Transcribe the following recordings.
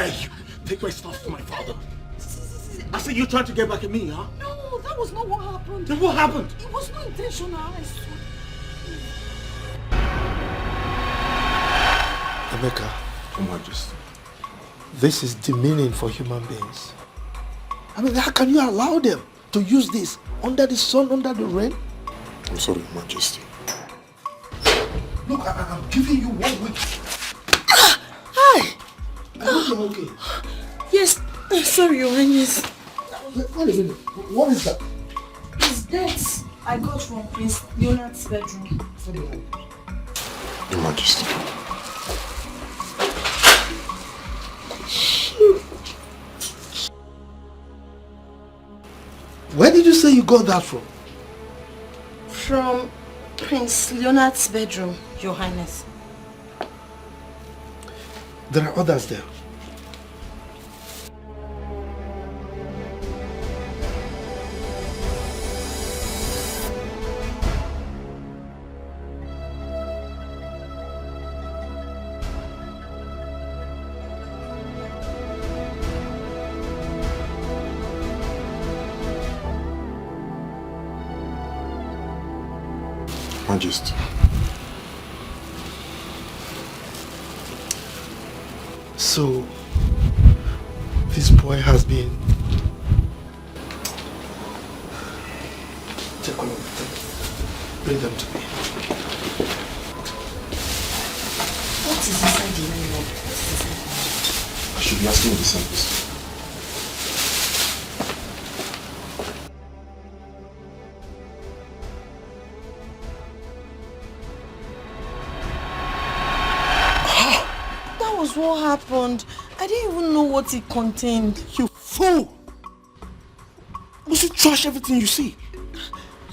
dare you take my stuff from my father? I said you're trying to get back at me, huh? No, that was not what happened. Then what happened? It was not intentional, I swear. Emeka, Your Majesty. this is demeaning for human beings. I mean, how can you allow them to use this under the sun, under the rain? I'm sorry, Your Majesty. Look, I'm giving you 1 week. Hi! I hope you're okay. Yes, sorry, Your Highness. Wait a minute. What is that? It's death I got from Prince Leonard's bedroom. Your Majesty. Where did you say you got that from? From Prince Leonard's bedroom, Your Highness. There are others there. Majesty. So, this boy has been... Take all of them. Bring them to me. What is inside the nylon? What is inside? I should be asking the same question. What happened? I didn't even know what it contained. You fool! Must you trash everything you see?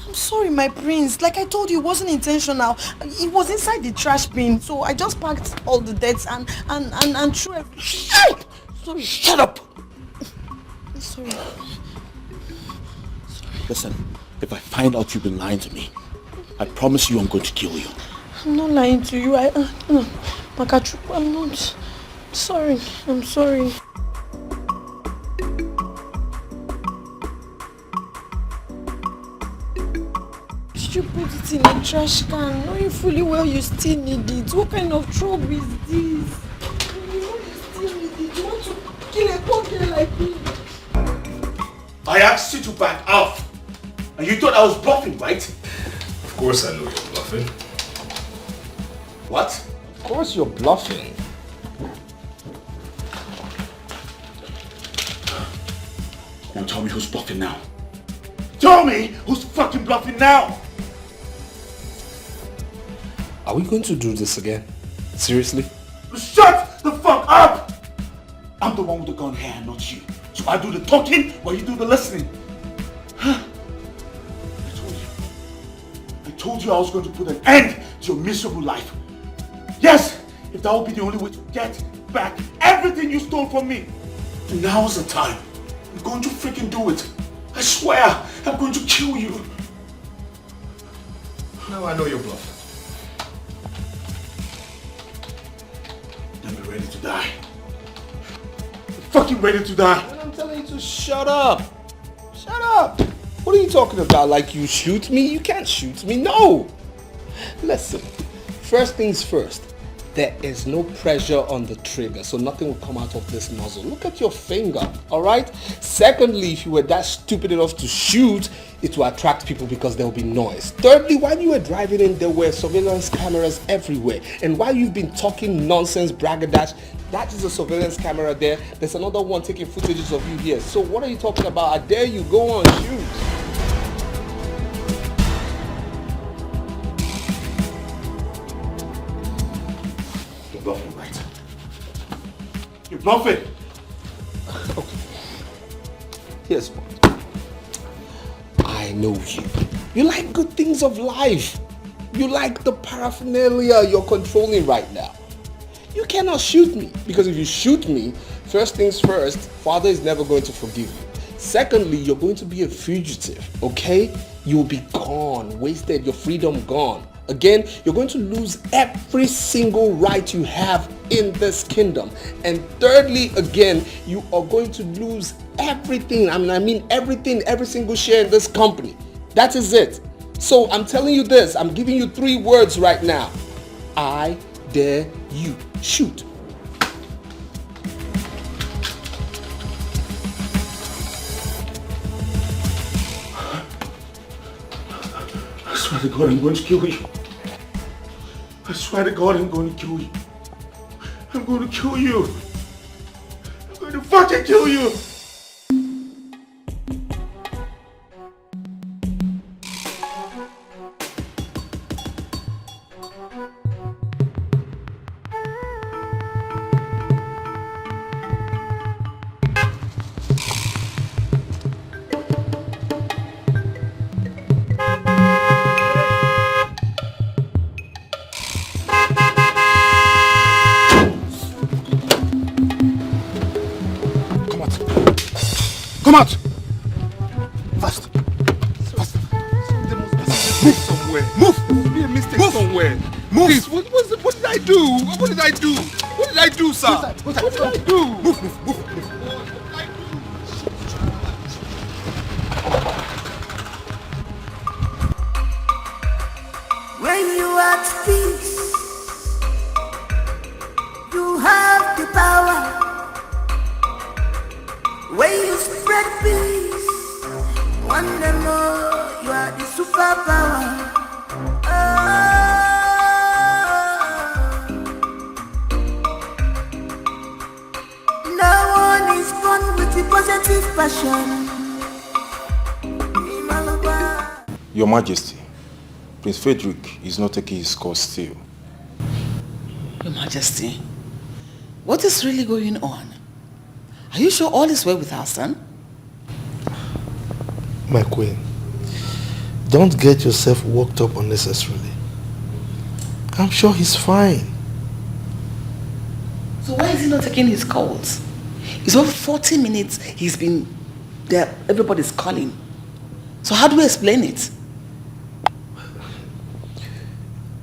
I'm sorry, my prince. Like I told you, it wasn't intentional. It was inside the trash bin, so I just packed all the dirt and threw it. Sorry. Shut up! Sorry. Listen, if I find out you've been lying to me, I promise you I'm going to kill you. I'm not lying to you. Makachuku, I'm not. Sorry. I'm sorry. Did you put it in a trash can? Knowing fully well you still need it. What kind of trouble is this? You know you still need it. You want to kill a poor girl like me? I asked you to back off. And you thought I was bluffing, right? Of course I know you're bluffing. What? Of course you're bluffing. Now tell me who's bluffing now. Tell me who's fucking bluffing now! Are we going to do this again? Seriously? Shut the fuck up! I'm the one with the gun here, not you. So I do the talking while you do the listening. Huh? I told you I was going to put an end to your miserable life. Yes, if that would be the only way to get back everything you stole from me. Now's the time. I'm going to freaking do it. I swear, I'm going to kill you. Now I know you're bluffing. I'm ready to die. I'm fucking ready to die. And I'm telling you to shut up. Shut up. What are you talking about? Like you shoot me? You can't shoot me. No. Listen, first things first. There is no pressure on the trigger, so nothing will come out of this nozzle. Look at your finger, all right? Secondly, if you were that stupid enough to shoot, it will attract people because there will be noise. Thirdly, while you were driving in, there were surveillance cameras everywhere. And while you've been talking nonsense, bragadash, that is a surveillance camera there. There's another one taking footages of you here. So what are you talking about? I dare you, go on, shoot. You're bluffing, right? You're bluffing. Okay. Here's what. I know you. You like good things of life. You like the paraphernalia you're controlling right now. You cannot shoot me, because if you shoot me, first things first, Father is never going to forgive you. Secondly, you're going to be a fugitive, okay? You'll be gone, wasted, your freedom gone. Again, you're going to lose every single right you have in this kingdom. And thirdly, again, you are going to lose everything. I mean everything, every single share in this company. That is it. So I'm telling you this. I'm giving you 3 words right now. I dare you. Shoot. I swear to God, I'm going to kill you. I swear to God, I'm going to kill you. I'm going to kill you. I'm going to fucking kill you. Come out! Fast. Fast. There must be a mistake somewhere. Move! There must be a mistake somewhere. Move! Please, what did I do? What did I do? What did I do, sir? What did I do? Move! What did I do? When you are at peace, you have the power. When you spread peace, one day more you are the superpower. No one is born with the positive passion. Your Majesty, Prince Frederick is not taking his course still. Your Majesty, what is really going on? Are you sure all is well with our son? My queen, don't get yourself worked up unnecessarily. I'm sure he's fine. So why is he not taking his calls? It's over 40 minutes he's been there, everybody's calling. So how do we explain it?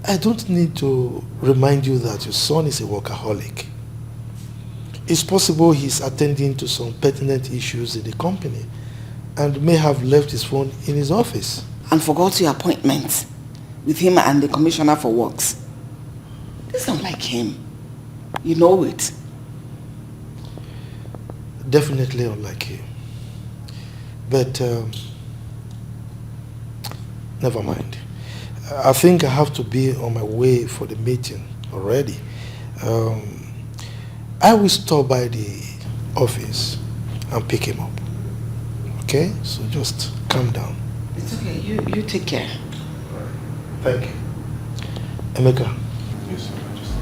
I don't need to remind you that your son is a workaholic. It's possible he's attending to some pertinent issues in the company and may have left his phone in his office. And forgot your appointment with him and the Commissioner for Works. This sounds like him. You know it. Definitely unlike him. But never mind. I think I have to be on my way for the meeting already. I will stop by the office and pick him up. Okay? So just calm down. It's okay. You take care. Thank you. Emeka. Yes, Your Majesty.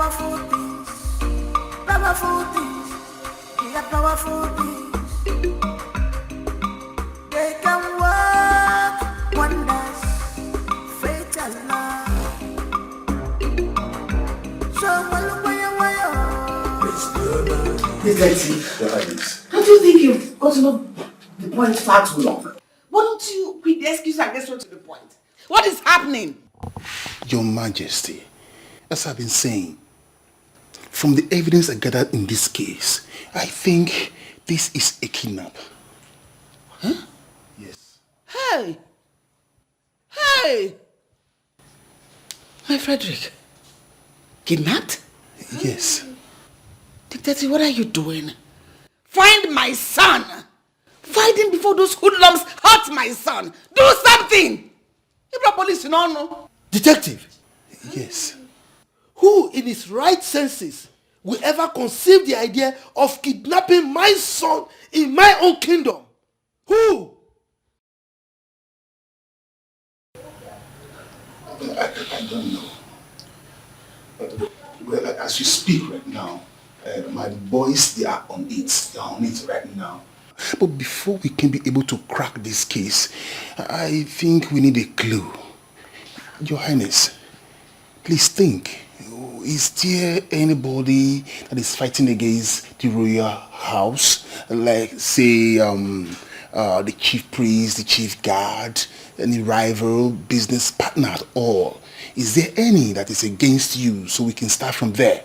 powerful things. Powerful things. They are powerful things. They can work wonders. Fatal love. So, Detective, how do you think you've gotten up the point far too long? Why don't you quit the excuse and get straight to the point? What is happening? Your Majesty, as I've been saying, from the evidence I gathered in this case, I think this is a kidnap. Huh? Yes. Hey! Hey! My Frederick, kidnapped? Yes. Detective, what are you doing? Find my son! Find him before those hoodlums hurt my son! Do something! You brought police, you don't know. Detective, Yes. who in his right senses will ever conceive the idea of kidnapping my son in my own kingdom? Who? I don't know. Well, as you speak right now, my boys, they are on it. They are on it right now. But before we can be able to crack this case, I think we need a clue. Your Highness, please think. Is there anybody that is fighting against the royal house? Like, say, the chief priest, the chief guard, any rival, business partner at all? Is there any that is against you so we can start from there?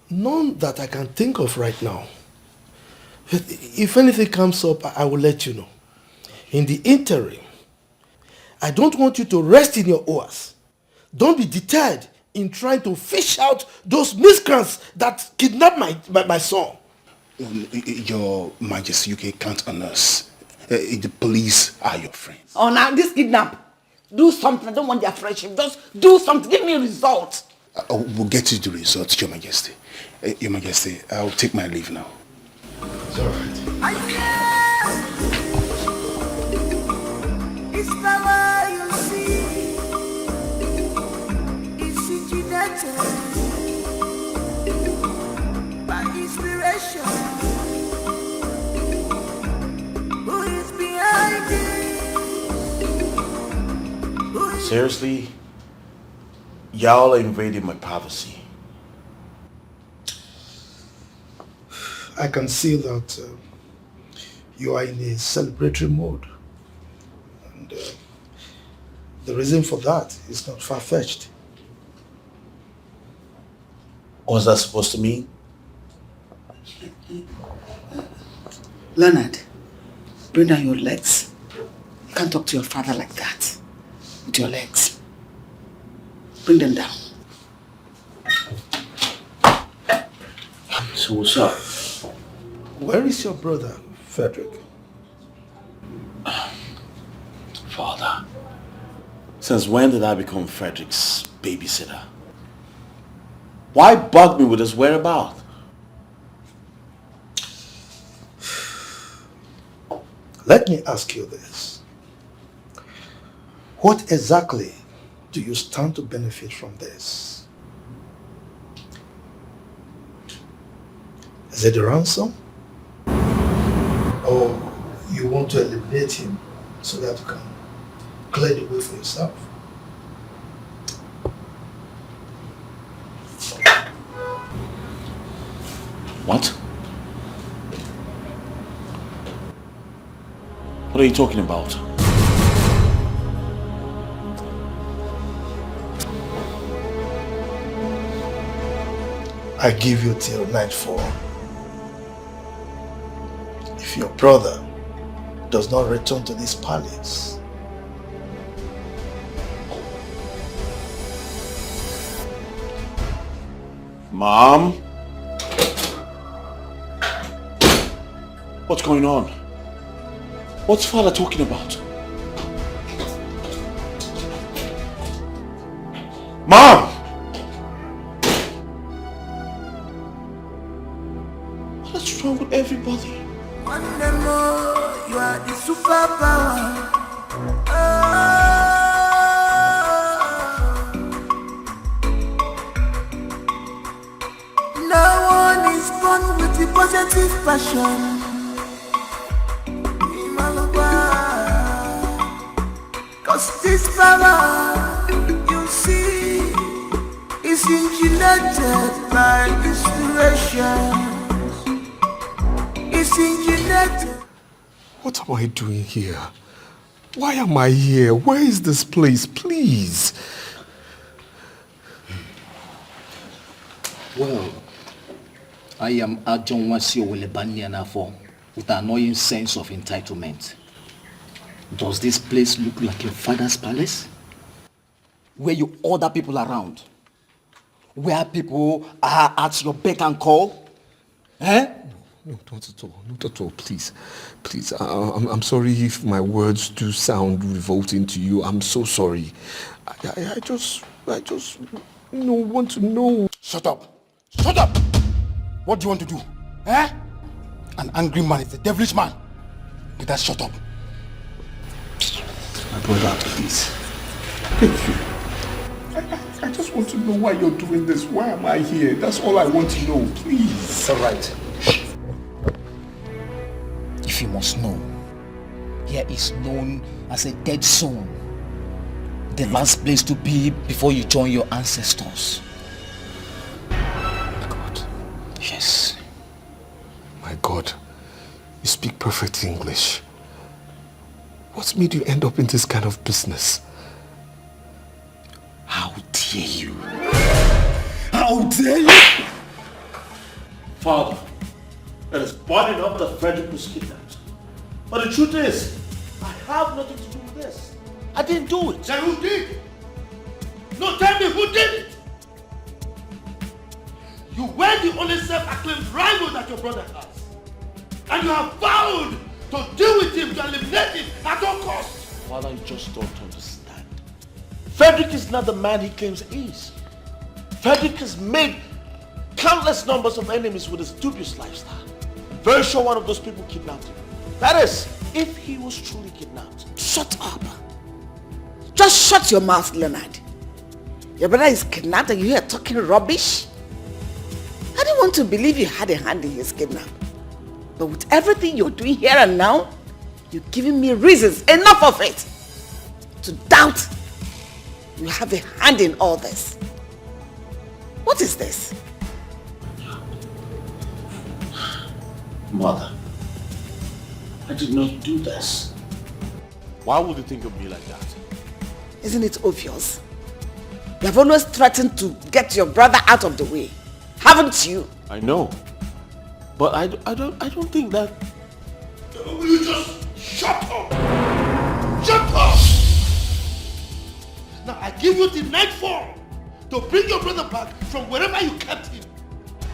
None that I can think of right now. If anything comes up, I will let you know. In the interim, I don't want you to rest in your oars. Don't be deterred in trying to fish out those miscreants that kidnapped my son. Your Majesty, you can count on us. The police are your friends. Oh, now this kidnap. Do something. I don't want their friendship. Just do something. Give me a result. We'll get you the results, Your Majesty. Your Majesty, I'll take my leave now. It's all right. It's power you see. It's originated by inspiration. Who is behind it? Seriously? Y'all are invading my privacy. I can see that you are in a celebratory mode. And the reason for that is not far-fetched. What's that supposed to mean? Leonard, bring down your legs. You can't talk to your father like that. With your legs. Bring them down. So what's up? Where is your brother, Frederick? Father, since when did I become Frederick's babysitter? Why bug me with his whereabouts? Let me ask you this. What exactly do you stand to benefit from this? Is it a ransom? Or you want to eliminate him so that you can clear the way for yourself? What? What are you talking about? I give you till nightfall. If your brother does not return to this palace, Mom? What's going on? What's Father talking about? Mom! What's wrong with everybody? One day more, you are the superpower. fugitive passion. Cause this power, you see, is engineered by inspiration. It's engineered. What am I doing here? Why am I here? Where is this place? Please. Well, I am Ajon Wasio Wilebanianafo with an annoying sense of entitlement. Does this place look like your father's palace? Where you order people around? Where people are at your beck and call? Eh? No, not at all. Not at all. Please. Please. I'm sorry if my words do sound revolting to you. I'm so sorry. I just want to know. Shut up. Shut up. What do you want to do? Eh? An angry man is a devilish man. Let us shut up. My brother, please. Thank you. I just want to know why you're doing this. Why am I here? That's all I want to know. Please. It's all right. If you must know, here is known as a dead zone. The last place to be before you join your ancestors. My God. Yes. My God. You speak perfect English. What made you end up in this kind of business? How dare you? How dare you? Father, it is bad enough that Frederick was kidnapped. But the truth is, I have nothing to do with this. I didn't do it. Then who did? No, tell me who did it? You were the only self-acclaimed rival that your brother has. And you have vowed to deal with him, to eliminate him at all costs. Father, you just don't understand. Frederick is not the man he claims he is. Frederick has made countless numbers of enemies with his dubious lifestyle. Very sure one of those people kidnapped him. That is, if he was truly kidnapped. Shut up. Just shut your mouth, Leonard. Your brother is kidnapped and you are talking rubbish? I didn't want to believe you had a hand in his kidnap. But with everything you're doing here and now, you're giving me reasons, enough of it, to doubt you have a hand in all this. What is this? Mother, I did not do this. Why would you think of me like that? Isn't it obvious? You have always threatened to get your brother out of the way, haven't you? I know. But I don't think that... Will you just shut up? Shut up! Now I give you the nightfall to bring your brother back from wherever you kept him.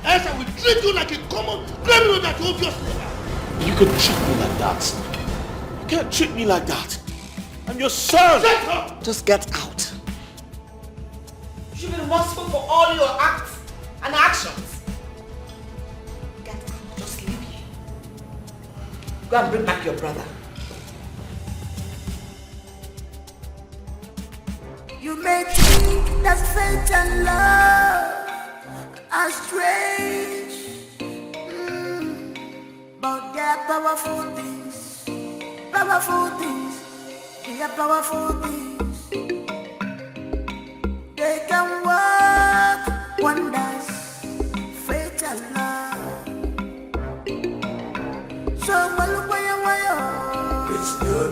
Else I will treat you like a common criminal that you obviously are. You can treat me like that. You can't treat me like that. I'm your son. Shut up! Just get out. You should be remorseful for all your acts and actions. Get out. Just leave here. Go and bring back your brother. You may think that faith and love are strange, but they are powerful things. Powerful things. They are powerful things. They can work wonders. Faith and love. So it's your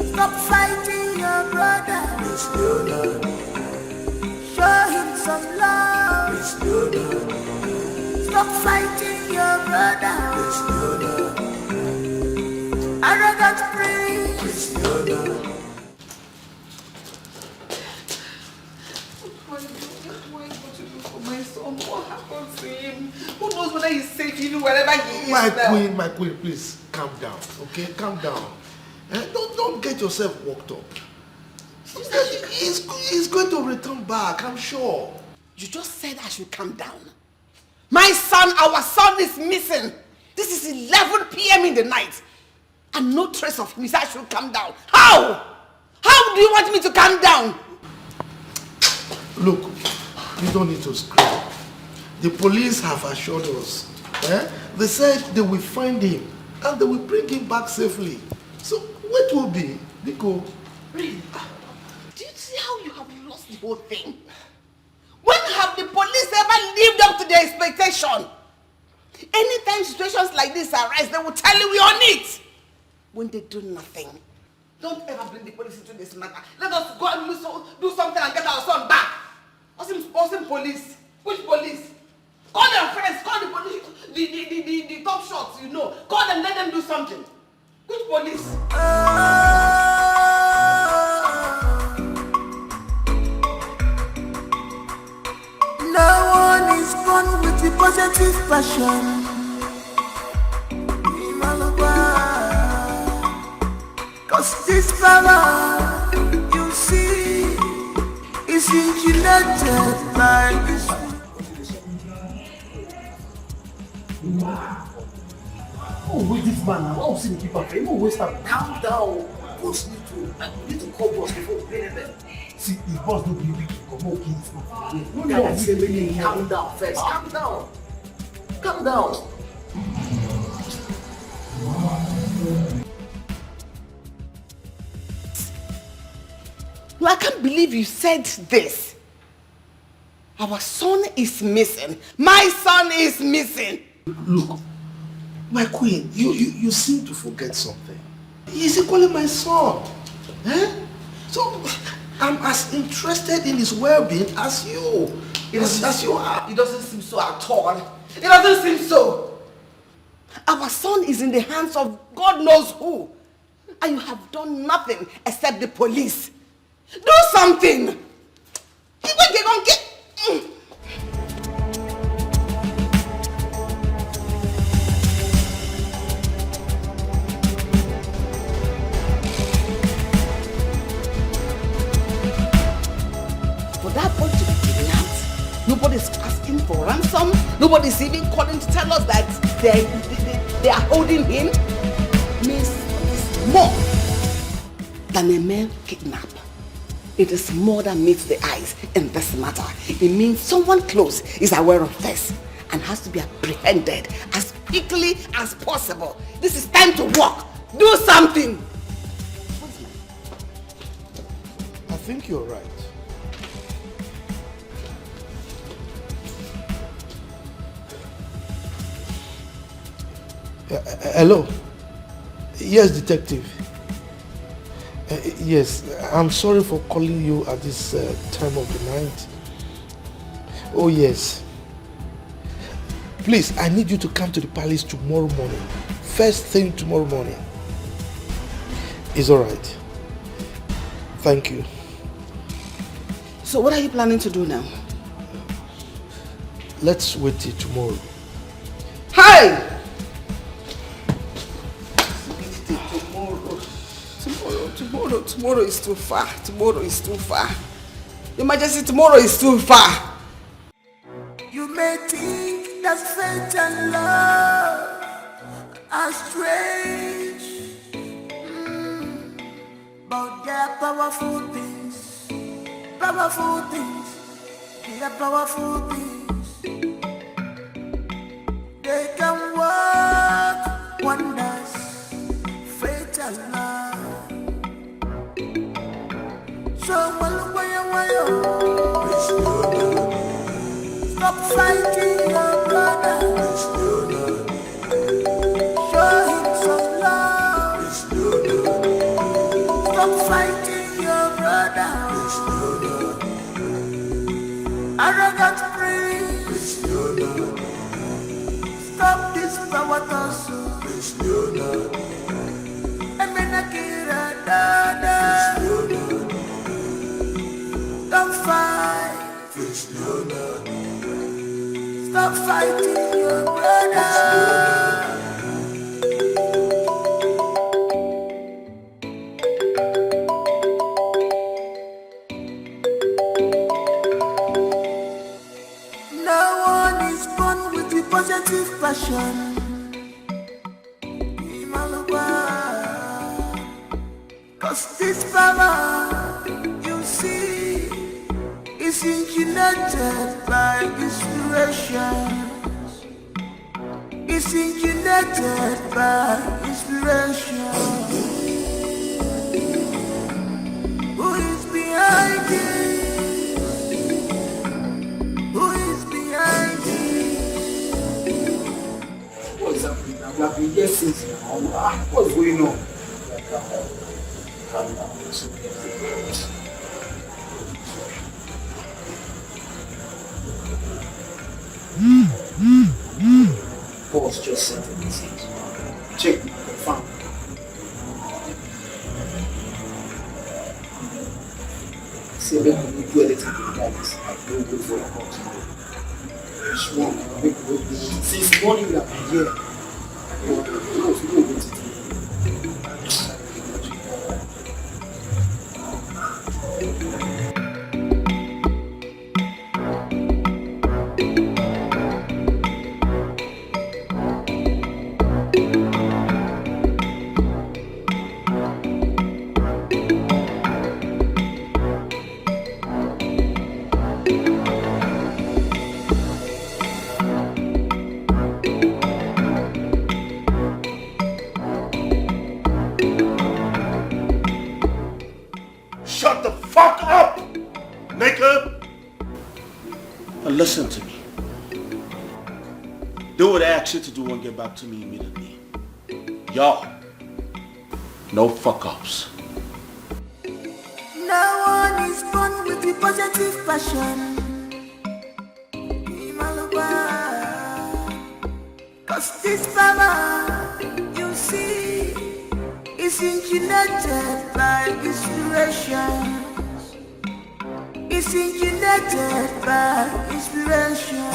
stop fighting your brother. It's your show him some love. It's your stop fighting your brother. It's your arrogant priest. It's your My son, what happened to him? Who knows whether he's safe even wherever he is My queen, please calm down, okay? Calm down. Don't get yourself worked up. He's going to return back, I'm sure. You just said I should calm down. My son, our son is missing. This is 11 p.m. in the night. And no trace of him. He said I should calm down. How? How do you want me to calm down? Look, you don't need to scream. The police have assured us They said they will find him and they will bring him back safely. So what will be? Nico. Really? Do you see how you have lost the whole thing? When have the police ever lived up to their expectation? Anytime situations like this arise, they will tell you we're on it. When they do nothing, don't ever bring the police into this matter. Let us go and do something and get our son back. Awesome police. Which police? Call their friends, call the police, the top shots, you know. Call them, let them do something. Which police? No one is born with the positive passion. Cause this power you see is engineered by this. Oh, wait, this man now. Oh, see the people. You won't waste time. Calm down. Boss need to call boss before we pay them. See, if boss don't be weak, come on, kids. No, calm down first. Calm down. Calm down. No, I can't believe you said this. Our son is missing. My son is missing. Look, my queen, you seem to forget something. He's equally my son. So, I'm as interested in his well-being as you. As you are. It doesn't seem so at all. It doesn't seem so. Our son is in the hands of God knows who. And you have done nothing except the police. Do something. For that boy to be kidnapped, nobody's asking for ransom. Nobody's even calling to tell us that they are holding him. Means it's more than a mere kidnap. It is more than meets the eyes in this matter. It means someone close is aware of this and has to be apprehended as quickly as possible. This is time to work. Do something. I think you're right. Hello? Yes, detective. Yes, I'm sorry for calling you at this time of the night. Oh yes. Please, I need you to come to the palace tomorrow morning. First thing tomorrow morning. It's alright. Thank you. So what are you planning to do now? Let's wait till tomorrow. Hey! Tomorrow is too far. Tomorrow is too far. Your Majesty, tomorrow is too far. You may think that fate and love are strange, but they're powerful things. Powerful things. They're powerful things. They can work wonders. Fate and love. Stop fighting your brother. Show him some love. Stop fighting your brother. Arrogant prince. Stop this power tussle. Emenakira dada. Don't fight. Stop fighting your brother. No one is born with the positive passion. Cause this power you see is engineered by inspirations. is injected by inspiration. Who is behind it? Who is behind it? What's happening? I've been here since now. What's going on? Boss just sent a message. Check, confirm. See, make me do anything to the guys. I don't wait for your call tomorrow. Sure, make me wait. Since morning we have been here. Because we don't wait to do. Shut the fuck up, nigga! Now listen to me. Do what I asked you to do and get back to me immediately. Y'all, no fuck-ups. No one is born with the positive passion. Cause this power, you see, is engineered by inspiration. It's engineered by inspiration.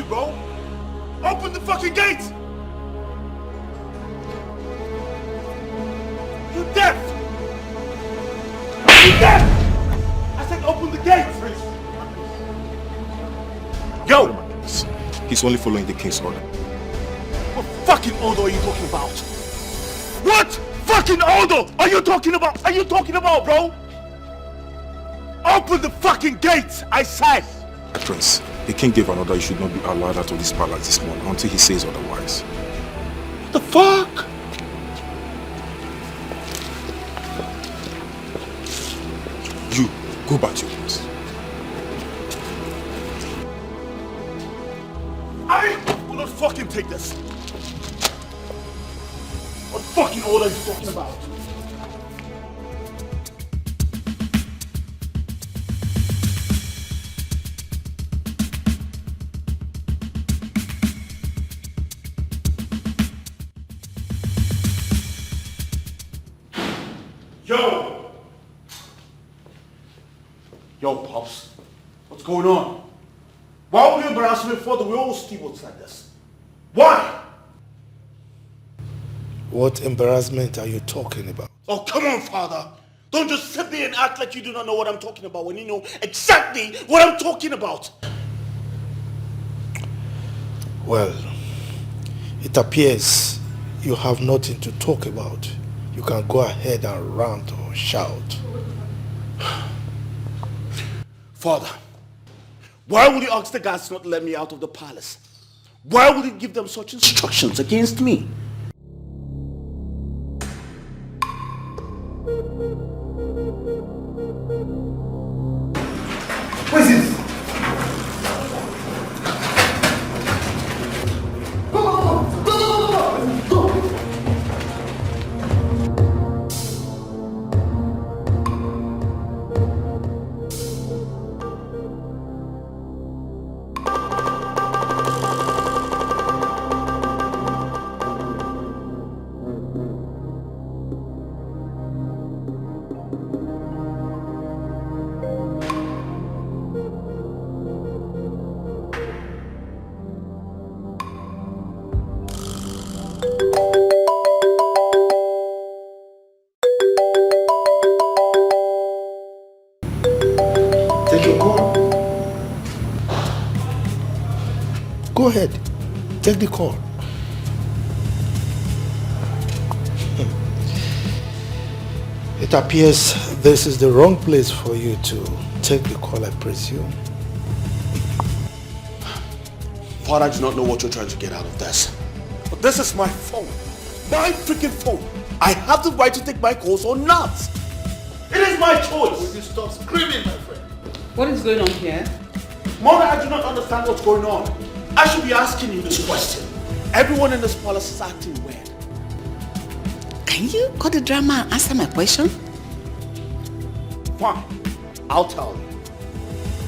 Bro, open the fucking gate! You deaf! You deaf! I said open the gate! Yo! He's only following the king's order. What fucking order are you talking about? What fucking order are you talking about? Bro? Open the fucking gate, I said! Prince, the king gave an order you should not be allowed out of this palace this morning until he says otherwise. What the fuck? You, go back to your place. I will not fucking take this. What fucking order are you talking about? Yo! What's going on? Why would you embarrass me before the real stewards like this? Why? What embarrassment are you talking about? Oh, come on, Father. Don't just sit there and act like you do not know what I'm talking about when you know exactly what I'm talking about. Well, it appears you have nothing to talk about. You can go ahead and rant or shout. Father, why would you ask the guards not to let me out of the palace? Why would you give them such instructions against me? What is this? Take your call. Go ahead. Take the call. It appears this is the wrong place for you to take the call, I presume. Father, I do not know what you're trying to get out of this. But this is my phone. My freaking phone. I have the right to take my calls or not. It is my choice. Will you stop screaming, my friend? What is going on here? Mother, I do not understand what's going on. I should be asking you this question. Everyone in this palace is acting weird. Can you cut the drama and answer my question? Fine. I'll tell you.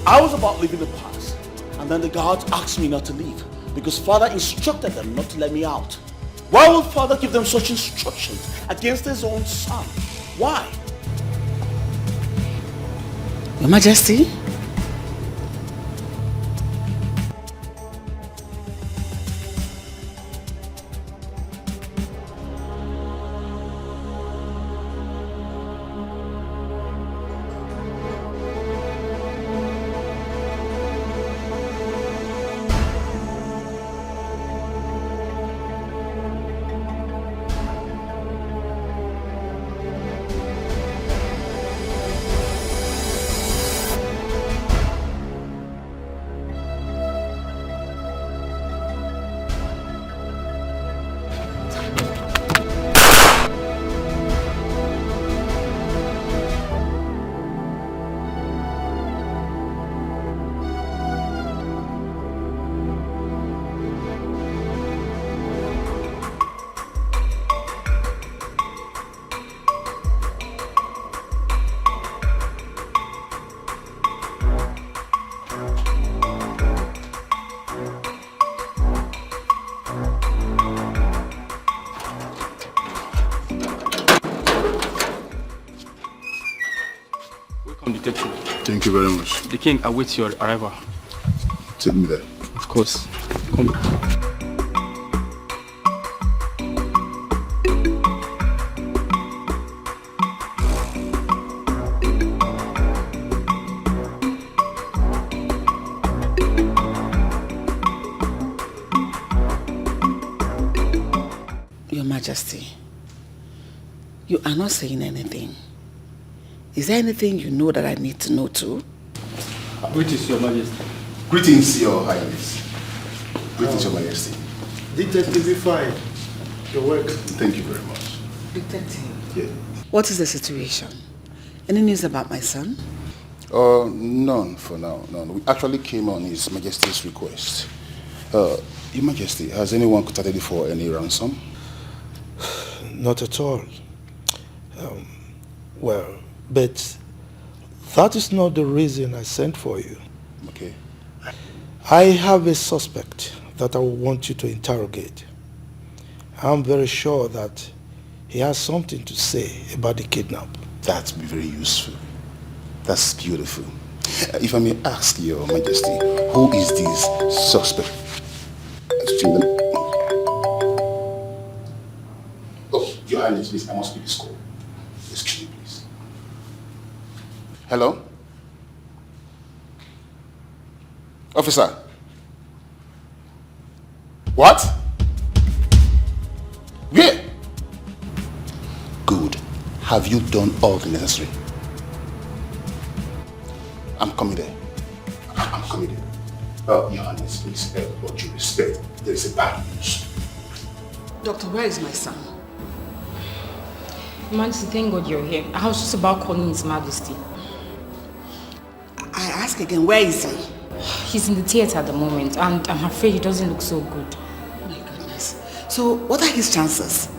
I was about leaving the palace, and then the guards asked me not to leave because Father instructed them not to let me out. Why would Father give them such instructions against his own son? Why? Your Majesty? Detective. Thank you very much. The king awaits your arrival. Take me there. Of course. Come. Your Majesty, you are not saying anything. Is there anything you know that I need to know too? Greetings, Your Majesty. Greetings, Your Highness. Greetings, Your Majesty. Detective, be fine. Your work. Thank you very much. Detective. Yeah. What is the situation? Any news about my son? None for now. None. We actually came on His Majesty's request. Your Majesty, has anyone contacted you for any ransom? Not at all. Well, but that is not the reason I sent for you. Okay. I have a suspect that I want you to interrogate. I'm very sure that he has something to say about the kidnap. That'd be very useful. That's beautiful. If I may ask, Your Majesty, who is this suspect? Oh, Your Highness, please, I must speak this call. Excuse me, please. Hello? Officer? What? Where? Good. Have you done all the necessary? I'm coming there. I'm coming there. Your Highness, please, what due respect, there is a bad news. Doctor, where is my son? Majesty, thank God you're here. I was just about calling His Majesty. I ask again, where is he? He's in the theater at the moment, and I'm afraid he doesn't look so good. Oh my goodness. So, what are his chances?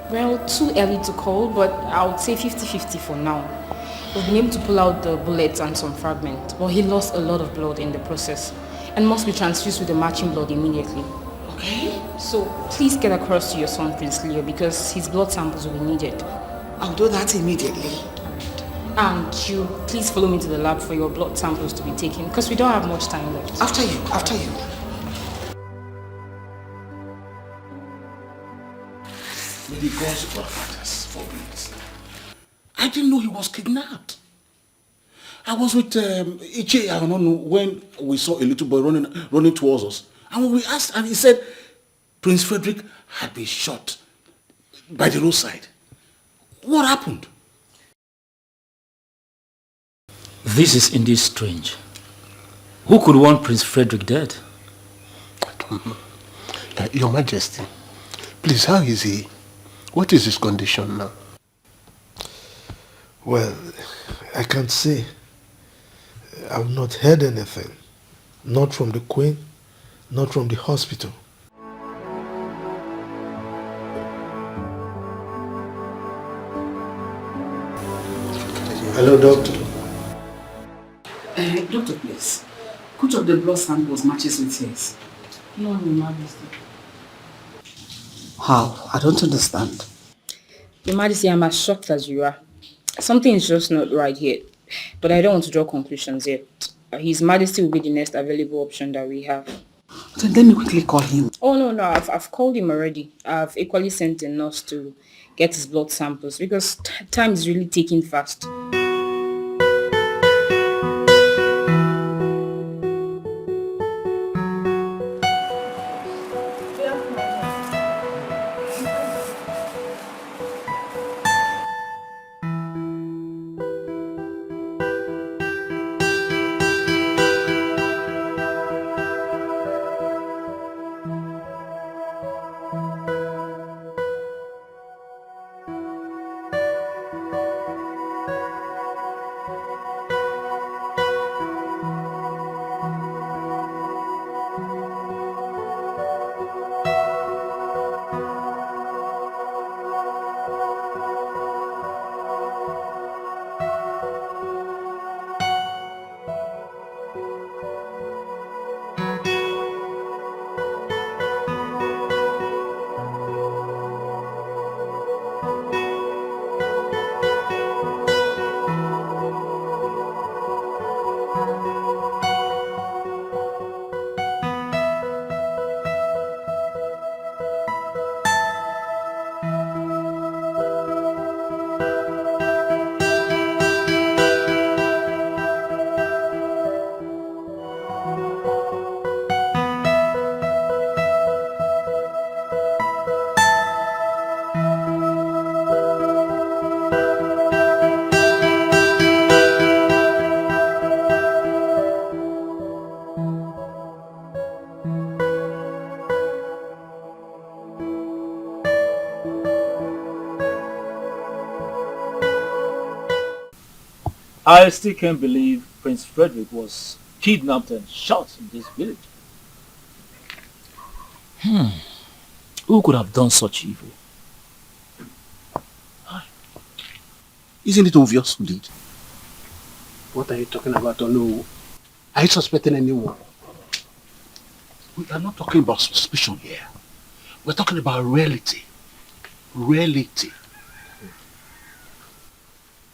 Well, too early to call, but I would say 50-50 for now. We've been able to pull out the bullets and some fragments, but he lost a lot of blood in the process and must be transfused with the matching blood immediately. Okay. So please get across to your son, Prince Leo, because his blood samples will be needed. I'll do that immediately. And you please follow me to the lab for your blood samples to be taken, because we don't have much time left. After you. May the gods of our fathers forbid. I didn't know he was kidnapped. I was with Iche, I don't know, when we saw a little boy running towards us. And when we asked, and he said Prince Frederick had been shot by the roadside. What happened? This is indeed strange. Who could want Prince Frederick dead? I don't know. Your Majesty, please, how is he? What is his condition now? Well, I can't say. I've not heard anything. Not from the Queen, not from the hospital. Hello, doctor. Doctor, please. Which of the blood samples matches with his? No, Your Majesty. How? I don't understand. Your Majesty, I'm as shocked as you are. Something is just not right here. But I don't want to draw conclusions yet. His Majesty will be the next available option that we have. Then let me quickly call him. Oh, no, I've called him already. I've equally sent a nurse to get his blood samples because time is really ticking fast. I still can't believe Prince Frederick was kidnapped and shot in this village. Who could have done such evil? Isn't it obvious who did? What are you talking about, Onu? Are you suspecting anyone? We are not talking about suspicion here. We're talking about reality. Reality.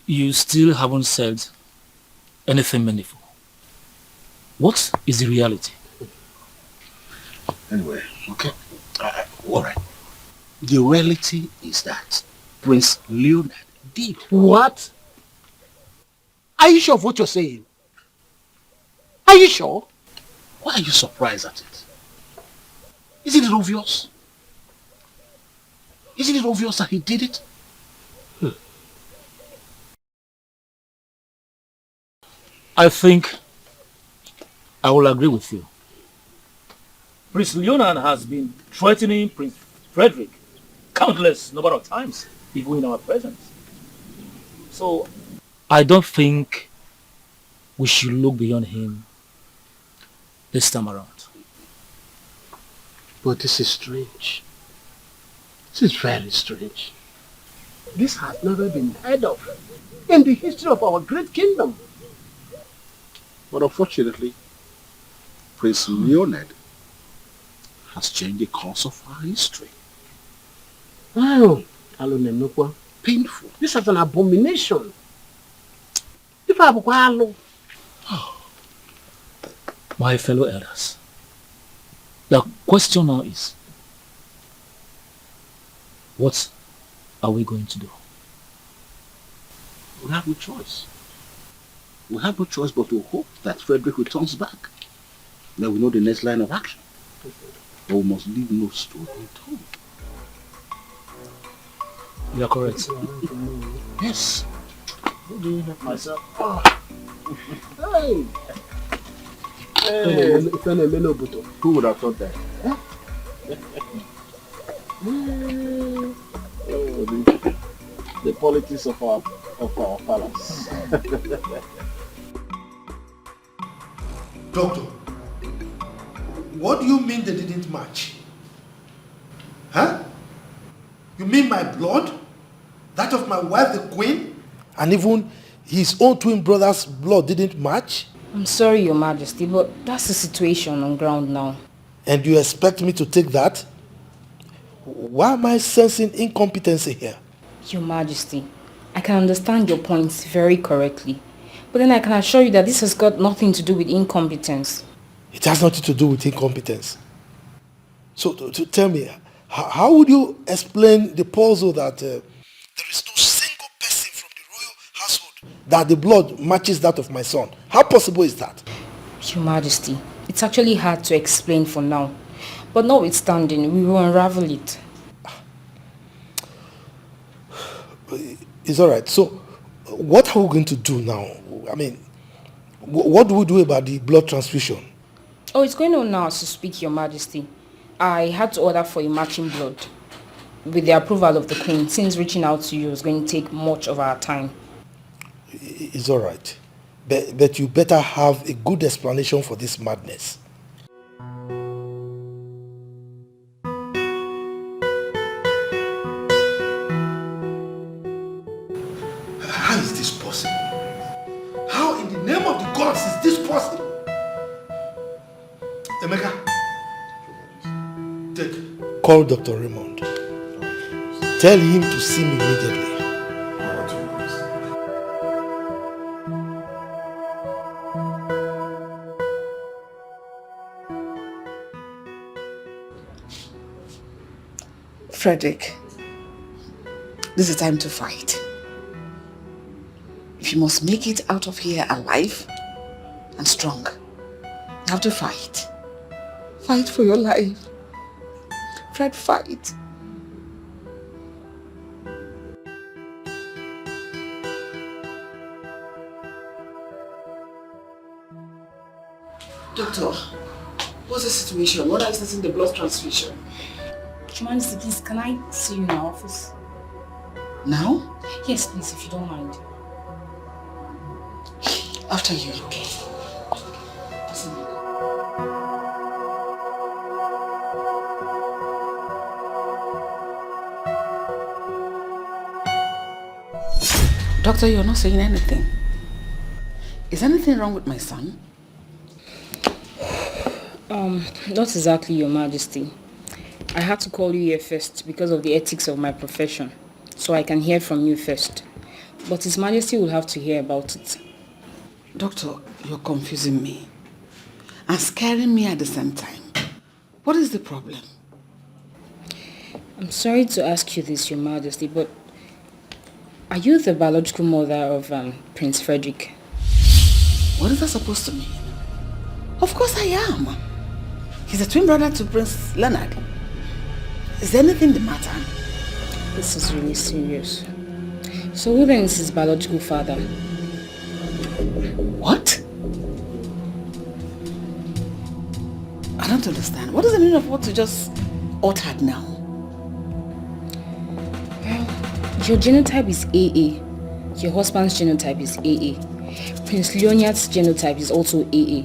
You still haven't said anything meaningful. What is the reality? Anyway, okay. All right. The reality is that Prince Leonard did. What? Are you sure of what you're saying? Are you sure? Why are you surprised at it? Isn't it obvious? Isn't it obvious that he did it? I think I will agree with you. Prince Leonard has been threatening Prince Frederick countless number of times, even in our presence. So I don't think we should look beyond him this time around. But this is strange. This is very strange. This has never been heard of in the history of our great kingdom. But unfortunately, Prince Leonard has changed the course of our history. Wow. Painful. This is an abomination. My fellow elders, the question now is, what are we going to do? We have no choice. We have no choice but to hope that Frederick returns back. Then we know the next line of action. But we must leave no stone unturned. You are correct. Yes. Myself. Hey! Who would have thought that? The politics of our palace. Doctor, what do you mean they didn't match? Huh? You mean my blood? That of my wife, the queen? And even his own twin brother's blood didn't match? I'm sorry, Your Majesty, but that's the situation on ground now. And you expect me to take that? Why am I sensing incompetency here? Your Majesty, I can understand your points very correctly. But then I can assure you that this has got nothing to do with incompetence. It has nothing to do with incompetence. So to tell me, how would you explain the puzzle that there is no single person from the royal household that the blood matches that of my son? How possible is that? Your Majesty, it's actually hard to explain for now. But notwithstanding, we will unravel it. It's all right. So what are we going to do now? I mean, what do we do about the blood transfusion? Oh, it's going on now as you speak, Your Majesty. I had to order for a matching blood with the approval of the Queen, since reaching out to you is going to take much of our time. It's all right. But you better have a good explanation for this madness. How is this possible? How in the name of the gods is this possible? Emeka, call Dr. Raymond. Tell him to see me immediately. Frederick, this is time to fight. If you must make it out of here alive and strong, you have to fight. Fight for your life. Fred, fight. Doctor, what's the situation? What are you starting the blood transfusion? Your Majesty, please, can I see you in our office? Now? Yes, please, if you don't mind. After you. Okay. Doctor, you're not saying anything. Is anything wrong with my son? Not exactly, Your Majesty. I had to call you here first because of the ethics of my profession, so I can hear from you first. But His Majesty will have to hear about it. Doctor, you're confusing me. and scaring me at the same time. What is the problem? I'm sorry to ask you this, Your Majesty, but are you the biological mother of Prince Frederick? What is that supposed to mean? Of course I am. He's a twin brother to Prince Leonard. Is there anything the matter? This is really serious. So who then is his biological father? What? I don't understand. What is the meaning of what you just uttered now? Your genotype is AA. Your husband's genotype is AA. Prince Leonard's genotype is also AA.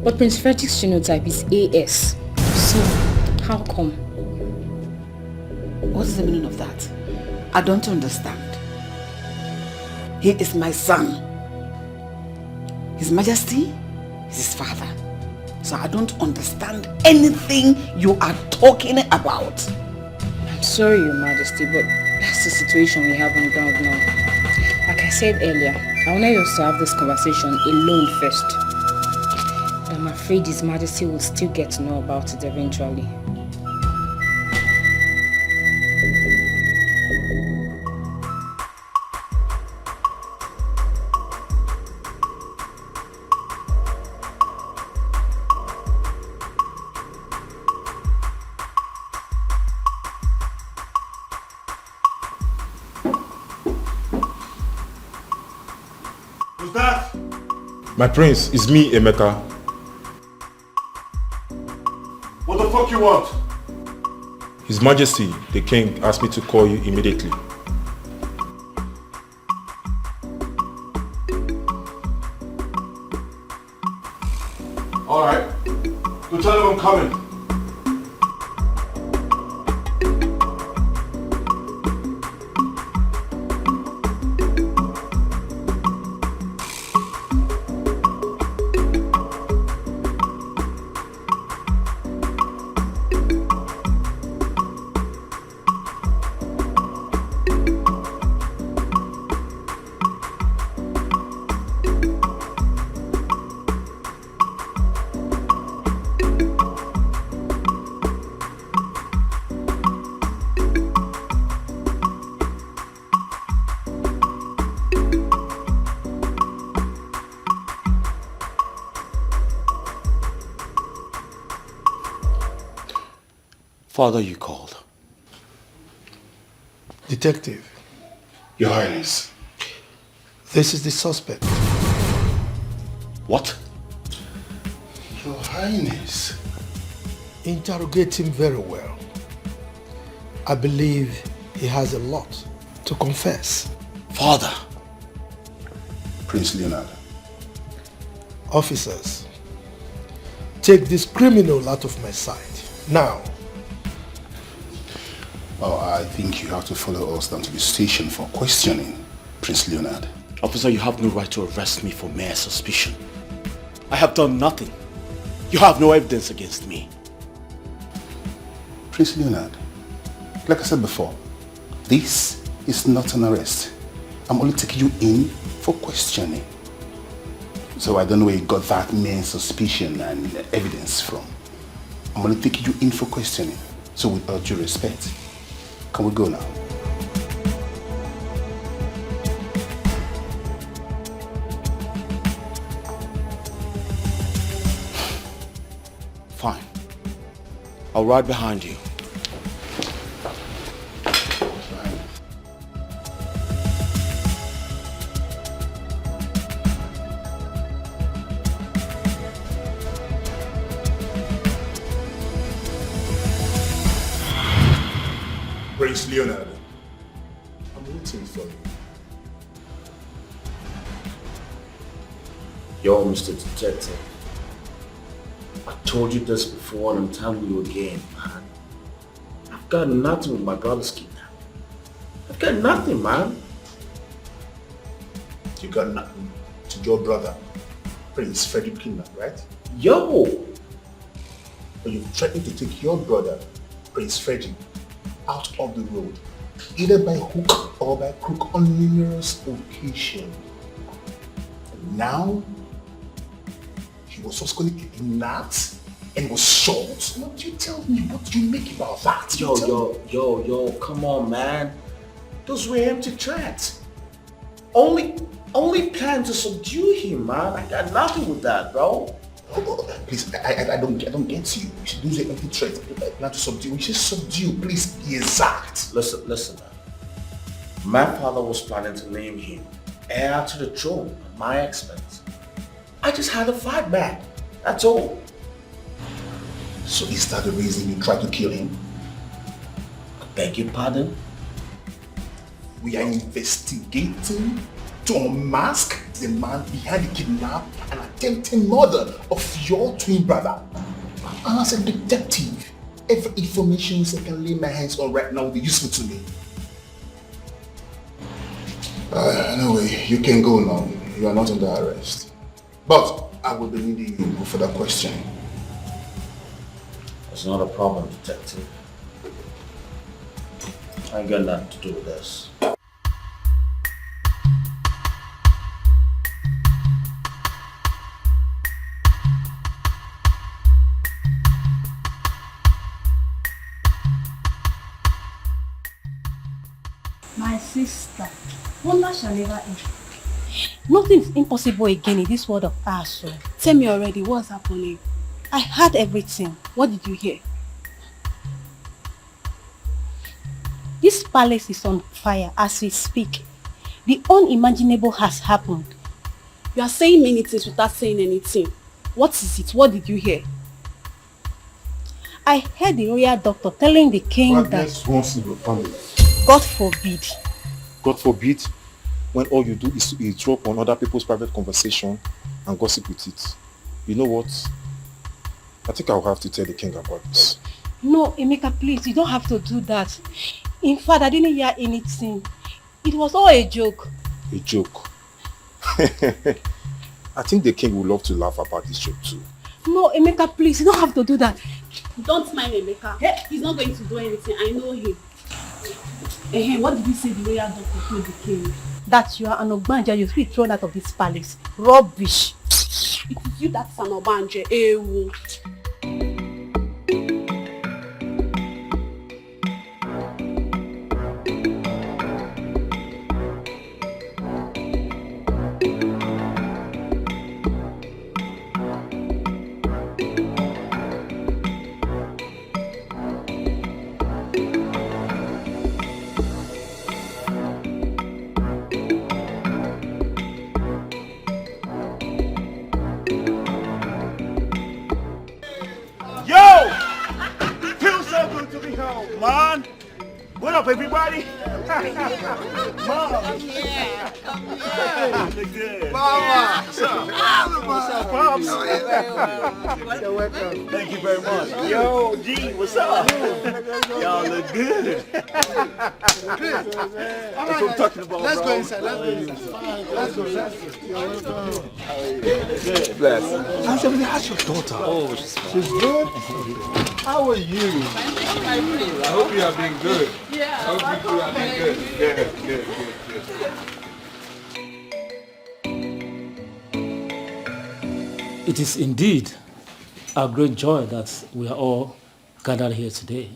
But Prince Frederick's genotype is AS. So, how come? What is the meaning of that? I don't understand. He is my son. His Majesty is his father. So I don't understand anything you are talking about. I'm sorry, Your Majesty, but that's the situation we have on ground now. Like I said earlier, I wanted us to have this conversation alone first. But I'm afraid His Majesty will still get to know about it eventually. My prince, it's me, Emeka. What the fuck you want? His Majesty, the king, asked me to call you immediately. Alright. Go tell him I'm coming. Father, you called. Detective. Your Highness. This is the suspect. What? Your Highness. Interrogate him very well. I believe he has a lot to confess. Father. Prince Leonard. Officers, take this criminal out of my sight. Now. Oh, I think you have to follow us down to the station for questioning, Prince Leonard. Officer, you have no right to arrest me for mere suspicion. I have done nothing. You have no evidence against me. Prince Leonard, like I said before, this is not an arrest. I'm only taking you in for questioning. So I don't know where you got that mere suspicion and evidence from. I'm only taking you in for questioning. So with all due respect, can we go now? Fine. I'll ride behind you. Prince Leonard, I'm waiting for you. Yo, Mr. Detective. I told you this before and I'm telling you again, man. I've got nothing with my brother's kidnapping. I've got nothing, man. You got nothing to your brother, Prince Frederick kidnap, right? Yo! But you've threatened to take your brother, Prince Frederick, out of the road, either by hook or by crook on numerous occasions. And now, you he was subsequently kidnapped and was shot. What you tell me? What do you make about that? Yo, come on, man. Those were empty threats. Only plan to subdue him, man. I got nothing with that, bro. Please, I don't get you. Those are empty threats. Plan to subdue. We should subdue. Please be exact. Listen, man. My father was planning to name him heir to the throne at my expense. I just had to fight back. That's all. So is that the reason you tried to kill him? I beg your pardon? We are investigating to unmask the man behind the kidnap and attempted murder of your twin brother. And as a detective, every information I can lay my hands on right now will be useful to me. Anyway, you can go now. You are not under arrest. But I will be needing you for that question. It's not a problem, detective. I ain't got nothing to do with this. My sister, wonder shall never end. Nothing is impossible again in this world of ours. Tell me already, what's happening? I heard everything. What did you hear? This palace is on fire as we speak. The unimaginable has happened. You are saying many things without saying anything. What is it? What did you hear? I heard the royal doctor telling the king that... Once in your family. God forbid. God forbid, when all you do is to eavesdrop on other people's private conversation and gossip with it. You know what? I think I'll have to tell the king about this. No, Emeka, please, you don't have to do that. In fact, I didn't hear anything. It was all a joke. A joke? I think the king would love to laugh about this joke too. No, Emeka, please, you don't have to do that. Don't mind Emeka. He's not going to do anything. I know him. What did you say the royal doctor told the king? That you are an Ogbanja, you should be thrown out of this palace. Rubbish. It is you that's an Ogbanja. Man, what up, everybody? Mom, look good. Mama, What's up? What's up, Pops? You're welcome. Thank you very much. Yo, G, what's up? Y'all look good. That's what I'm talking about. Let's bro. go inside. Let's go. You're welcome. Good. Bless. How's your daughter? Oh, she's good. How are you? I hope you have been good. Yeah. I hope you have been good. Good. It is indeed a great joy that we are all gathered here today.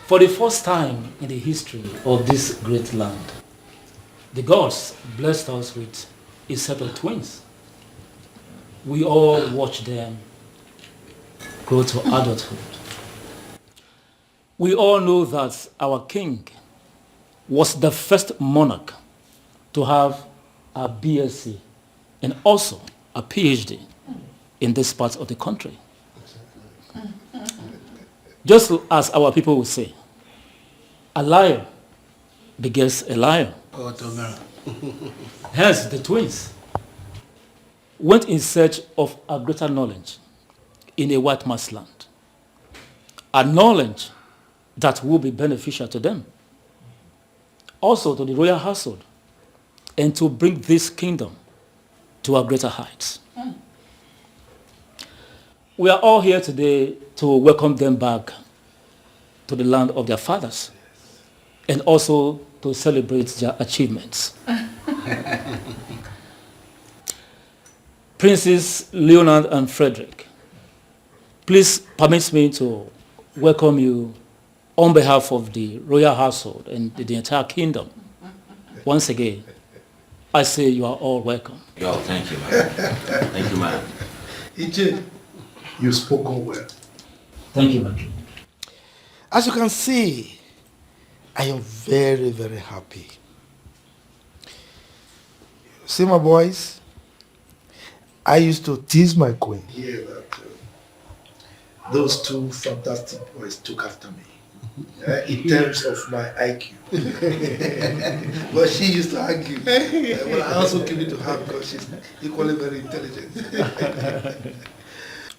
For the first time in the history of this great land, the gods blessed us with a set of twins. We all watched them grow to adulthood. We all know that our king was the first monarch to have a BSc and also a PhD in this part of the country. Just as our people would say, a liar begets a liar. Hence, the twins went in search of a greater knowledge in a white man's land, a knowledge that will be beneficial to them, also to the royal household, and to bring this kingdom to a greater heights. We are all here today to welcome them back to the land of their fathers, and also to celebrate their achievements. Princes Leonard and Frederick, please permit me to welcome you on behalf of the royal household and the entire kingdom. Once again, I say you are all welcome. Yo, thank you, man. Thank you, man. EJ, you spoken well. Thank you, man. As you can see, I am very, very happy. See my boys? I used to tease my queen. Yeah, that those two fantastic boys took after me. In terms of my IQ. But she used to argue. But I also give it to her because she's equally very intelligent.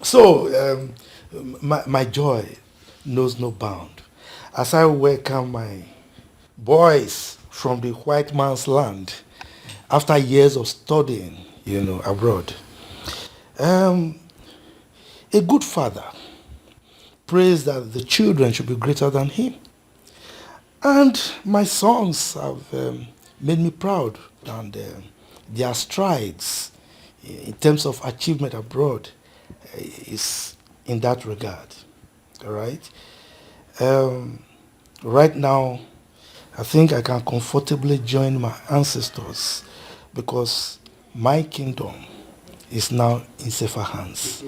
So, my joy knows no bound as I welcome my boys from the white man's land after years of studying, abroad. A good father prays that the children should be greater than him. And my sons have made me proud, and their strides in terms of achievement abroad is in that regard. All right? Right now, I think I can comfortably join my ancestors because my kingdom is now in safer hands.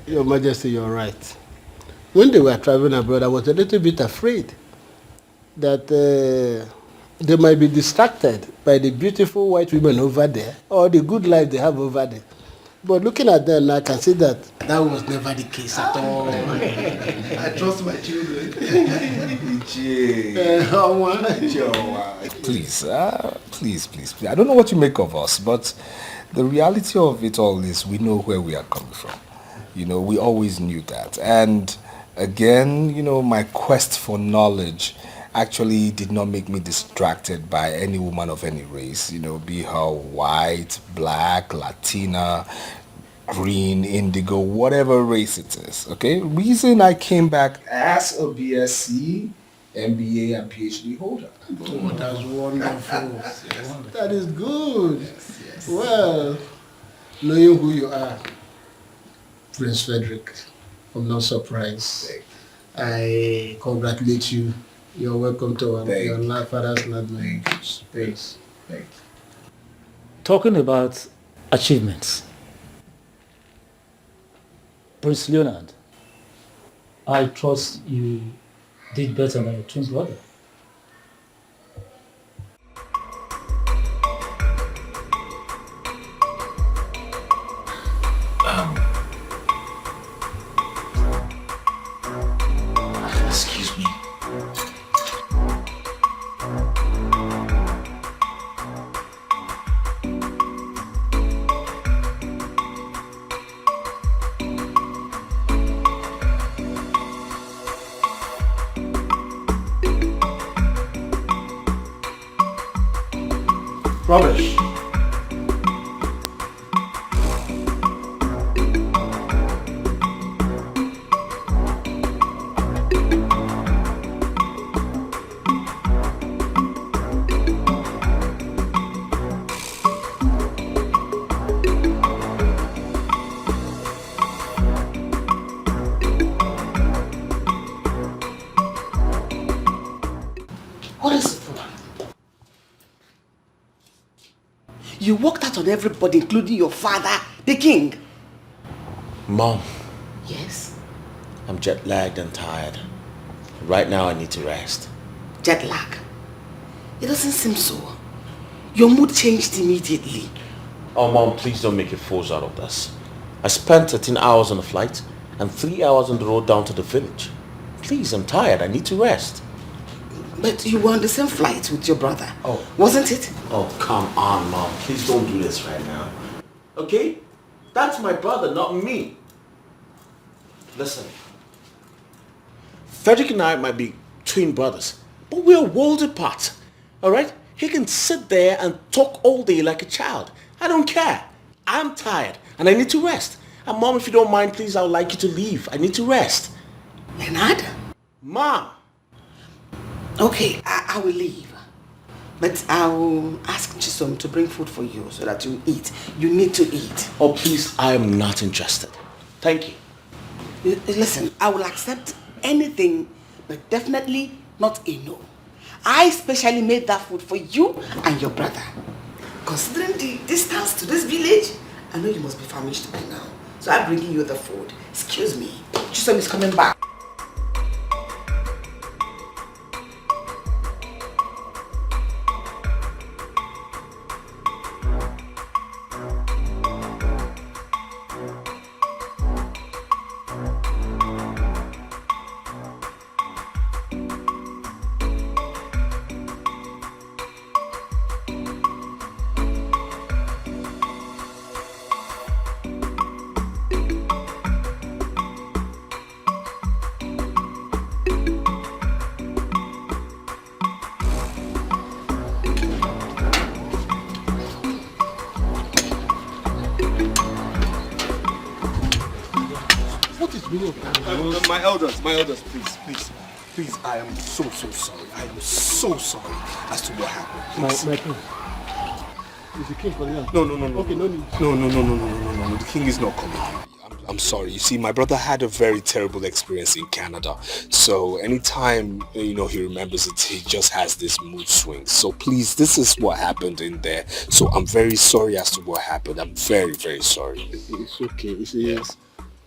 Your Majesty, you're right. When they were traveling abroad, I was a little bit afraid that they might be distracted by the beautiful white women over there or the good life they have over there. But looking at them, I can see that that was never the case at all. I trust my children. Please, please. I don't know what you make of us, but the reality of it all is we know where we are coming from. We always knew that. And again, my quest for knowledge actually did not make me distracted by any woman of any race, be her white, black, Latina, green, indigo, whatever race it is, okay? Reason I came back as a BSc, MBA, and PhD holder. Oh, that's wonderful. That is good. Yes. Well, knowing who you are, Prince Frederick, I'm not surprised. I congratulate you. You're welcome to your father's land. Thanks. Talking about achievements, Prince Leonard, I trust you did better than your twin brother. Excuse me. Rubbish. What is it? You walked out on everybody, including your father, the king. Mom. Yes? I'm jet lagged and tired. Right now I need to rest. Jet lag? It doesn't seem so. Your mood changed immediately. Oh, Mom, please don't make a fool out of this. I spent 13 hours on the flight and 3 hours on the road down to the village. Please, I'm tired. I need to rest. But you were on the same flight with your brother. Oh. Wasn't it? Oh, come on, Mom. Please don't do this right now. Okay? That's my brother, not me. Listen. Frederick and I might be twin brothers, but we're worlds apart. Alright? He can sit there and talk all day like a child. I don't care. I'm tired and I need to rest. And Mom, if you don't mind, please, I would like you to leave. I need to rest. Leonard? Mom! Okay, I will leave. But I'll ask Chisom to bring food for you so that you eat. You need to eat. Oh, please, I am not interested. Thank you. Listen, I will accept anything, but definitely not a no. I specially made that food for you and your brother. Considering the distance to this village, I know you must be famished by now. So I'm bringing you the food. Excuse me. Chisom is coming back. My elders, please, I am so sorry. I am so sorry as to what happened. Please. My king. Is the king for you? No. Okay, no need. No, the king is not coming. I'm sorry. You see, my brother had a very terrible experience in Canada. So anytime, he remembers it, he just has this mood swing. So please, this is what happened in there. So I'm very sorry as to what happened. I'm very, very sorry. It's okay. You see, yes.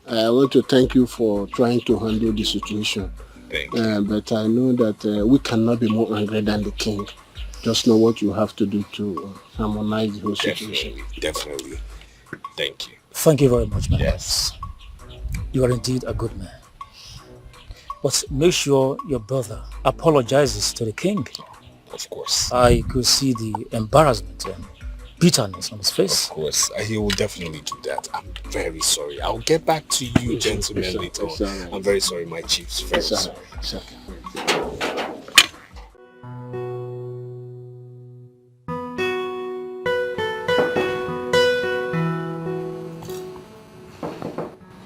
I want to thank you for trying to handle the situation. Thank you. But I know that we cannot be more angry than the king. Just know what you have to do to harmonize the whole situation. Definitely. Thank you. Thank you very much, my Yes. You are indeed a good man. But make sure your brother apologizes to the king. Of course. I could see the embarrassment and bitterness on his face. Of course, he will definitely do that. I'm very sorry. I'll get back to you, gentlemen, later on. Right. I'm very sorry, my chiefs. Very sorry.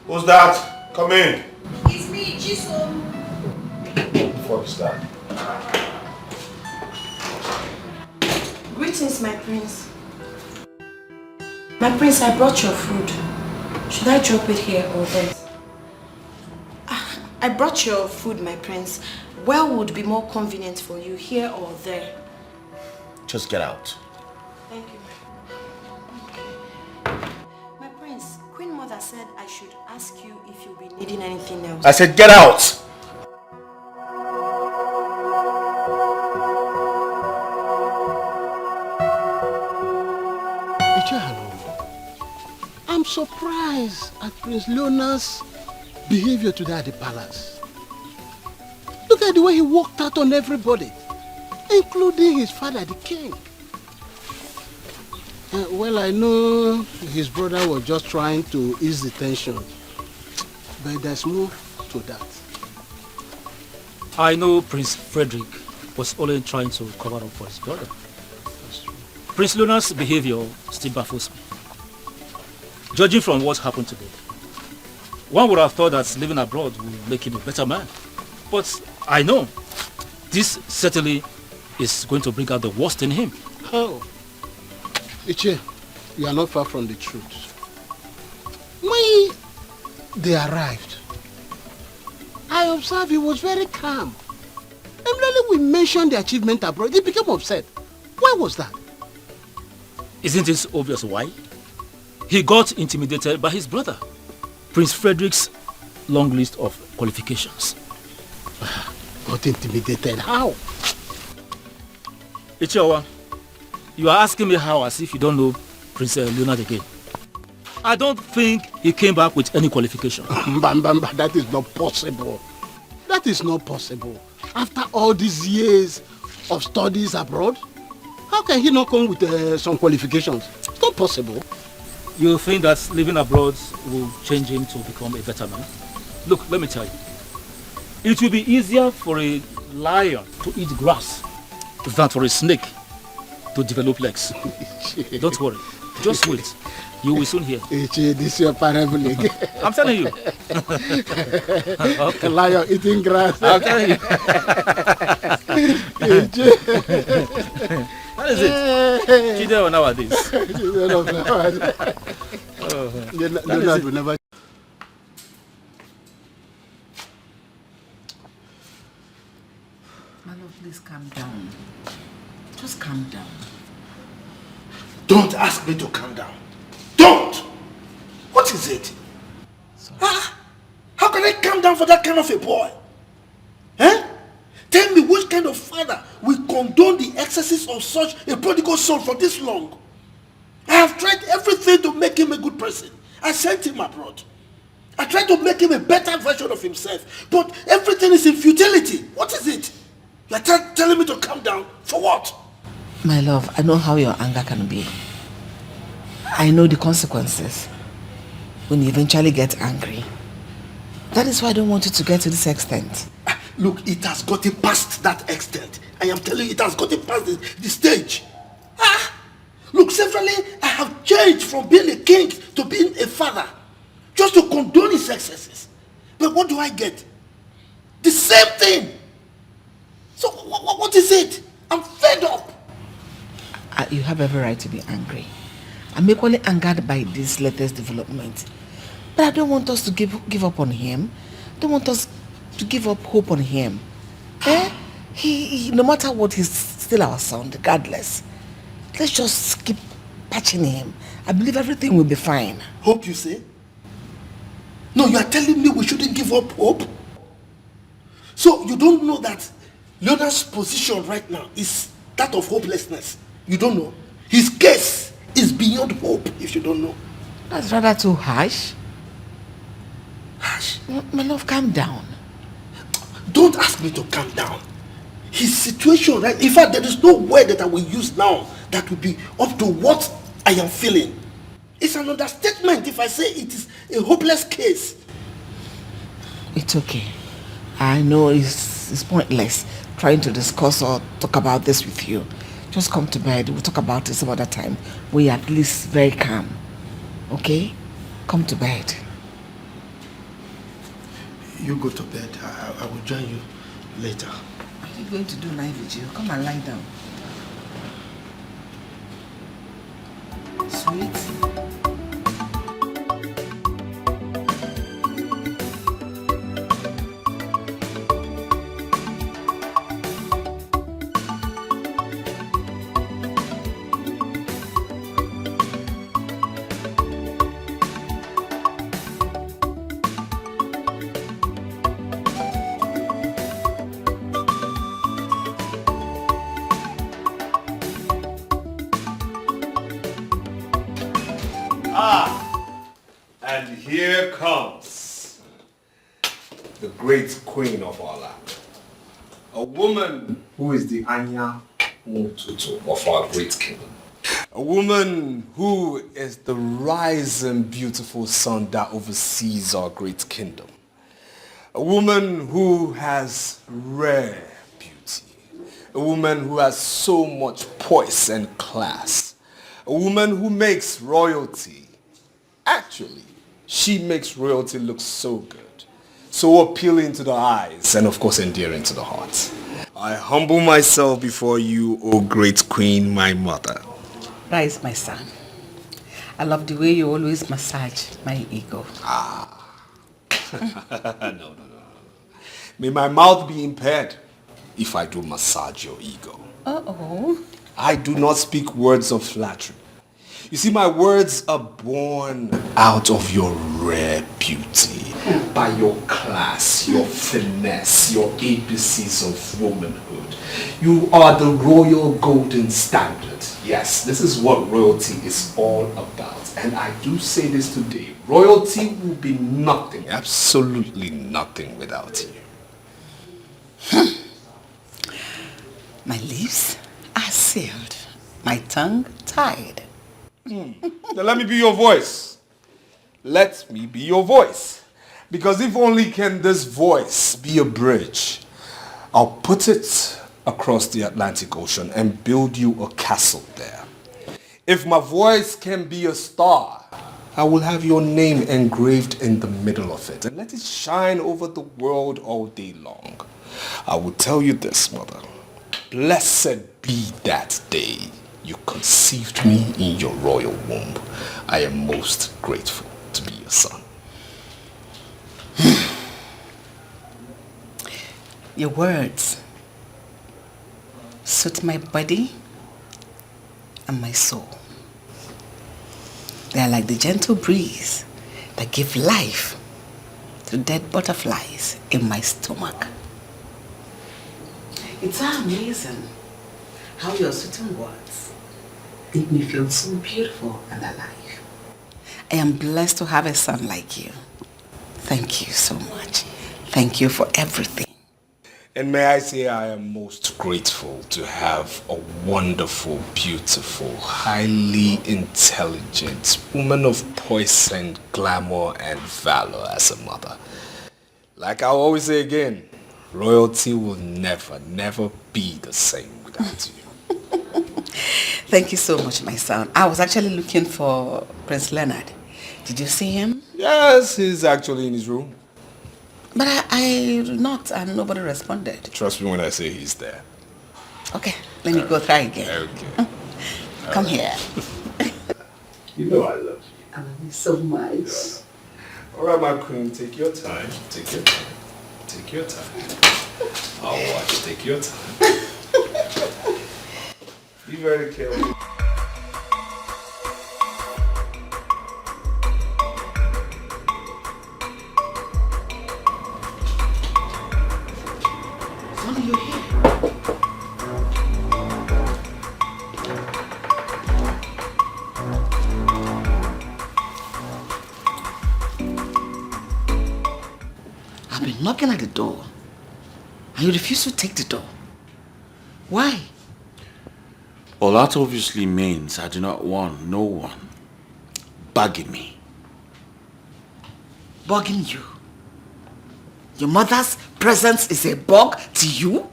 Who's that? Come in. It's me, Chisom. What is that? Greetings, my prince. My prince, I brought your food. Should I drop it here or there? I brought your food, my prince. Where would be more convenient for you, here or there? Just get out. Thank you. My prince, Queen Mother said I should ask you if you'll be needing anything else. I said get out! I'm surprised at Prince Leonard's behavior today at the palace. Look at the way he walked out on everybody, including his father, the king. Well, I know his brother was just trying to ease the tension, but there's more to that. I know Prince Frederick was only trying to cover up for his brother. That's true. Prince Leonard's behavior still baffles me. Judging from what happened today, one would have thought that living abroad would make him a better man. But I know this certainly is going to bring out the worst in him. How? Iche, you are not far from the truth. When they arrived, I observed he was very calm. Immediately we mentioned the achievement abroad, he became upset. Why was that? Isn't it obvious why? He got intimidated by his brother, Prince Frederick's long list of qualifications. Got intimidated? How? Ichiawa, you are asking me how as if you don't know Prince Leonard again. I don't think he came back with any qualification. That is not possible. That is not possible. After all these years of studies abroad, how can he not come with some qualifications? It's not possible. You think that living abroad will change him to become a better man? Look, let me tell you. It will be easier for a lion to eat grass than for a snake to develop legs. Don't worry. Just wait. You will soon hear. This is your parable again. I'm telling you. Okay. A lion eating grass. I'm telling you. How is it? Chideo nowadays. Leonard will never. My love, please calm down. Just calm down. Don't ask me to calm down. Don't! What is it? Huh? How can I calm down for that kind of a boy? Eh? Tell me which kind of father will condone the excesses of such a prodigal son for this long? I have tried everything to make him a good person. I sent him abroad. I tried to make him a better version of himself. But everything is in futility. What is it? You are telling me to calm down? For what? My love, I know how your anger can be. I know the consequences when you eventually get angry. That is why I don't want you to get to this extent. Look, it has gotten past that extent. I am telling you, it has gotten past the stage. Look, severally, I have changed from being a king to being a father. Just to condone his excesses. But what do I get? The same thing. So what is it? I'm fed up. You have every right to be angry. I'm equally angered by this latest development. But I don't want us to give up on him. I don't want us to give up hope on him. He no matter what, he's still our son, regardless. Let's just keep patching him. I believe everything will be fine. Hope, you say? No, you are telling me we shouldn't give up hope? So you don't know that Leonard's position right now is that of hopelessness? You don't know? His case is beyond hope, if you don't know. That's rather too harsh. Harsh? My love, calm down. Don't ask me to calm down. His situation, right? In fact, there is no word that I will use now that will be up to what I am feeling. It's an understatement if I say it is a hopeless case. It's okay. I know it's pointless trying to discuss or talk about this with you. Just come to bed. We'll talk about it some other time. We're at least very calm. Okay? Come to bed. You go to bed. I will join you later. What are you going to do night vigil? Come and lie down. Sweet. And here comes the great queen of our land. A woman who is the Anya Mututu of our great kingdom. A woman who is the rising beautiful sun that oversees our great kingdom. A woman who has rare beauty. A woman who has so much poise and class. A woman who makes royalty. Actually, she makes royalty look so good, so appealing to the eyes, and of course endearing to the heart. I humble myself before you, O great queen, my mother. Rise, my son. I love the way you always massage my ego. No. May my mouth be impaired if I do massage your ego. Uh-oh. I do not speak words of flattery. You see, my words are born out of your rare beauty, by your class, your finesse, your ABCs of womanhood. You are the royal golden standard. Yes, this is what royalty is all about. And I do say this today, royalty will be nothing, absolutely nothing without you. My lips are sealed, my tongue tied. Then let me be your voice. Let me be your voice. Because if only can this voice be a bridge, I'll put it across the Atlantic Ocean and build you a castle there. If my voice can be a star, I will have your name engraved in the middle of it and let it shine over the world all day long. I will tell you this, mother. Blessed be that day you conceived me in your royal womb. I am most grateful to be your son. Your words suit my body and my soul. They are like the gentle breeze that give life to dead butterflies in my stomach. It's amazing how your certain words make me feel so beautiful and alive. I am blessed to have a son like you. Thank you so much. Thank you for everything. And may I say I am most grateful to have a wonderful, beautiful, highly intelligent woman of poise and glamour and valor as a mother. Like I always say again, royalty will never, never be the same without you. Thank you so much, my son. I was actually looking for Prince Leonard. Did you see him? Yes, he's actually in his room. But I knocked and nobody responded. Trust me when I say he's there. Okay, let me go try again. Okay. Come here. You know I love you. I love you so much. Yeah. All right, my queen, take your time. Take your time. Take your time. I'll watch. Take your time. Be very careful. Knocking at the door and you refuse to take the door. Why? Well, that obviously means I do not want no one bugging me. Bugging you? Your mother's presence is a bug to you?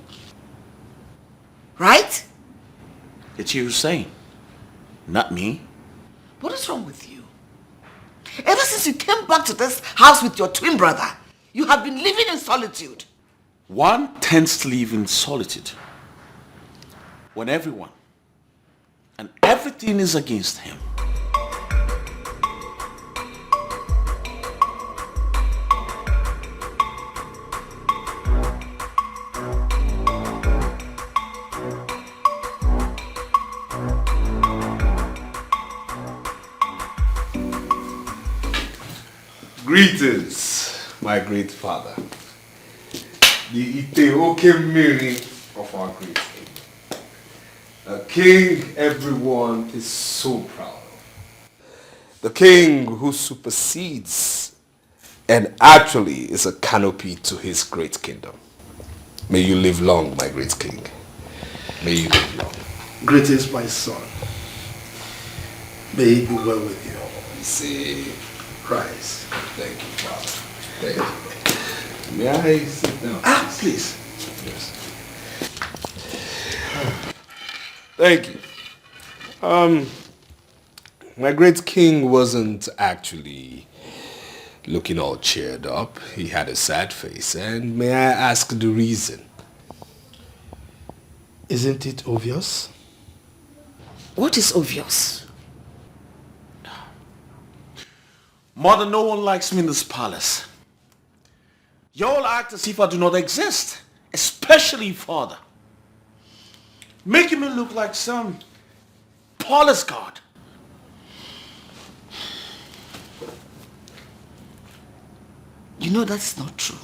Right? It's you saying, not me. What is wrong with you? Ever since you came back to this house with your twin brother, you have been living in solitude. One tends to live in solitude when everyone and everything is against him. Greetings, my great father, the Iteoke Miri of our great king. A king everyone is so proud of. The king who supersedes and actually is a canopy to his great kingdom. May you live long, my great king. May you live long. Greetings, my son. May it be well with you. You see, Rise. Thank you, Father. Thank you. May I sit down? Please. Yes. Thank you. My great king wasn't actually looking all cheered up. He had a sad face. And may I ask the reason? Isn't it obvious? What is obvious? Mother, no one likes me in this palace. You all act as if I do not exist, especially father. Making me look like some palace guard. You know that's not true.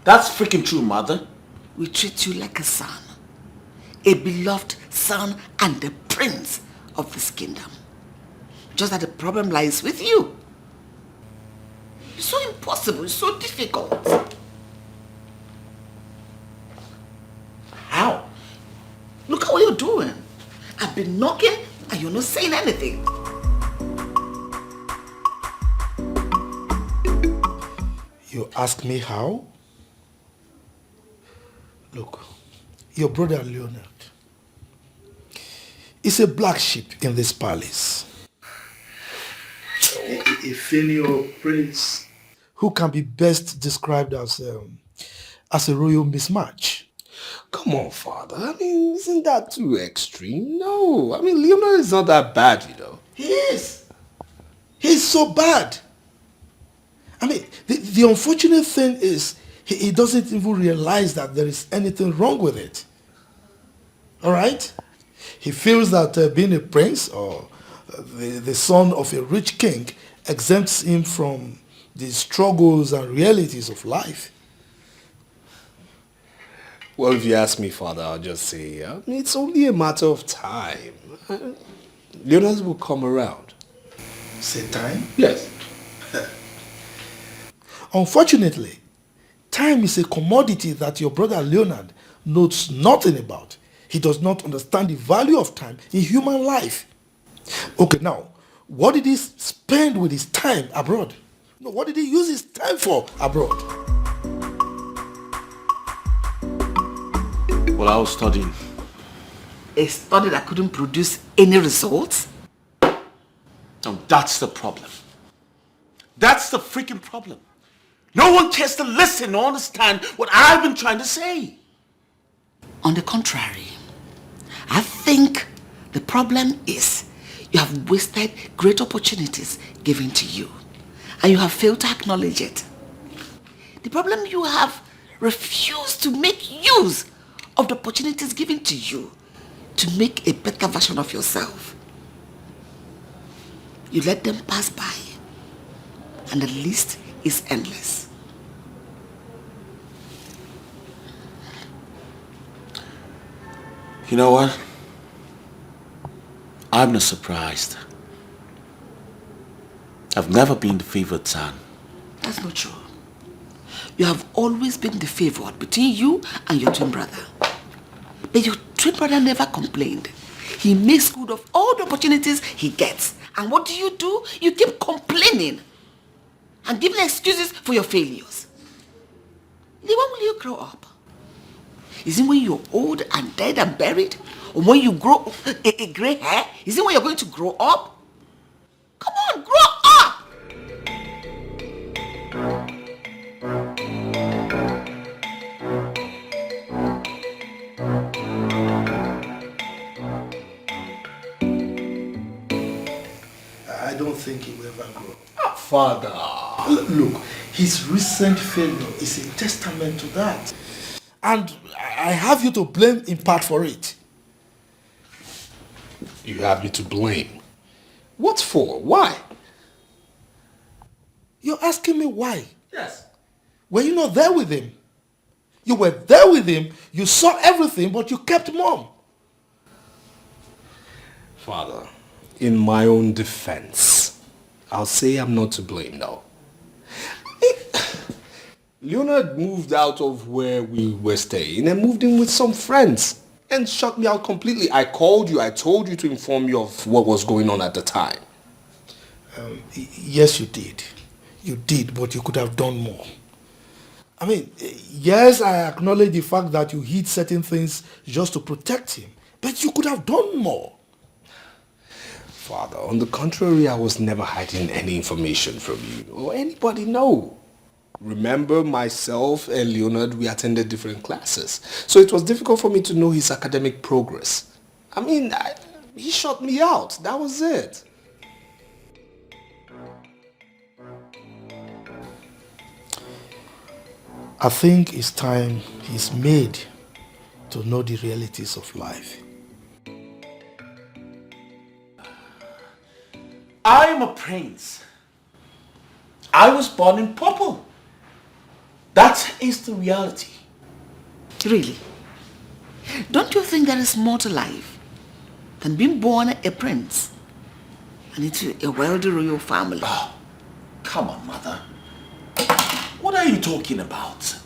That's freaking true, mother. We treat you like a son. A beloved son and the prince of this kingdom. Just that the problem lies with you. It's so impossible, it's so difficult. How? Look at what you're doing. I've been knocking and you're not saying anything. You ask me how? Look, your brother Leonard is a black sheep in this palace. A failure prince who can be best described as a royal mismatch. Come on, Father. I mean, isn't that too extreme? No. I mean, Leonard is not that bad, you know. He is. He's so bad. I mean, the unfortunate thing is he doesn't even realize that there is anything wrong with it. All right? He feels that being a prince or the son of a rich king exempts him from the struggles and realities of life. Well, if you ask me, Father, I'll just say, it's only a matter of time. Leonard will come around. Say time? Yes. Unfortunately, time is a commodity that your brother Leonard knows nothing about. He does not understand the value of time in human life. Okay, now, what did he spend with his time abroad? No, what did he use his time for abroad? Well, I was studying. A study that couldn't produce any results? No, that's the problem. That's the freaking problem. No one cares to listen or understand what I've been trying to say. On the contrary, I think the problem is you have wasted great opportunities given to you and you have failed to acknowledge it. The problem, you have refused to make use of the opportunities given to you to make a better version of yourself. You let them pass by and the list is endless. You know what? I'm not surprised. I've never been the favored son. That's not true. You have always been the favored between you and your twin brother. But your twin brother never complained. He makes good of all the opportunities he gets. And what do? You keep complaining and giving excuses for your failures. Then when will you grow up? Is it when you're old and dead and buried? Or when you grow a gray hair? Is it when you're going to grow up? Come on, grow up! I don't think he will ever grow. Father. Look, his recent failure is a testament to that. And I have you to blame in part for it. You have me to blame? What for? Why? You're asking me why? Yes. Were you not there with him? You were there with him, you saw everything, but you kept mum. Father, in my own defense, I'll say I'm not to blame now. Leonard moved out of where we were staying and moved in with some friends and shut me out completely. I called you, I told you to inform you of what was going on at the time. Yes, you did. You did, but you could have done more. I mean, yes, I acknowledge the fact that you hid certain things just to protect him, but you could have done more. Father, on the contrary, I was never hiding any information from you or anybody, no. Remember, myself and Leonard, we attended different classes. So it was difficult for me to know his academic progress. I mean, he shut me out. That was it. I think it's time he's made to know the realities of life. I am a prince. I was born in purple. That is the reality. Really? Don't you think there is more to life than being born a prince and into a wealthy royal family? Oh, come on, mother. What are you talking about?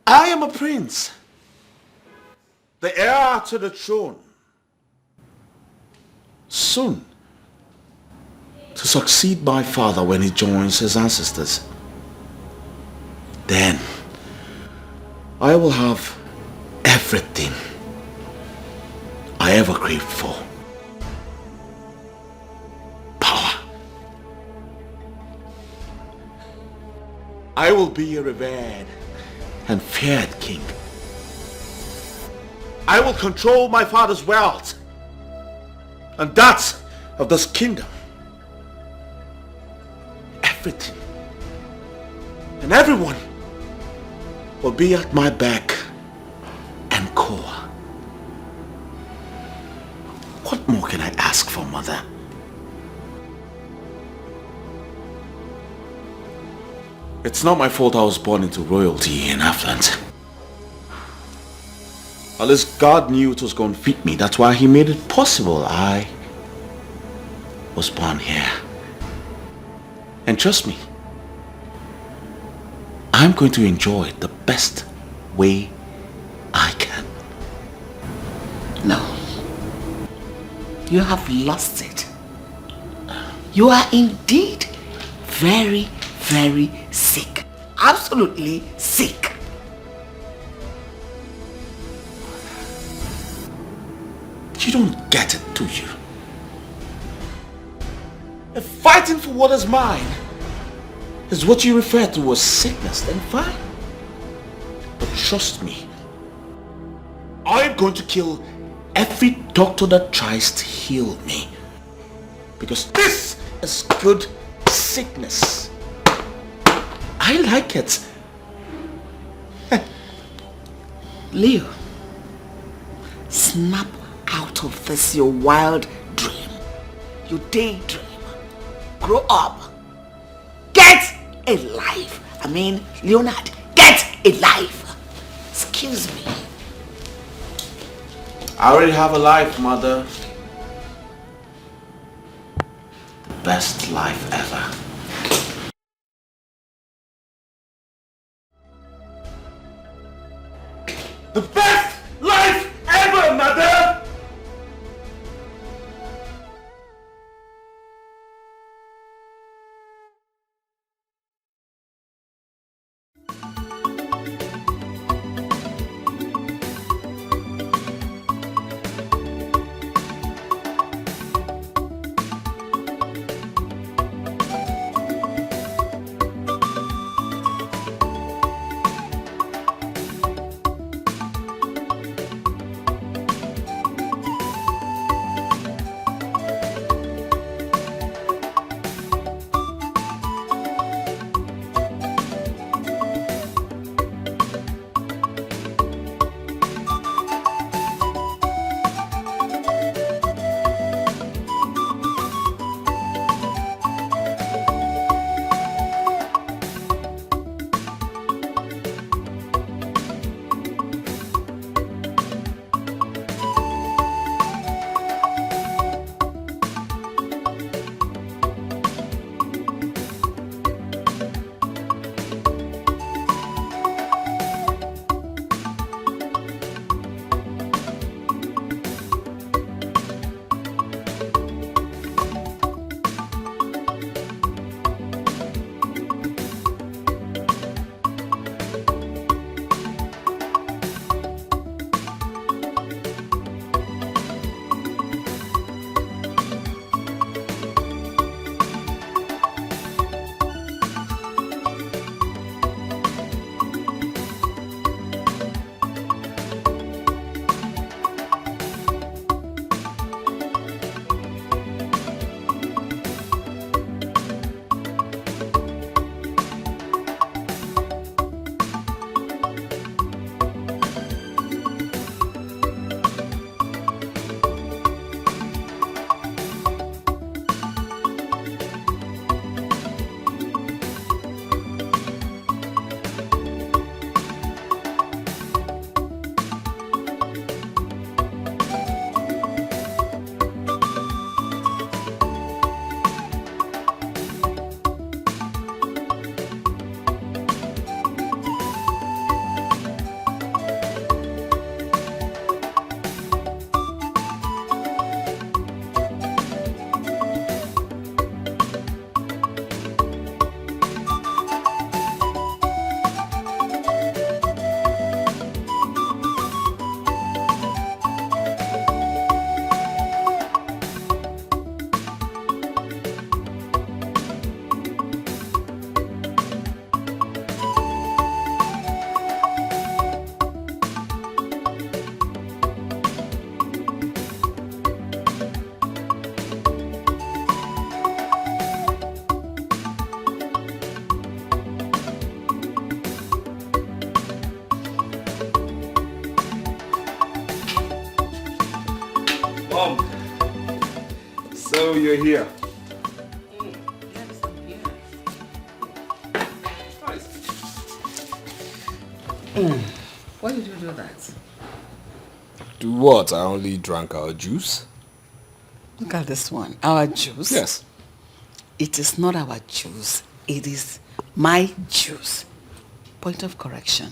I am a prince. The heir to the throne. Soon. To succeed my father when he joins his ancestors. Then I will have everything I ever craved for. Power. I will be a revered and feared king. I will control my father's wealth and that of this kingdom. Everything and everyone will be at my beck and call. What more can I ask for, mother? It's not my fault I was born into royalty in affluence. At least God knew it was going to fit me. That's why he made it possible. I was born here. And trust me, I'm going to enjoy it the best way I can. No. You have lost it. You are indeed very, very sick. Absolutely sick. You don't get it, do you? If fighting for what is mine is what you refer to as sickness, then fine. But trust me, I'm going to kill every doctor that tries to heal me. Because this is good sickness. I like it. Leo, snap out of this your wild dream, your daydream. Grow up. Get a life. I mean, Leonard, get a life. Excuse me. I already have a life, mother. The best life ever. The best life ever, mother! you're here. Why did you do that? Do what? I only drank our juice. Look at this one. Our juice? Yes. It is not our juice. It is my juice. Point of correction.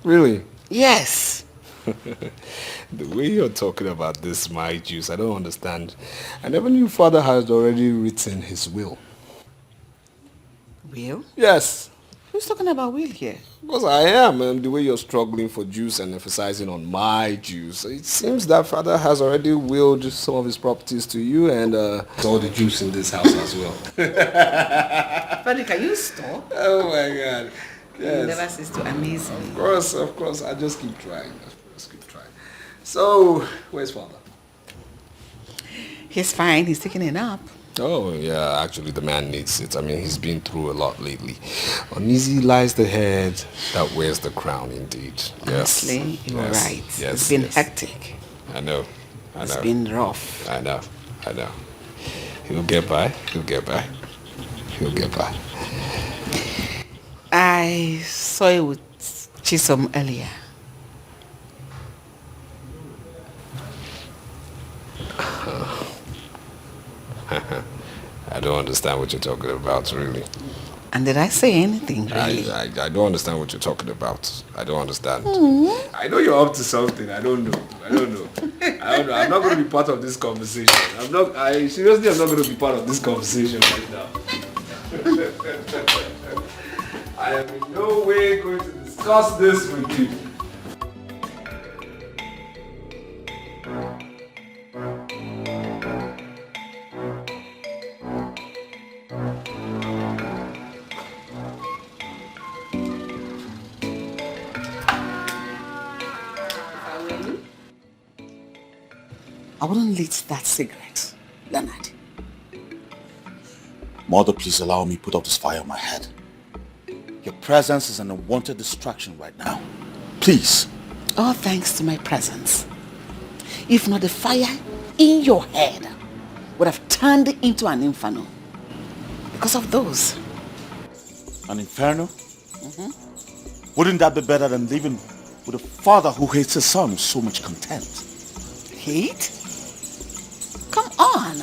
Really? Yes. The way you're talking about this, my juice, I don't understand. I never knew father had already written his will. Will? Yes. Who's talking about will here? Because I am, and the way you're struggling for juice and emphasizing on my juice, it seems that father has already willed some of his properties to you and all the juice in this house as well. Fanny, can you stop? Oh my God. Yes. You never cease to amaze me. Of course. I just keep trying. So, where's father? He's fine. He's taking a nap. Oh, yeah, actually the man needs it. I mean, he's been through a lot lately. Uneasy lies the head that wears the crown, indeed. Honestly, you're right. Yes, it's been hectic. I know. It's been rough. I know. He'll get by. I saw you with Chisom earlier. I don't understand what you're talking about, really. And did I say anything, really? I don't understand what you're talking about. I don't understand. Mm-hmm. I know you're up to something. I don't know. I'm not going to be part of this conversation. I'm not going to be part of this conversation right now. I am in no way going to discuss this with you. I wouldn't lit that cigarette, Leonard. Mother, please allow me to put out this fire on my head. Your presence is an unwanted distraction right now. Please. All thanks to my presence. If not, the fire in your head would have turned into an inferno. Because of those. An inferno? Mm-hmm. Wouldn't that be better than living with a father who hates his son with so much contempt? Hate? Come on.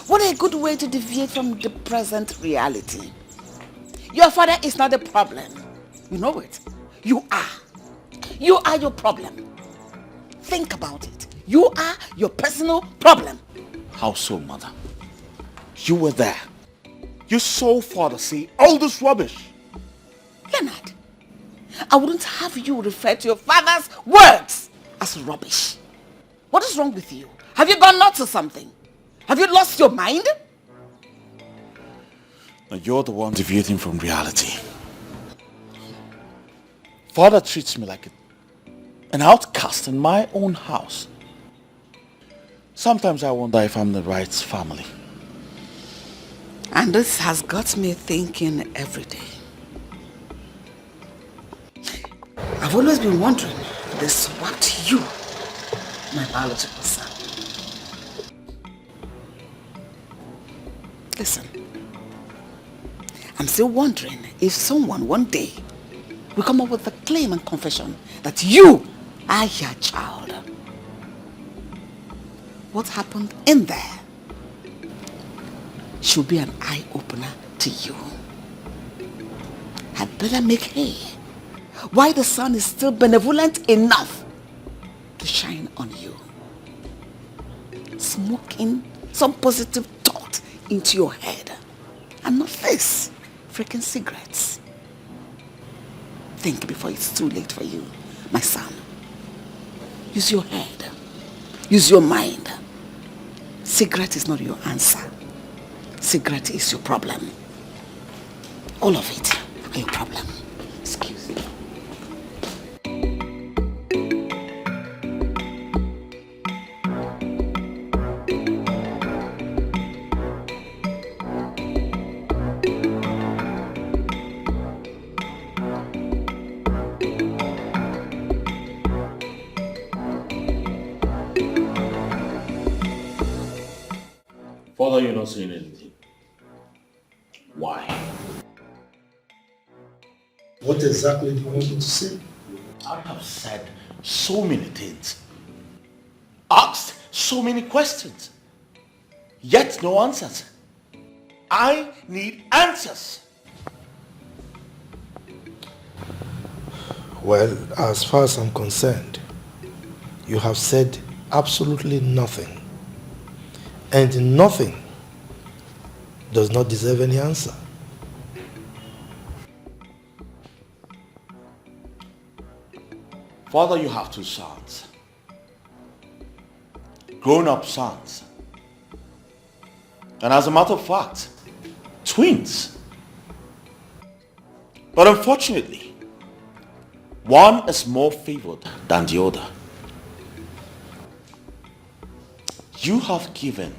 What a good way to deviate from the present reality. Your father is not the problem. You know it. You are. You are your problem. Think about it. You are your personal problem. How so, Mother? You were there. You saw father say all this rubbish. Leonard, I wouldn't have you refer to your father's words as rubbish. What is wrong with you? Have you gone nuts or something? Have you lost your mind? Now you're the one deviating from reality. Father treats me like an outcast in my own house. Sometimes I wonder if I'm the right family. And this has got me thinking every day. I've always been wondering if they swapped you, my biological son. Listen, I'm still wondering if someone one day will come up with a claim and confession that you are your child. What happened in there should be an eye-opener to you. I'd better make hay while the sun is still benevolent enough to shine on you. Smoking some positive thought into your head and not this freaking cigarettes. Think before it's too late for you, my son. Use your head. Use your mind. Cigarette is not your answer. Cigarette is your problem. All of it are your problem. Excuse me. Father, you're not saying anything. Why? What exactly do you want me to say? I have said so many things. Asked so many questions. Yet no answers. I need answers. Well, as far as I'm concerned, you have said absolutely nothing. And nothing does not deserve any answer. Father, you have two sons. Grown-up sons. And as a matter of fact, twins. But unfortunately, one is more favored than the other. You have given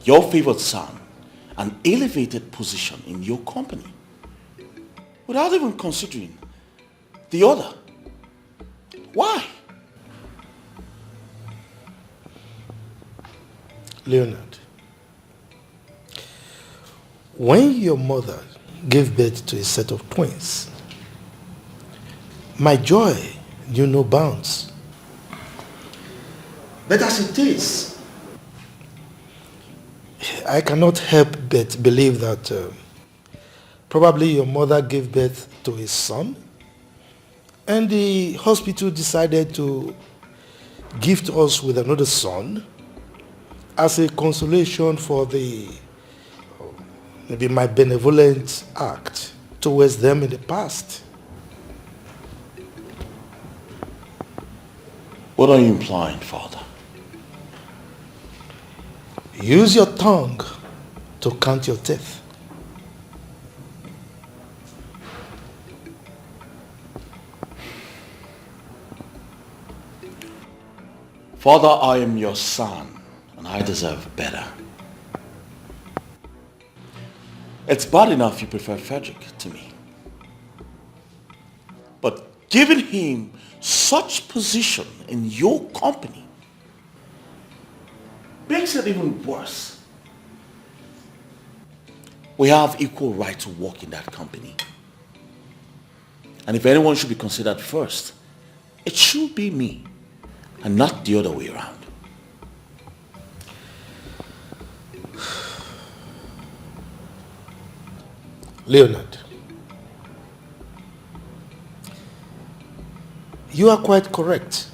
your favored son an elevated position in your company without even considering the other. Why? Leonard, when your mother gave birth to a set of twins, my joy knew no bounds. But as it is, I cannot help but believe that probably your mother gave birth to a son, and the hospital decided to gift us with another son as a consolation for maybe my benevolent act towards them in the past. What are you implying, Father? Use your tongue to count your teeth. Father, I am your son, and I deserve better. It's bad enough you prefer Frederick to me. But giving him such position in your company makes it even worse. We have equal right to work in that company. And if anyone should be considered first, it should be me, and not the other way around. Leonard, you are quite correct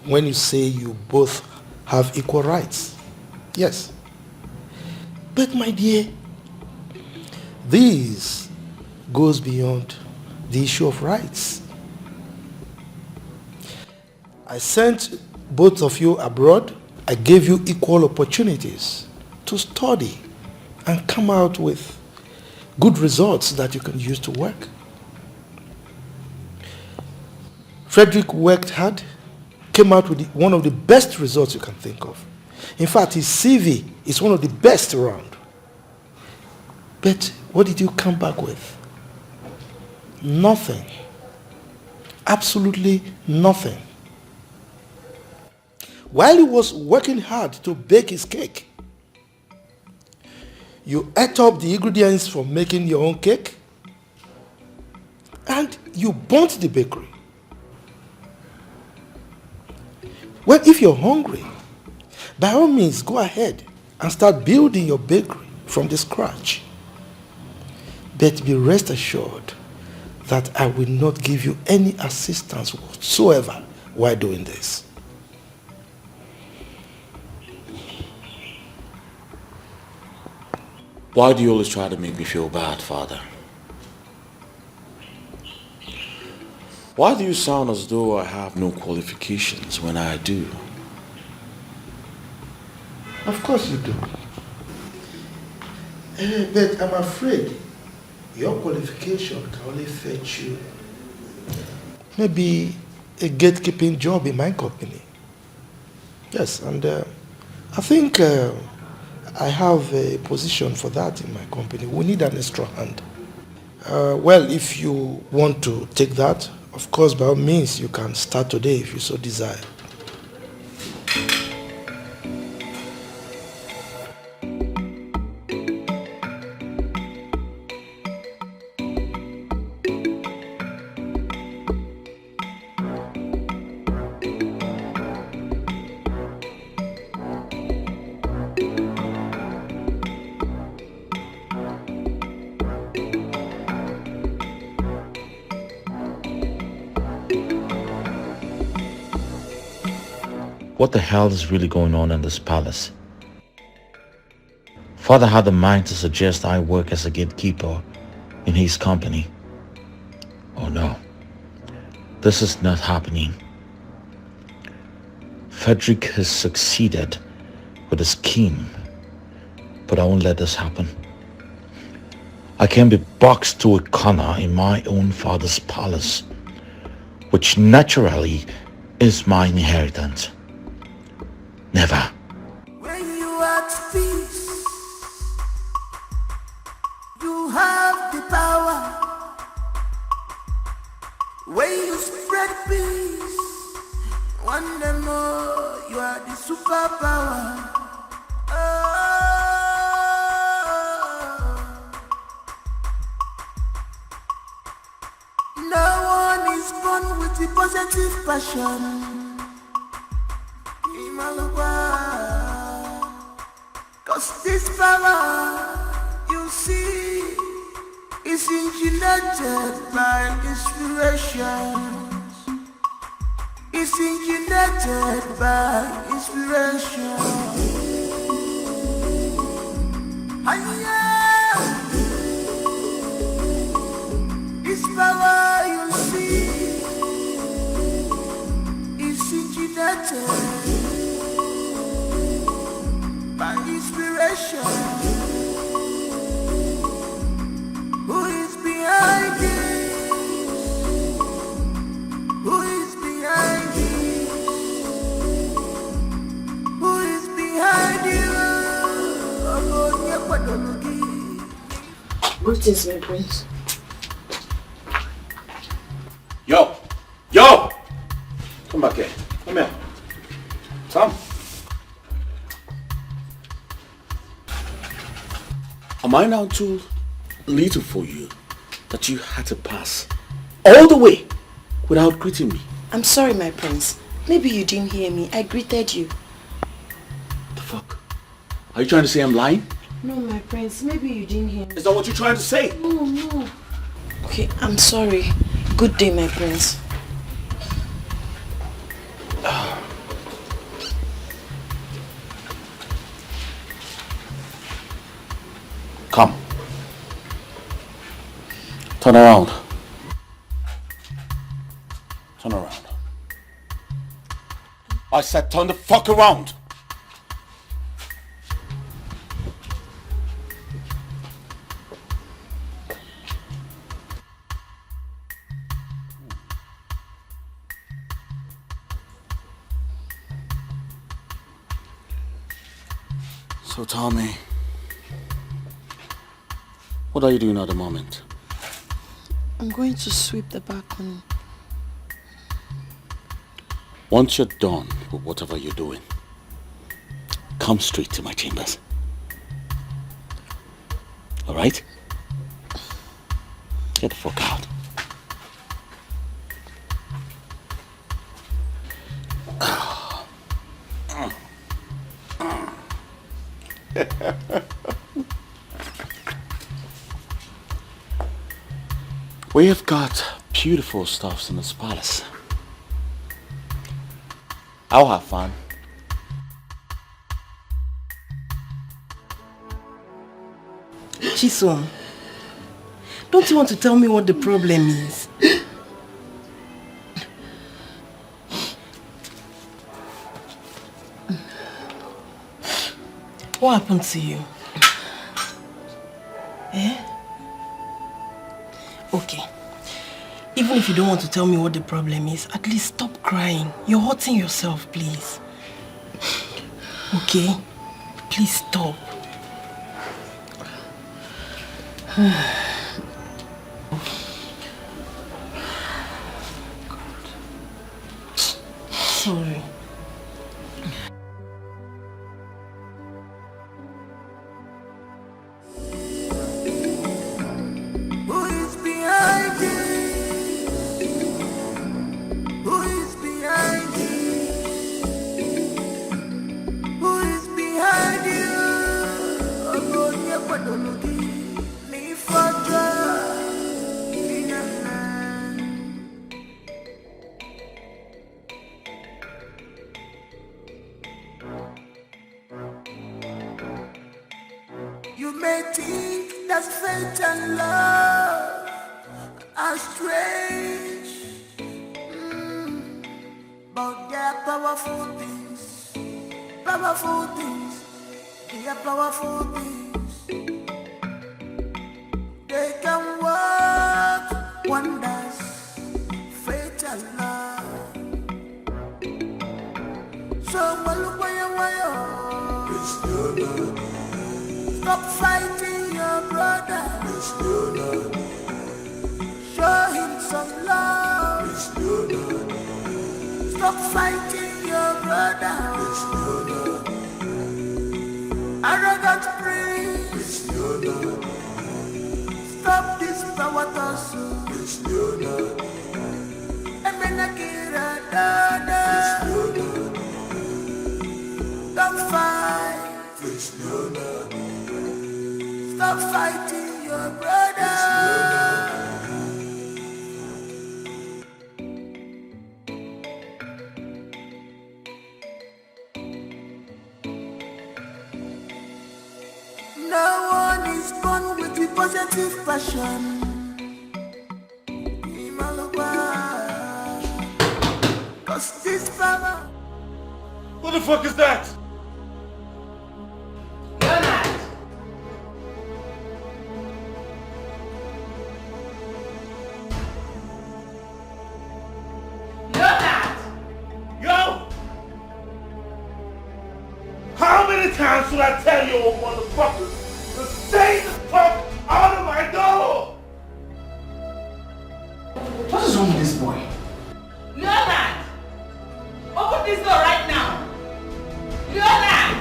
when you say you both have equal rights. Yes. But my dear, this goes beyond the issue of rights. I sent both of you abroad. I gave you equal opportunities to study and come out with good results that you can use to work. Frederick worked hard, came out with one of the best results you can think of. In fact, his CV is one of the best around. But what did you come back with? Nothing. Absolutely nothing. While he was working hard to bake his cake, you ate up the ingredients for making your own cake, and you burnt the bakery. Well, if you're hungry, by all means, go ahead and start building your bakery from the scratch. But be rest assured that I will not give you any assistance whatsoever while doing this. Why do you always try to make me feel bad, Father? Why do you sound as though I have no qualifications when I do? Of course you do. But I'm afraid your qualification can only fetch you maybe a gatekeeping job in my company. Yes, and I think I have a position for that in my company. We need an extra hand. Well, if you want to take that, of course, by all means, you can start today if you so desire. What the hell is really going on in this palace? Father had the mind to suggest I work as a gatekeeper in his company. Oh no, this is not happening. Frederick has succeeded with his scheme, but I won't let this happen. I can't be boxed to a corner in my own father's palace, which naturally is my inheritance. Never. When you are at peace, you have the power. When you spread peace, one day more you are the superpower. No one is born with the positive passion. Cause this power you see is engineered by inspirations. It's engineered by inspiration. This power you see is engineered by inspiration. Who is behind this? Who is behind this? Who is behind you? Greetings, my prince. Yo! Come back here. Come here. Come. Am I now too little for you that you had to pass all the way without greeting me? I'm sorry, my prince. Maybe you didn't hear me. I greeted you. The fuck? Are you trying to say I'm lying? No, my prince. Maybe you didn't hear me. Is that what you're trying to say? No. Okay, I'm sorry. Good day, my prince. Come. Turn around. Turn around. I said turn the fuck around. So tell me, what are you doing at the moment? I'm going to sweep the balcony. Once you're done with whatever you're doing, come straight to my chambers. Alright? Get the fuck out. We have got beautiful stuffs in this palace. I'll have fun. Chisom, don't you want to tell me what the problem is? What happened to you? Eh? Okay. Even if you don't want to tell me what the problem is, at least stop crying. You're hurting yourself, please. Okay? Please stop. Sorry. Who is behind it? Who is behind it? Who is behind you? Ogonia Padologi, ni Fadra, Yes, faith and love are strange, but they're powerful things. Powerful things. They are powerful things. They can work wonders. Faith and love. So look where you are. Stop fighting your brother. Show him some love. Stop fighting your brother. Arrogant priest. Stop this power tussle. Emenakira dada. Don't fight. Stop fighting your brother. No one is born with the positive passion. Cause this power. Who the fuck is that? Leonard! Leonard! Yo! How many times should I tell you, old motherfuckers, to stay the fuck out of my door? What is wrong with this boy? Leonard! Open this door right now! Leonard!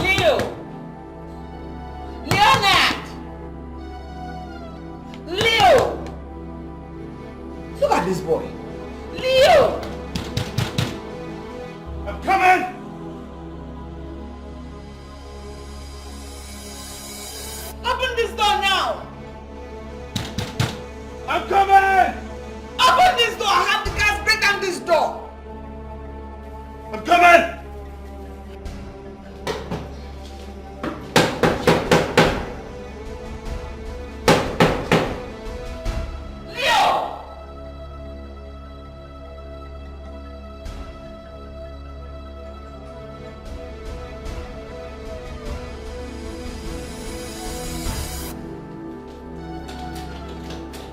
Leo! Leonard! Leo! Look at this boy! Leo! I'm coming! Open this door now! I'm coming! Open this door! Have the guys break down this door! I'm coming! Leo!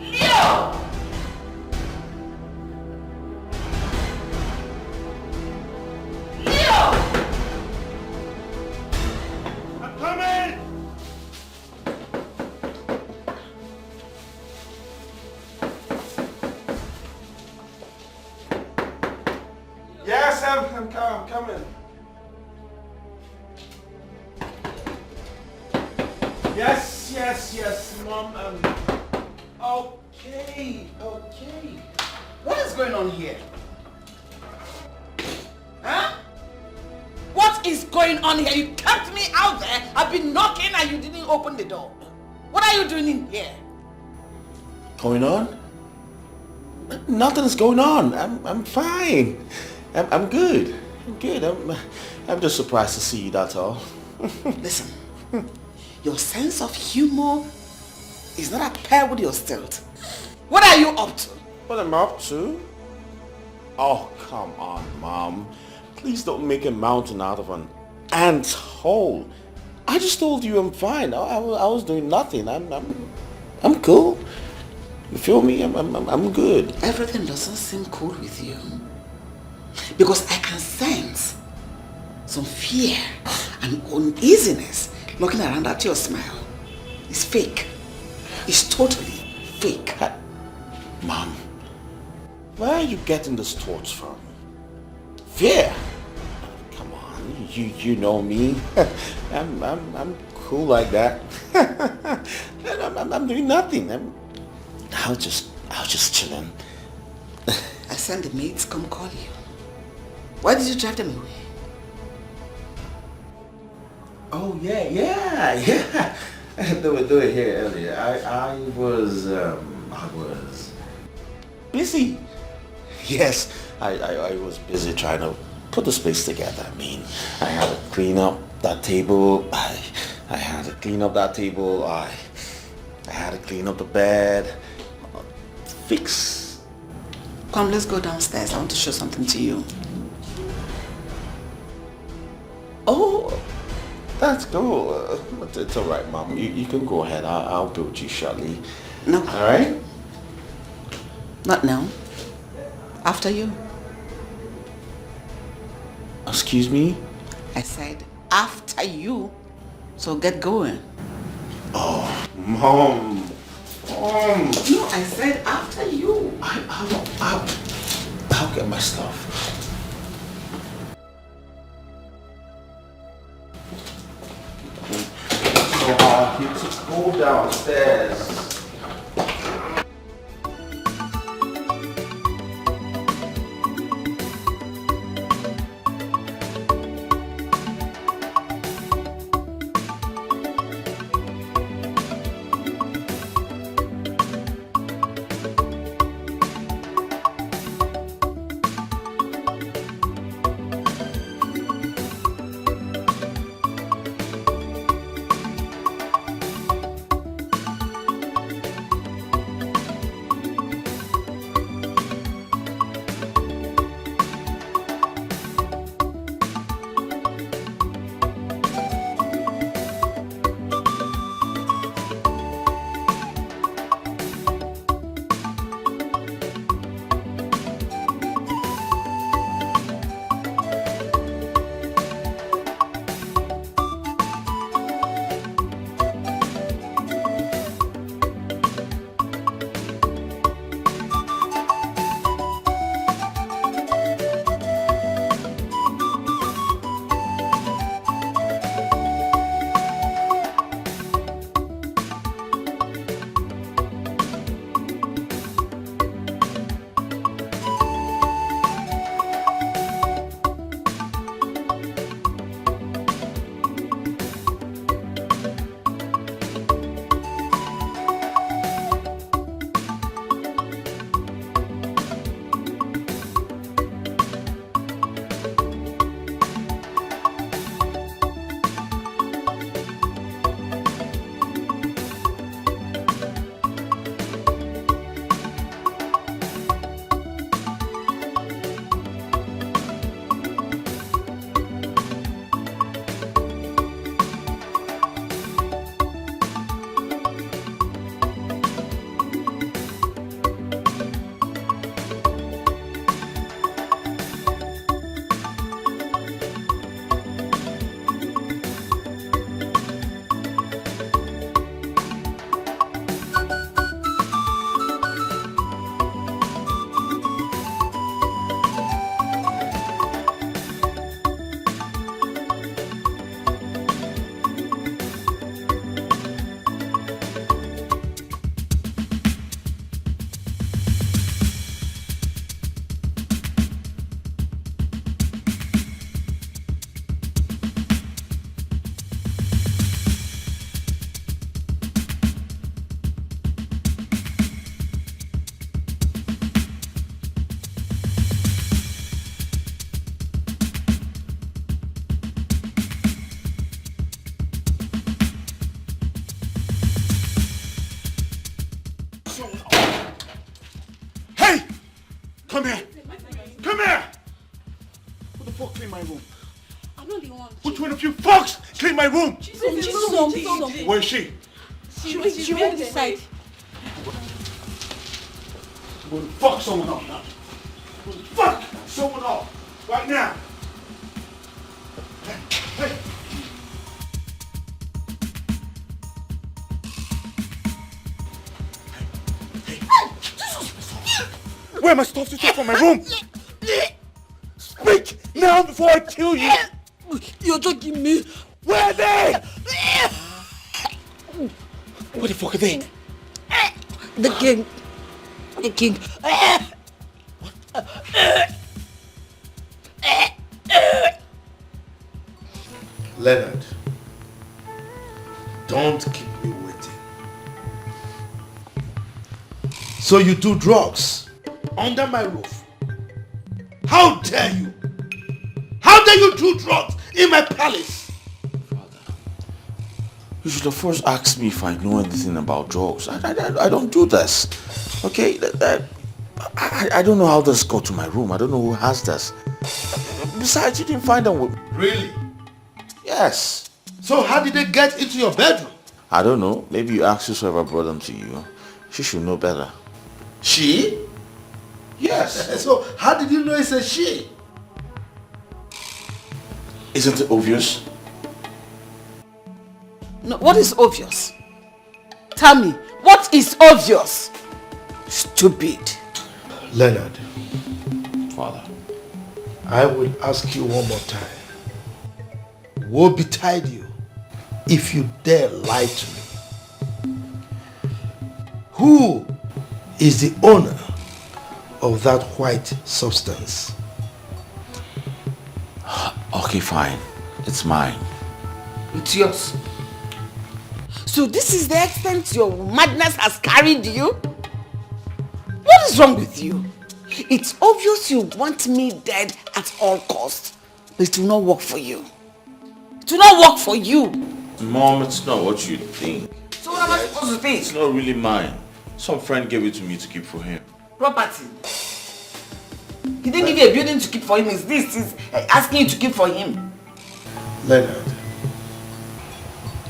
Leo! Leo! I'm coming! Yes, I'm coming. Yes, Mom. Okay. What is going on here? Huh? What is going on here? You kept me out there. I've been knocking and you didn't open the door. What are you doing in here? Going on? Nothing's going on. I'm fine. I'm good. I'm just surprised to see you, that's all. Listen, your sense of humor is not at par with your stealth. What are you up to? What am I up to? Oh, come on, Mom. Please don't make a mountain out of an ant's hole. I just told you I'm fine. I was doing nothing. I'm cool. You feel me? I'm good. Everything doesn't seem cool with you. Because I can sense some fear and uneasiness looking around at your smile. It's fake. It's totally fake. Mom, where are you getting these thoughts from? Fear? Come on, you know me. I'm cool like that. I'm doing nothing. I was just chilling. I sent the maids come call you. Why did you drive them away? Oh yeah. They were here earlier. I was busy. Yes, I was busy trying to put the space together. I mean, I had to clean up that table. I had to clean up that table. I had to clean up the bed. Fix. Come, let's go downstairs. I want to show something to you. Oh, that's cool. It's all right, Mom. You can go ahead. I'll build you shortly. No. All right? Not now. After you. Excuse me? I said after you. So get going. Oh, Mom. Mom. No, I said after you. I'll get my stuff. So you just go downstairs. Come here! Come here! Who the fuck cleaned my room? I'm not the one. Which one of you fucks cleaned my room? Chisom. Where is she? She went inside. I'm going to fuck someone up now. I'm going to fuck someone up right now. Hey. Where are my stuff you took from my room? Speak now before I kill you! You're joking me. Where are they? Where the fuck are they? The king. The king. Leonard, don't keep me waiting. So you do drugs under my roof? How dare you? How dare you do drugs in my palace? You should have first asked me if I know anything about drugs. I don't do this. Okay? I don't know how this got to my room. I don't know who has this. Besides, you didn't find them with... Really? Yes. So how did they get into your bedroom? I don't know. Maybe you asked whoever brought them to you. She should know better. She? Yes. So how did you know it's a she? Isn't it obvious? No, what is obvious? Tell me, what is obvious? Stupid. Leonard. Father. I will ask you one more time. Woe betide you if you dare lie to me. Who is the owner of that white substance? Okay, fine. It's mine. It's yours. So this is the extent your madness has carried you? What is wrong with you? It's obvious you want me dead at all costs. But it will not work for you. It will not work for you. Mom, it's not what you think. So what am I supposed to think? It's not really mine. Some friend gave it to me to keep for him. Property. He didn't give you a building to keep for him. Is this he's asking you to keep for him? Leonard.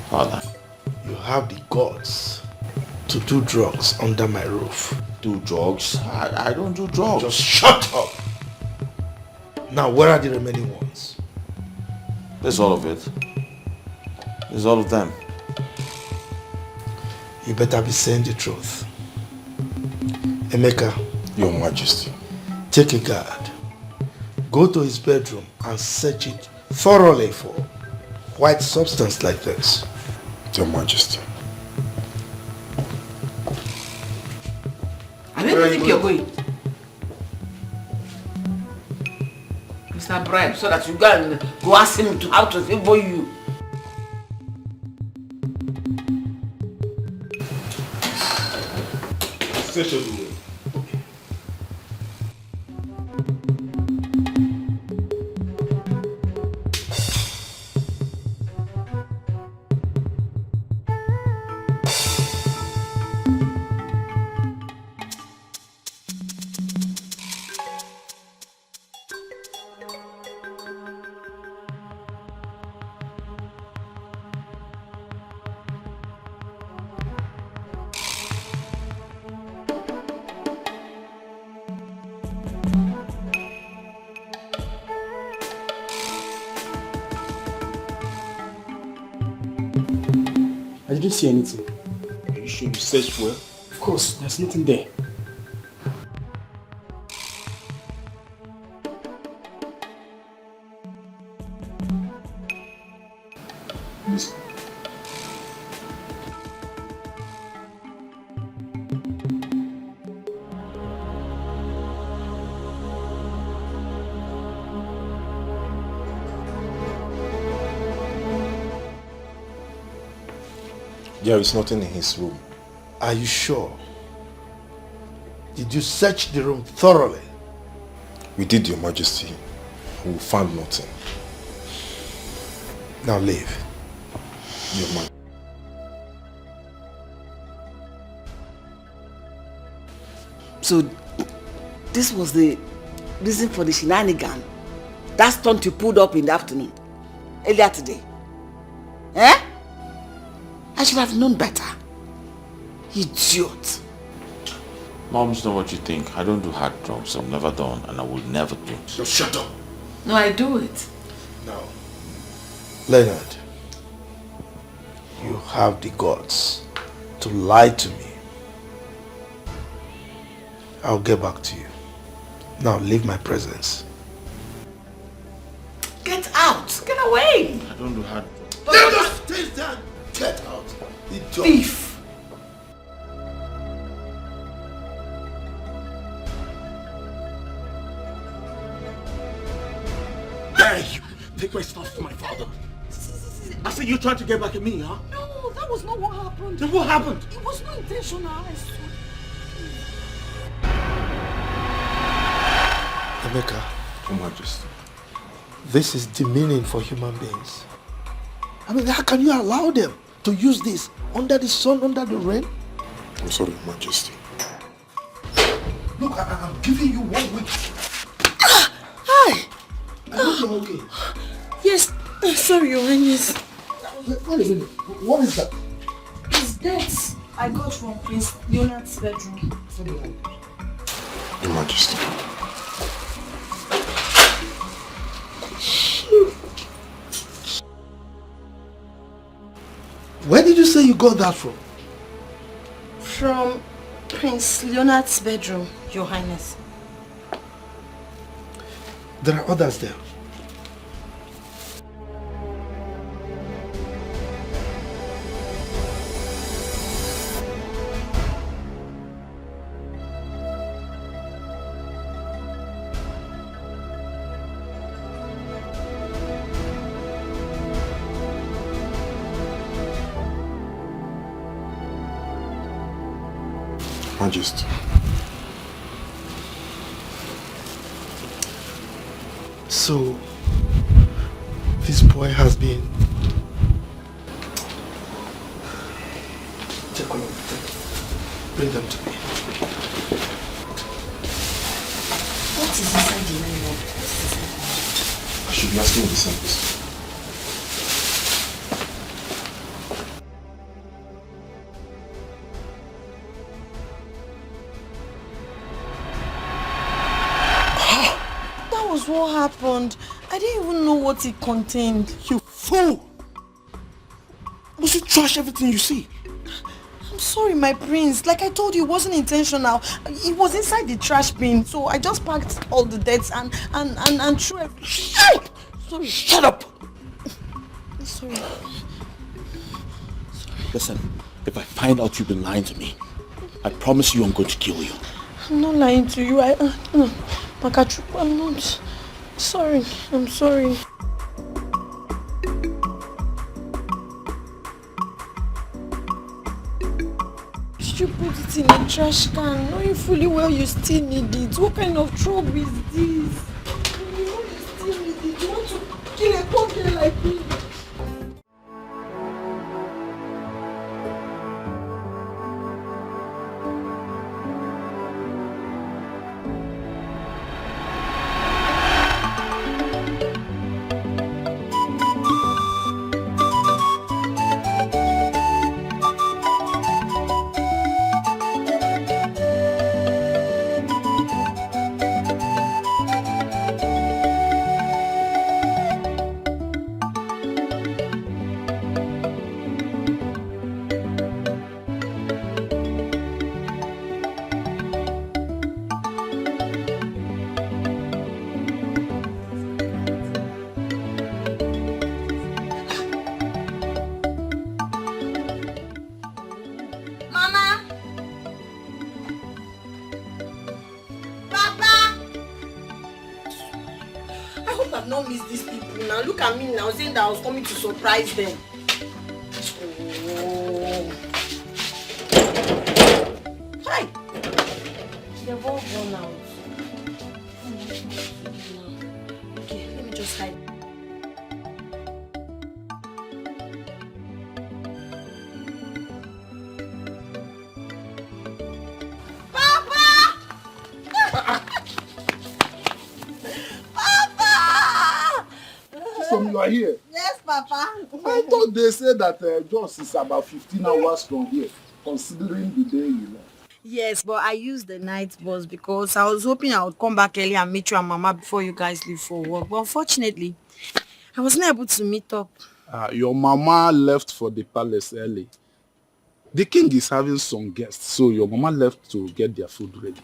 Father. You have the guts to do drugs under my roof. Do drugs? I don't do drugs. Just shut up. Now, where are the remaining ones? There's all of it. There's all of them. You better be saying the truth. Emeka. Your Majesty. Take a guard. Go to his bedroom and search it thoroughly for white substance like this. Your Majesty. I don't think you're going. Mr. Bribe, so that you go ask him to how to favor you. Search everywhere. I didn't see anything. Are you sure you searched well? Of course, there's nothing there. There is nothing in his room. Are you sure? Did you search the room thoroughly? We did, Your Majesty. We found nothing. Now leave. Your Majesty. So, this was the reason for the shenanigan. That stunt you pulled up in the afternoon, earlier today. Eh? I should have known better. Idiot. Mom, it's not what you think. I don't do hard drugs. I've never done and I will never do. So shut up. No, I do it. Now, Leonard, you have the guts to lie to me. I'll get back to you. Now leave my presence. Get out! Get away! I don't do hard drugs. Then just stay down. Get out. Idiot. Thief! Hey, you take my stuff from my father. I said you tried to get back at me, huh? No, that was not what happened. Then what happened? It was not intentional, I swear. Emeka, Your Majesty. this is demeaning for human beings. I mean, how can you allow them to use this under the sun, under the rain? I'm sorry, Your Majesty. Look, I'm giving you 1 week. Hi! I hope you're okay. Yes, sorry, Your Highness. Wait a minute. What is that? It's death I got from Prince Leonard's bedroom. Your Majesty. Where did you say you got that from? From Prince Leonard's bedroom, Your Highness. There are others there. Majesty. So, this boy has been... Take all of them. Bring them to me. What is inside the nylon? I should be asking the same question. What happened? I didn't even know what it contained. You fool! Must you trash everything you see? I'm sorry, my prince. Like I told you, it wasn't intentional. It was inside the trash bin, so I just packed all the deaths and threw everything. Hey! Sorry. Shut up! Sorry. Listen, if I find out you've been lying to me, I promise you I'm going to kill you. I'm not lying to you. Makachu, I'm not. Sorry. I'm sorry. Did you put it in a trash can, knowing fully well you still need it? What kind of trouble is this? You know you still need it. You want to kill a poor girl like me? Saying that I was coming to surprise them. Oh. Hi! They've all gone out. Okay, let me just hide. You are here. Yes, Papa. I thought they said that Jos is about 15 hours from here, considering the day you left. Yes, but I used the night bus because I was hoping I would come back early and meet you and Mama before you guys leave for work. But unfortunately, I wasn't able to meet up. Your Mama left for the palace early. The king is having some guests, so your Mama left to get their food ready.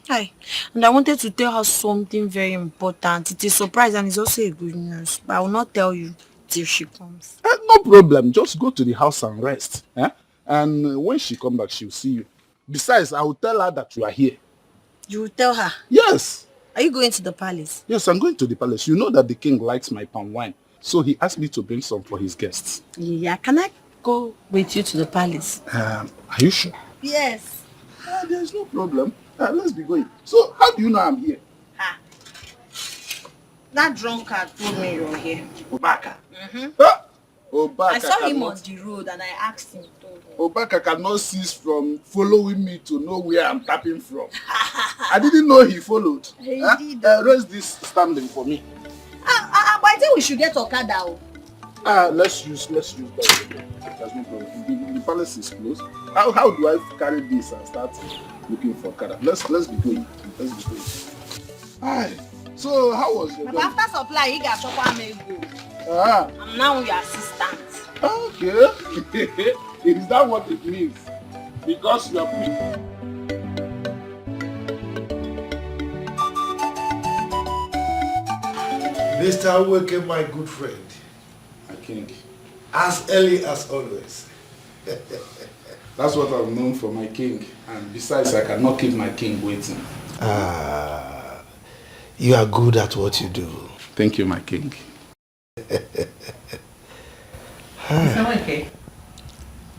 Hi, and I wanted to tell her something very important. It's a surprise and it's also a good news, but I will not tell you till she comes. No problem, just go to the house and rest. And when she comes back, she'll see you. Besides, I will tell her that you are here. You will tell her? Yes. Are you going to the palace? Yes, I'm going to the palace. You know that the king likes my palm wine, so he asked me to bring some for his guests. Yeah, can I go with you to the palace? Are you sure? Yes. There's no problem. Let's be going. So, how do you know I'm here? That drunkard told me you're here. Obaka. Obaka I saw him cannot, on the road and I asked him. Obaka cannot cease from following me to know where I'm tapping from. I didn't know he followed. He did. Raise this standing for me. But I think we should get Okada. Let's use that. There's no problem. The palace is closed. How do I carry this and start looking for Okada? Let's be going. Aye. So how was your day? After supply, he got Chokwa Mego. I'm now your assistant. Okay. Is that what it means? Because you are Mr. Weke, my good friend. My king. As early as always. That's what I'm known for, my king. And besides, I cannot keep my king waiting. You are good at what you do. Thank you, my king. Mr. Weke,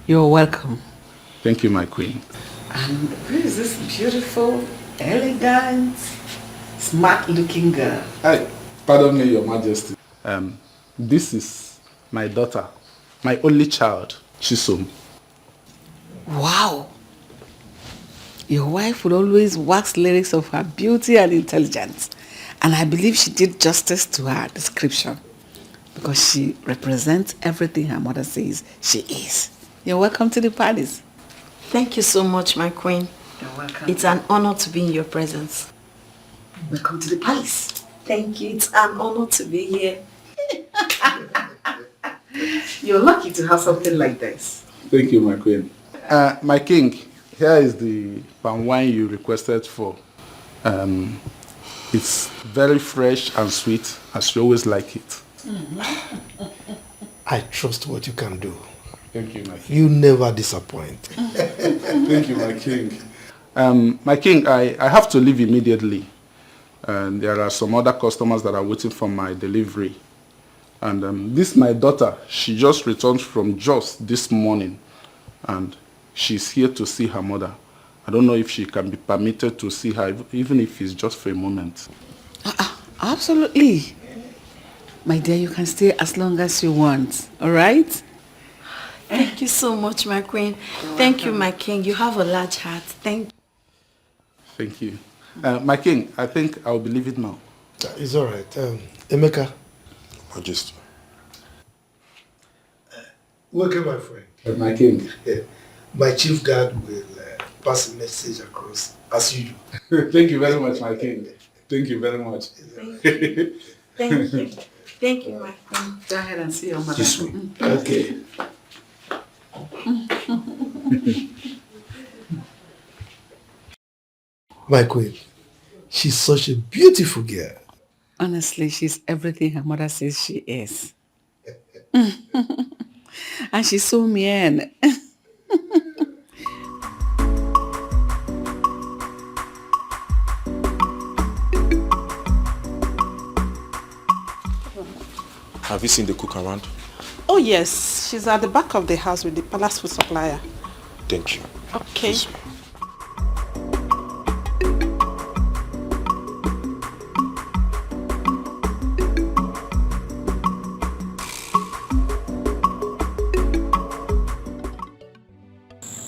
you're welcome. Thank you, my queen. And who is this beautiful, elegant, smart-looking girl? Hi, pardon me, your majesty. This is my daughter, my only child, Chisom. Wow. Your wife would always wax lyrics of her beauty and intelligence. And I believe she did justice to her description because she represents everything her mother says she is. You're welcome to the palace. Thank you so much, my queen. You're welcome. It's an honor to be in your presence. Welcome to the palace. Thank you. It's an honor to be here. You're lucky to have something like this. Thank you, my queen. My king, here is the palm wine you requested for. It's very fresh and sweet, as you always like it. I trust what you can do. Thank you, my king. You never disappoint. Thank you, my king. My king, I have to leave immediately. And there are some other customers that are waiting for my delivery. And this my daughter. She just returned from Jos this morning. And she's here to see her mother. I don't know if she can be permitted to see her, even if it's just for a moment. Absolutely. My dear, you can stay as long as you want. All right? Thank you so much, my queen. Thank you, my king. You have a large heart. Thank you. Thank you. My king, I think I'll be leaving now. It's all right. Emeka. Majesty. Welcome, my friend. My king. My chief guard will pass a message across as you do. Thank you very much, my king. Thank you very much. Thank you. Thank you. Thank you, my queen. Go ahead and see your mother. This way. Okay. My queen, she's such a beautiful girl. Honestly, she's everything her mother says she is. And she's so mean. Have you seen the cook around? Oh yes, she's at the back of the house with the palace food supplier. Thank you. Okay. Please.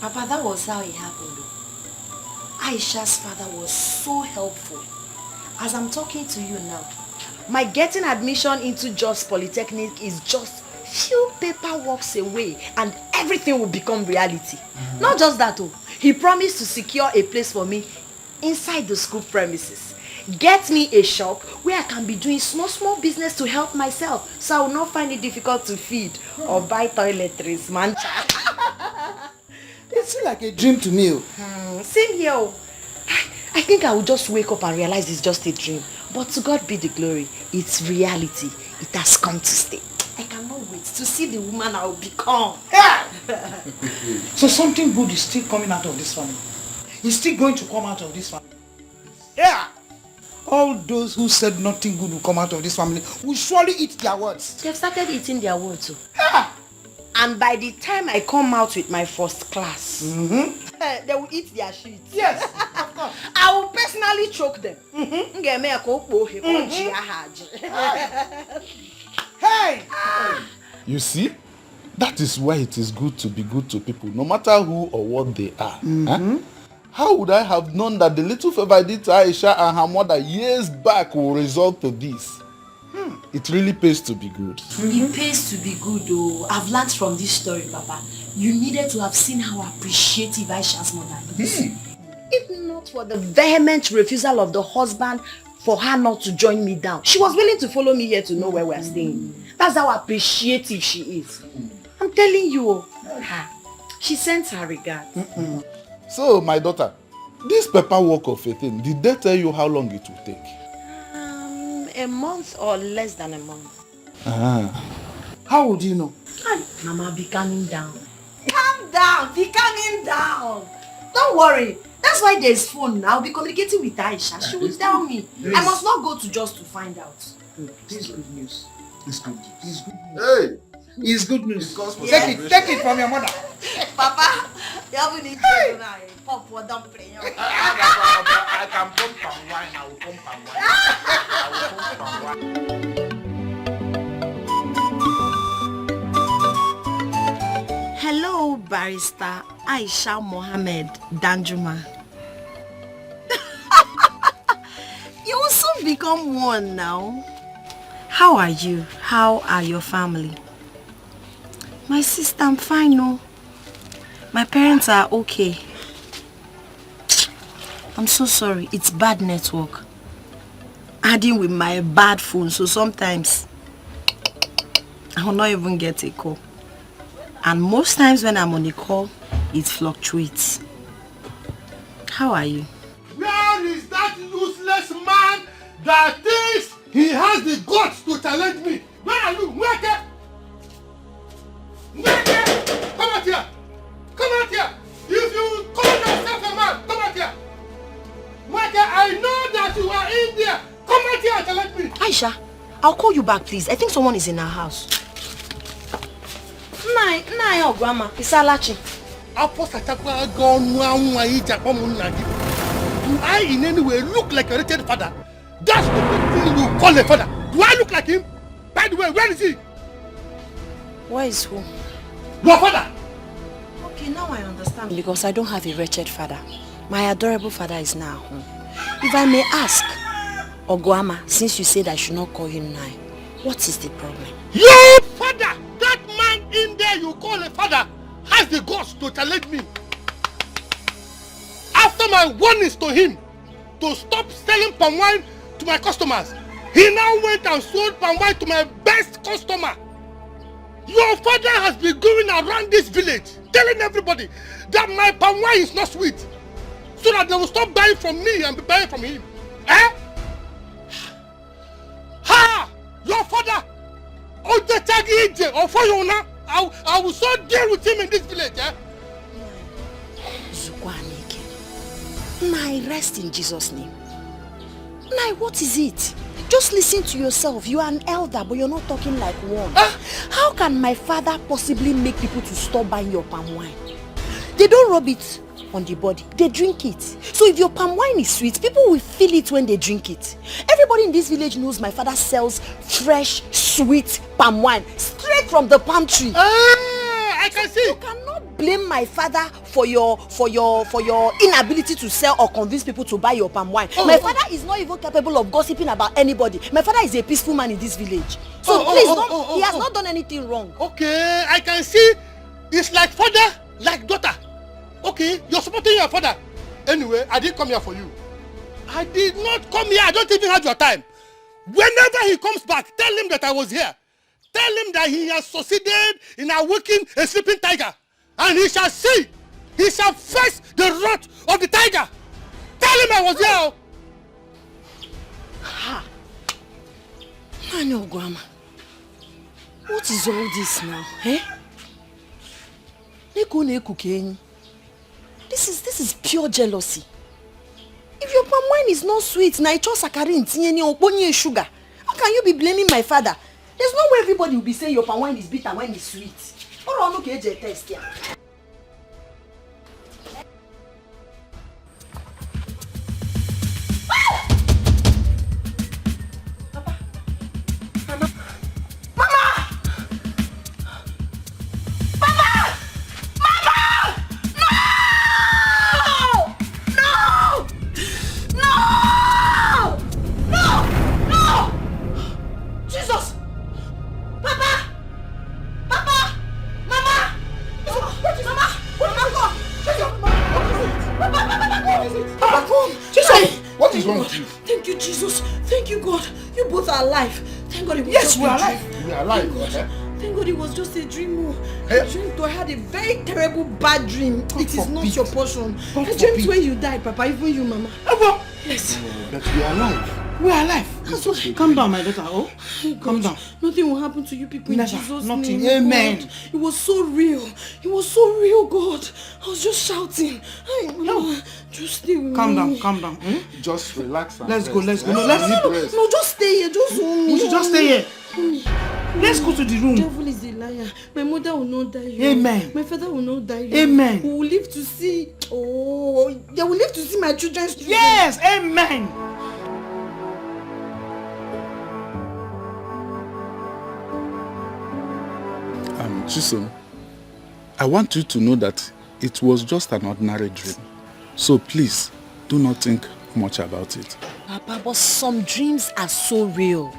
Papa, that was how it happened. Aisha's father was so helpful. As I'm talking to you now, my getting admission into Jos Polytechnic is just few paperwork away and everything will become reality. Not just that, he promised to secure a place for me inside the school premises. Get me a shop where I can be doing small business to help myself, so I will not find it difficult to feed or buy toiletries, man. It's like a dream to me. Same here. I think I will just wake up and realize it's just a dream. But to God be the glory. It's reality. It has come to stay. I cannot wait to see the woman I will become. So something good is still coming out of this family. It's still going to come out of this family. Yeah. All those who said nothing good will come out of this family will surely eat their words. They've started eating their words. And by the time I come out with my first class, they will eat their shit. Yes, of course. I will personally choke them. Hey! You see? That is why it is good to be good to people, no matter who or what they are. Huh? How would I have known that the little favor I did to Aisha and her mother years back will result to this? It really pays to be good. It pays to be good though. I've learned from this story, Papa. You needed to have seen how appreciative Aisha's mother is. If not for the vehement refusal of the husband for her not to join me down, she was willing to follow me here to know where we are staying. That's how appreciative she is. I'm telling you, she sends her regards. So, my daughter, this paperwork of a thing, did they tell you how long it will take? A month or less than a month. How would you know? Mama, be calming down. Calm down, be calming down. Don't worry. That's why there's phone now. I'll be communicating with Aisha. She will tell me. I must not go to just to find out. This is good news. It's good news. It's good news. Hey! It's good news. It's Take it from your mother. Papa, you haven't eaten tonight. Pop for dumpling. I can pump and wine. I will pump and wine. I will pump and wine. Hello, Barrister Aisha Mohammed Danjuma. You will soon become one now. How are you? How are your family? My sister, I'm fine, no. My parents are okay. I'm so sorry. It's bad network. Adding with my bad phone, so sometimes I will not even get a call. And most times when I'm on a call, it fluctuates. How are you? Where is that useless man that thinks he has the guts to challenge me? Where are you? Mweke! Mweke! Come out here! Come out here! If you call yourself a man, come out here! Mweke, I know that you are in there! Come out here and challenge me! Aisha, I'll call you back, please. I think someone is in our house. Nah, grandma. It's Alachi. Do I in any way look like a wretched father? That's the thing you call a father. Do I look like him? By the way, where is he? Where is who? Your father! Okay, now I understand. Because I don't have a wretched father. My adorable father is now home. If I may ask, Oguama, since you said I should not call him now, what is the problem? Your father! That man in there you call a father has the guts to challenge me. After my warnings to him to stop selling palm wine to my customers, he now went and sold palm wine to my best customer. Your father has been going around this village telling everybody that my palm wine is not sweet, so that they will stop buying from me and be buying from him. Eh? Ha! Your father! I will so deal with him in this village, eh? Nai, rest in Jesus' name. Nai, what is it? Just listen to yourself. You are an elder, but you're not talking like one. How can my father possibly make people to stop buying your palm wine? They don't rub it on the body. They drink it. So if your palm wine is sweet, people will feel it when they drink it. Everybody in this village knows my father sells fresh, sweet palm wine straight from the palm tree. I can see. You cannot blame my father for your inability to sell or convince people to buy your palm wine. My father is not even capable of gossiping about anybody. My father is a peaceful man in this village. So he has not done anything wrong. Okay, I can see. It's like father, like daughter. Okay, you're supporting your father. Anyway, I didn't come here for you. I did not come here. I don't even have your time. Whenever he comes back, tell him that I was here. Tell him that he has succeeded in awakening a sleeping tiger. And he shall see. He shall face the wrath of the tiger. Tell him I was here. Ha! I know, Grandma. What is all this now, eh? This is pure jealousy. If your palm wine is not sweet, na icho sakarin tinyeni oponye sugar. How can you be blaming my father? There's no way everybody will be saying your palm wine is bitter when it's sweet. Or I'm okay to test here. is wrong with you? Thank you, Jesus. Thank you, God. You both are alive. Thank God it was Yes, just we are a alive. dream. We are alive. Thank God it was just a dream. I dreamed I had a very terrible bad dream. It is not your portion. I dreamt when you died, Papa, even you, Mama. Yes. But we are alive. We are alive. Calm down, my daughter. Oh, calm down. Nothing will happen to you people in Never. Jesus' Nothing. name. Amen. God. It was so real. It was so real, God. I was just shouting. Mama, just stay with Calm me. down, calm down. Just relax and Let's go, let's go. rest. No, let's rest. No, just stay here. Just hold me. We should just stay here. Let's go to the room. The devil is a liar. My mother will not die. Amen. My father will not die. Amen. We will live to see. Oh, they will live to see my children's children. Yes, amen. Chisom, I want you to know that it was just an ordinary dream. So please, do not think much about it. Papa, but some dreams are so real.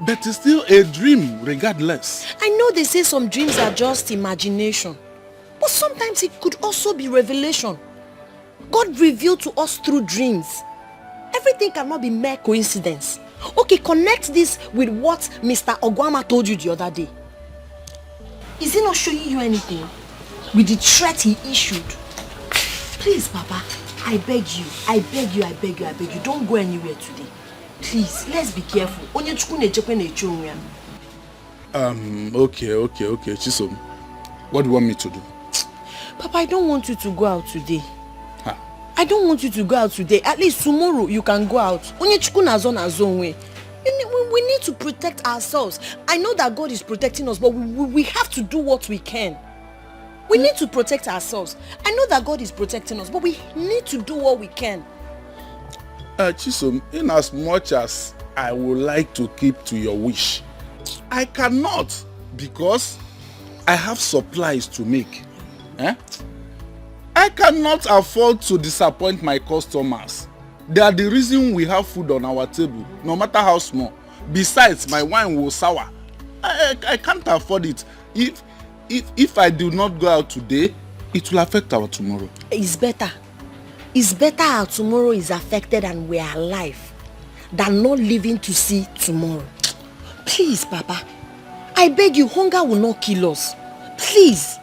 But it's still a dream, regardless. I know they say some dreams are just imagination. But sometimes it could also be revelation. God revealed to us through dreams. Everything cannot be mere coincidence. Okay, connect this with what Mr. Ogwama told you the other day. Is he not showing you anything? With the threat he issued? Please, Papa, I beg you, I beg you, I beg you, I beg you, don't go anywhere today. Please, let's be careful. Okay, Chisom. What do you want me to do? Papa, I don't want you to go out today. I don't want you to go out today. At least tomorrow you can go out. We need to protect ourselves. I know that God is protecting us, but we have to do what we can. We need to protect ourselves. I know that God is protecting us, but we need to do what we can. Chisom, in as much as I would like to keep to your wish, I cannot, because I have supplies to make. I cannot afford to disappoint my customers. They are the reason we have food on our table, no matter how small. Besides, my wine will sour. I can't afford it. If I do not go out today, it will affect our tomorrow. It's better. It's better our tomorrow is affected and we are alive than not living to see tomorrow. Please, Papa. I beg you, hunger will not kill us. Please.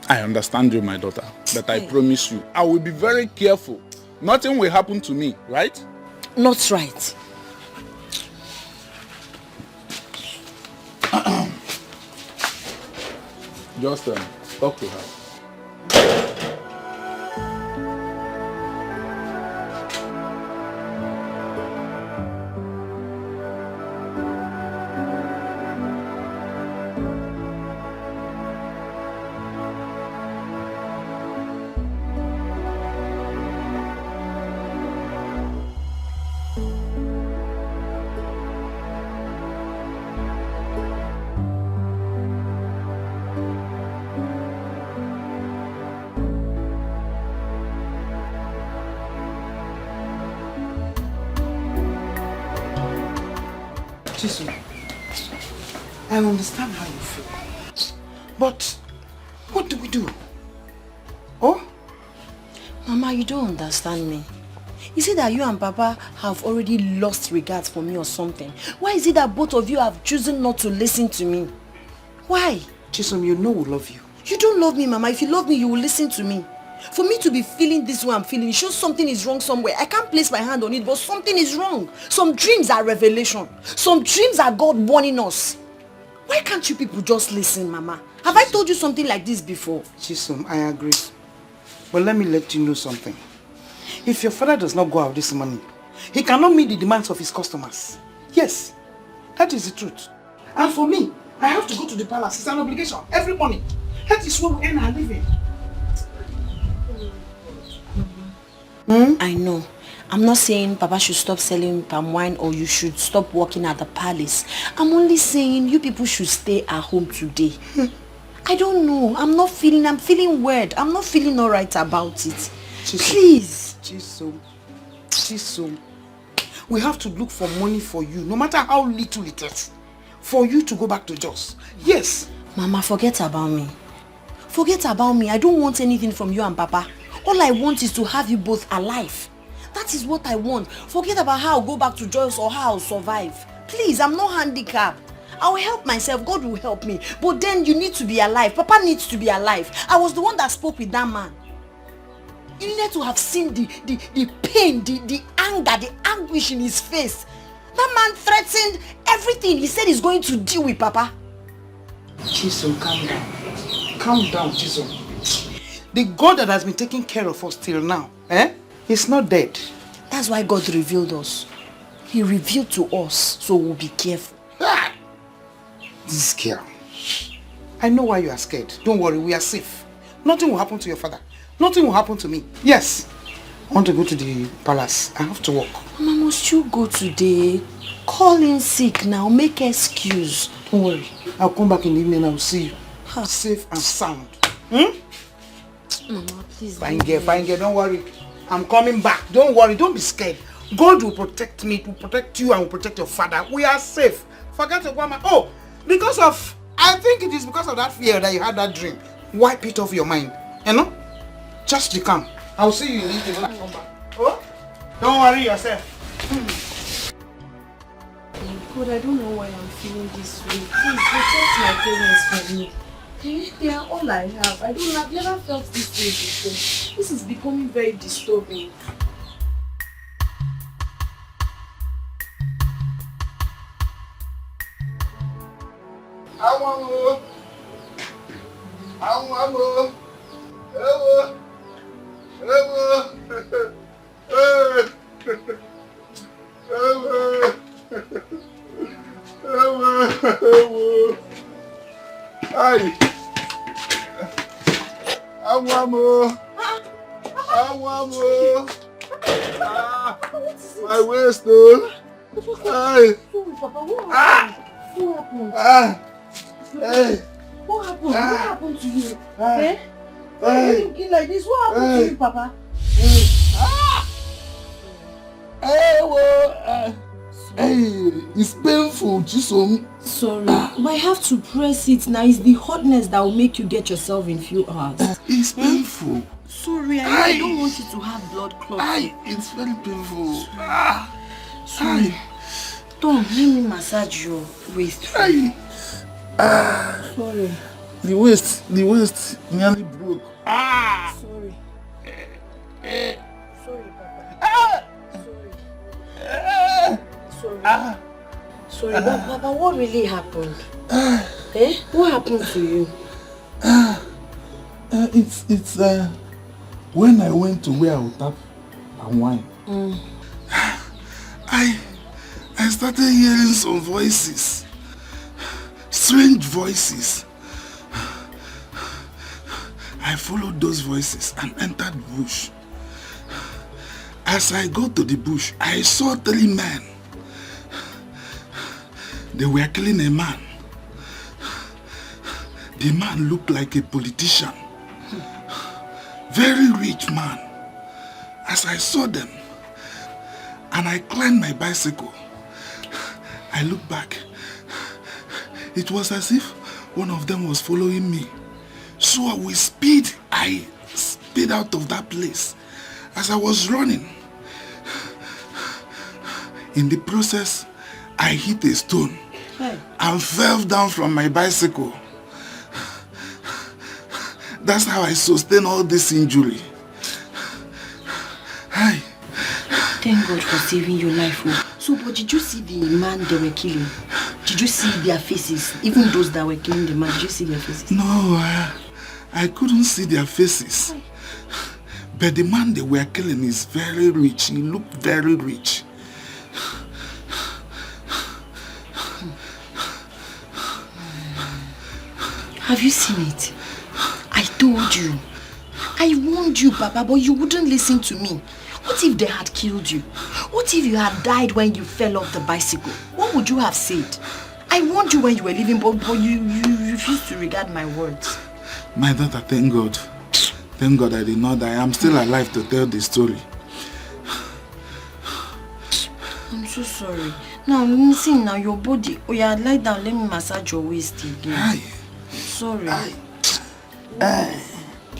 I understand you, my daughter, but I promise you, I will be very careful. Nothing will happen to me, right? Not right. Just talk to her. I understand how you feel. But what do we do? Oh? Mama, you don't understand me. Is it that you and Papa have already lost regard for me or something? Why is it that both of you have chosen not to listen to me? Why? Chisom, you know we love you. You don't love me, Mama. If you love me, you will listen to me. For me to be feeling this way I'm feeling, it shows something is wrong somewhere. I can't place my hand on it, but something is wrong. Some dreams are revelation. Some dreams are God warning us. Why can't you people just listen, Mama? Have I told you something like this before? Chisom, I agree. But let me let you know something. If your father does not go out this morning, he cannot meet the demands of his customers. Yes, that is the truth. And for me, I have to go to the palace. It's an obligation every morning. That is where we earn our living. I know. I'm not saying Papa should stop selling palm wine or you should stop working at the palace. I'm only saying you people should stay at home today. I don't know. I'm feeling weird. I'm not feeling alright about it. Please. Chisom. We have to look for money for you, no matter how little it is, for you to go back to Jos. Yes. Mama, forget about me. Forget about me. I don't want anything from you and Papa. All I want is to have you both alive. That is what I want. Forget about how I'll go back to Joyce or how I'll survive. Please, I'm not handicapped. I'll help myself. God will help me. But then you need to be alive. Papa needs to be alive. I was the one that spoke with that man. You needed to have seen the pain, the anger, the anguish in his face. That man threatened everything. He said he's going to deal with Papa. Chisom, calm down. Calm down, Chisom. The God that has been taking care of us till now, he's not dead. That's why God revealed us. He revealed to us, so we'll be careful. This girl. I know why you are scared. Don't worry, we are safe. Nothing will happen to your father. Nothing will happen to me. Yes. I want to go to the palace. I have to work. Mama, must you go today? Call in sick now. Make excuse. Don't worry. I'll come back in the evening and I'll see you. Safe and sound. Mama, please. Fine girl. Don't worry. I'm coming back. Don't worry. Don't be scared. God will protect me. Will protect you and will protect your father. We are safe. Forget your woman. Oh, I think it is because of that fear that you had that dream. Wipe it off your mind. You know? Just be calm. I'll see you in the evening when I come back. Oh? Don't worry yourself. God, I don't know why I'm feeling this way. Please protect my parents from me. They are all I have. I've never felt this way before. This is becoming very disturbing. My waist, though. Sorry, Papa. What happened? Hey. What happened? What happened to you? Why are you looking like this? What happened to you, Papa? It's painful, Chisom. Sorry, but I have to press it now. It's the hotness that will make you get yourself in few hours. It's painful. Sorry, I don't want you to have blood clots. It's very painful. Sorry. Tom, let me massage your waist. Sorry. The waist nearly broke. Sorry. Sorry, Papa. Sorry, but Papa, what really happened? What happened to you? It's when I went to where I would tap and wine. I started hearing some voices. Strange voices. I followed those voices and entered the bush. As I got to the bush, I saw 3 men. They were killing a man. The man looked like a politician. Very rich man. As I saw them, and I climbed my bicycle, I looked back. It was as if one of them was following me. So with speed, I sped out of that place. As I was running, in the process, I hit a stone and fell down from my bicycle. That's how I sustained all this injury. Hi. Thank God for saving your life. So, but did you see the man they were killing? Did you see their faces? Even those that were killing the man, did you see their faces? No, I couldn't see their faces. But the man they were killing is very rich. He looked very rich. Have you seen it? I told you. I warned you, Papa, but you wouldn't listen to me. What if they had killed you? What if you had died when you fell off the bicycle? What would you have said? I warned you when you were leaving, but you refused to regard my words. My daughter, thank God. Thank God I did not die. I'm still alive to tell the story. I'm so sorry. Now, listen now, your body. Oh yeah, lie down, let me massage your waist again. Aye. Sorry.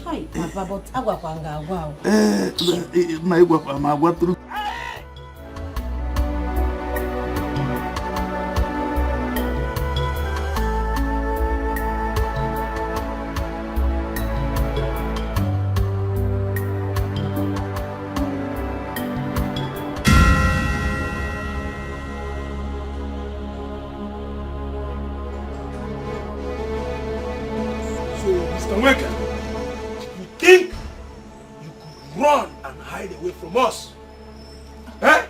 Hi, Papa, but agwa panga, wow. My guapa, run and hide away from us. Eh?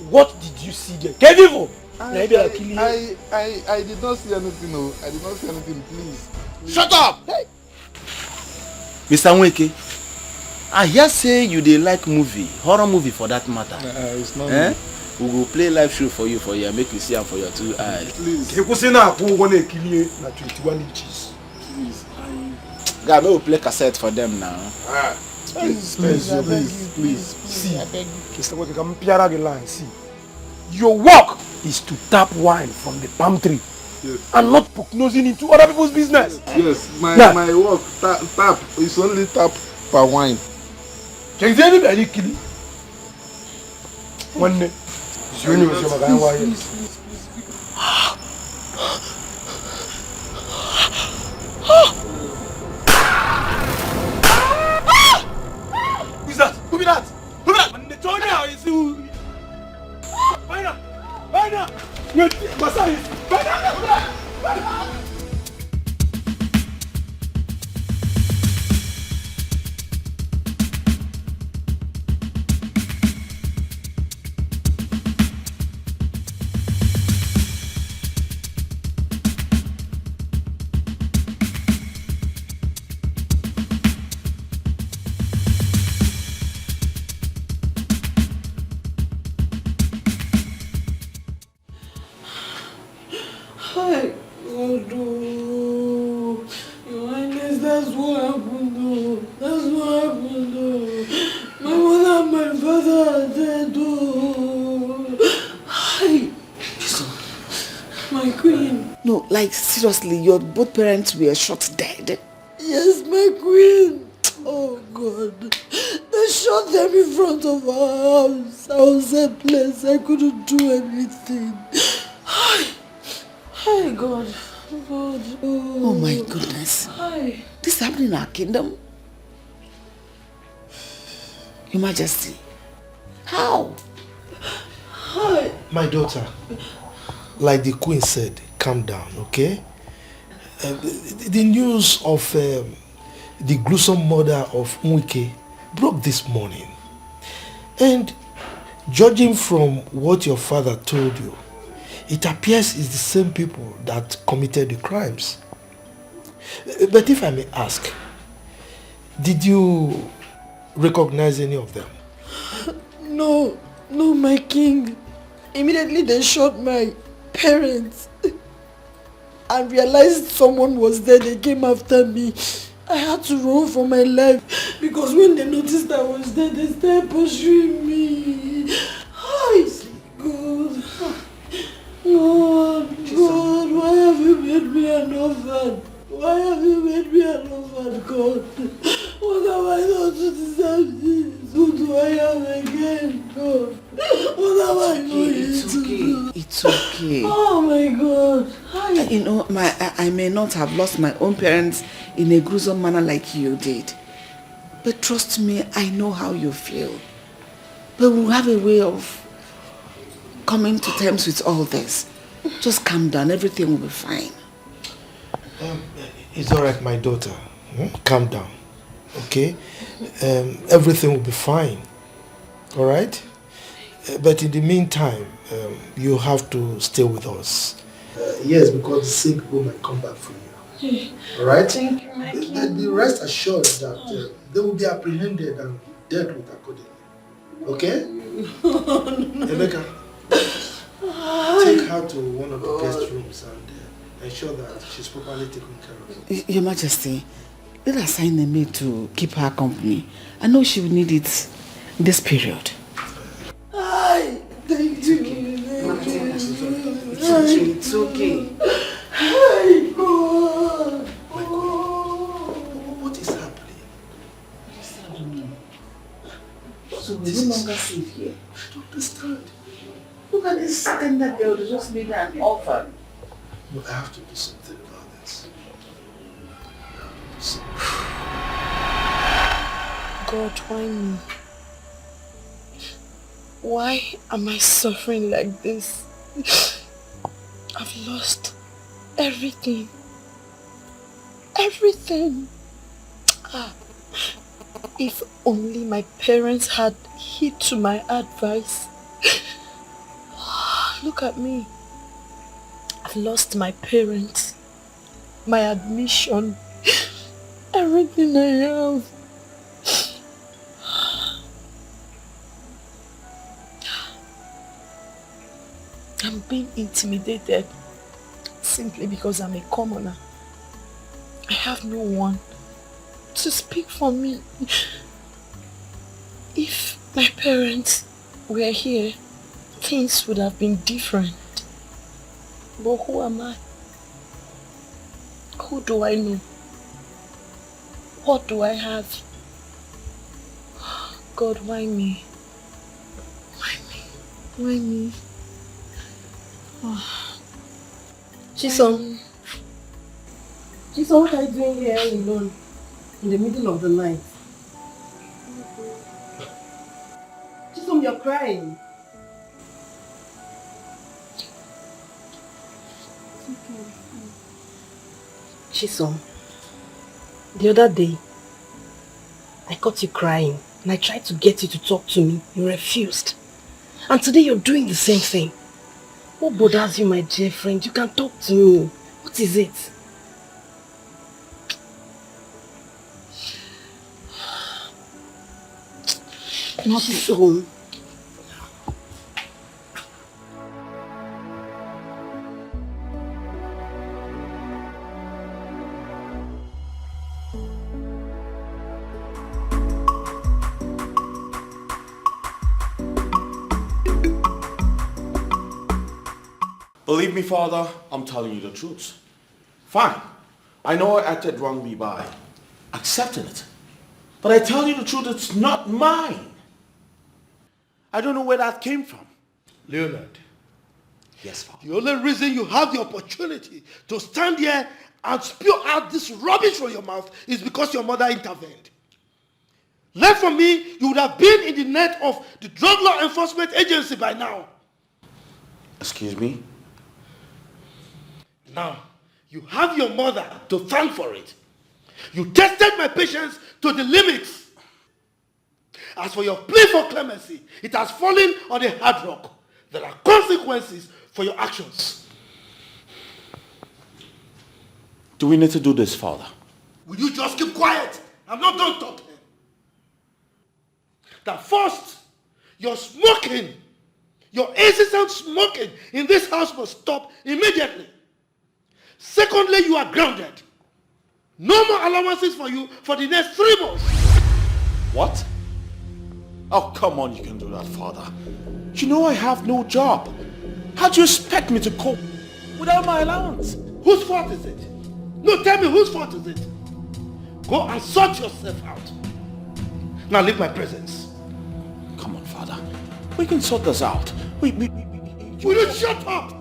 What did you see there? Kevivo! I did not see anything, no. I did not see anything, please. Shut up! Hey. Mr. Nweke, I hear say you dey like movie, horror movie for that matter. It's not eh? me. We will play live show for you make you see am for your 2 eyes. Please. You say now who wanna kill you na 21 inches. Please. Guy, we will play cassette for them now. Please. See, Mr. Nweke, come piara the line. See, your work is to tap wine from the palm tree. Yes. And not poke nosing into other people's business. Yes, my work, tap, is only tap per wine. Can you anybody kill you? One day. Please. Who's that? Who be that? Who be that? When they told me how you see who. Find out! Wait, Masai! Find out! Hi, God, oh. Your Highness, that's what happened, oh. That's what happened, oh. My mother and my father are dead, oh. Hi. My queen. No, like seriously, your both parents were shot dead. Yes, my queen. Oh, God. They shot them in front of our house. I was helpless. I couldn't do anything. Hi, God. God. Oh my goodness. Hi. This happened in our kingdom? Your Majesty. How? Hi. My daughter, like the Queen said, calm down, okay? The news of the gruesome murder of Nweke broke this morning. And judging from what your father told you, it appears it's the same people that committed the crimes. But if I may ask, did you recognize any of them? No, my king. Immediately they shot my parents and realized someone was there. They came after me. I had to run for my life because when they noticed I was dead, they started pursuing me. Hi, God. God, why have you made me an orphan? Why have you made me an orphan, God? What have I done to deserve this? Who do I have again, God? What have I done to do? It's okay. Oh my God. Hi. You know, I may not have lost my own parents in a gruesome manner like you did. But trust me, I know how you feel. But we'll have a way of coming to terms with all this. Just calm down, everything will be fine. It's all right, my daughter. Calm down, okay? Everything will be fine, all right? But in the meantime, you have to stay with us. Yes, because the sick people might come back for you. All right? Thank you, my king. Be rest assured that they will be apprehended and dealt with accordingly. Okay? Emeka, take her to one of the guest rooms and ensure that she's properly taken care of. Your Majesty, let us assign a maid to keep her company. I know she will need it in this period. Hi. Thank you. It's okay. Hi, God. What is happening? I don't know. So we no longer safe here. I don't understand. Look at this tender girl who just made her an orphan. No, I have to do something about this. God, why me? Why am I suffering like this? I've lost everything. Everything. If only my parents had heed to my advice. Look at me. I've lost my parents, my admission, everything I have. I'm being intimidated simply because I'm a commoner. I have no one to speak for me. If my parents were here, things would have been different. But who am I? Who do I know? What do I have? God, why me? Why me? Why me? Oh. Chisom, what are you doing here alone in the middle of the night? Chisom, you're crying. Chisom, the other day, I caught you crying and I tried to get you to talk to me. You refused. And today you're doing the same thing. What bothers you, my dear friend? You can talk to me. What is it? Not so. Believe me, Father, I'm telling you the truth. Fine. I know I acted wrongly by accepting it. But I tell you the truth, it's not mine. I don't know where that came from. Leonard. Yes, Father. The only reason you have the opportunity to stand here and spew out this rubbish from your mouth is because your mother intervened. Left from me, you would have been in the net of the Drug Law Enforcement Agency by now. Excuse me? Now, you have your mother to thank for it. You tested my patience to the limits. As for your plea for clemency, it has fallen on a hard rock. There are consequences for your actions. Do we need to do this, Father? Will you just keep quiet? I'm not done talking. That first, your smoking, your incessant smoking in this house must stop immediately. Secondly, you are grounded. No more allowances for you for the next 3 months. What? Oh, come on, you can do that, Father. You know I have no job. How do you expect me to cope without my allowance? Whose fault is it? No, tell me, whose fault is it? Go and sort yourself out. Now leave my presence. Come on, Father. We can sort this out. Will you shut up?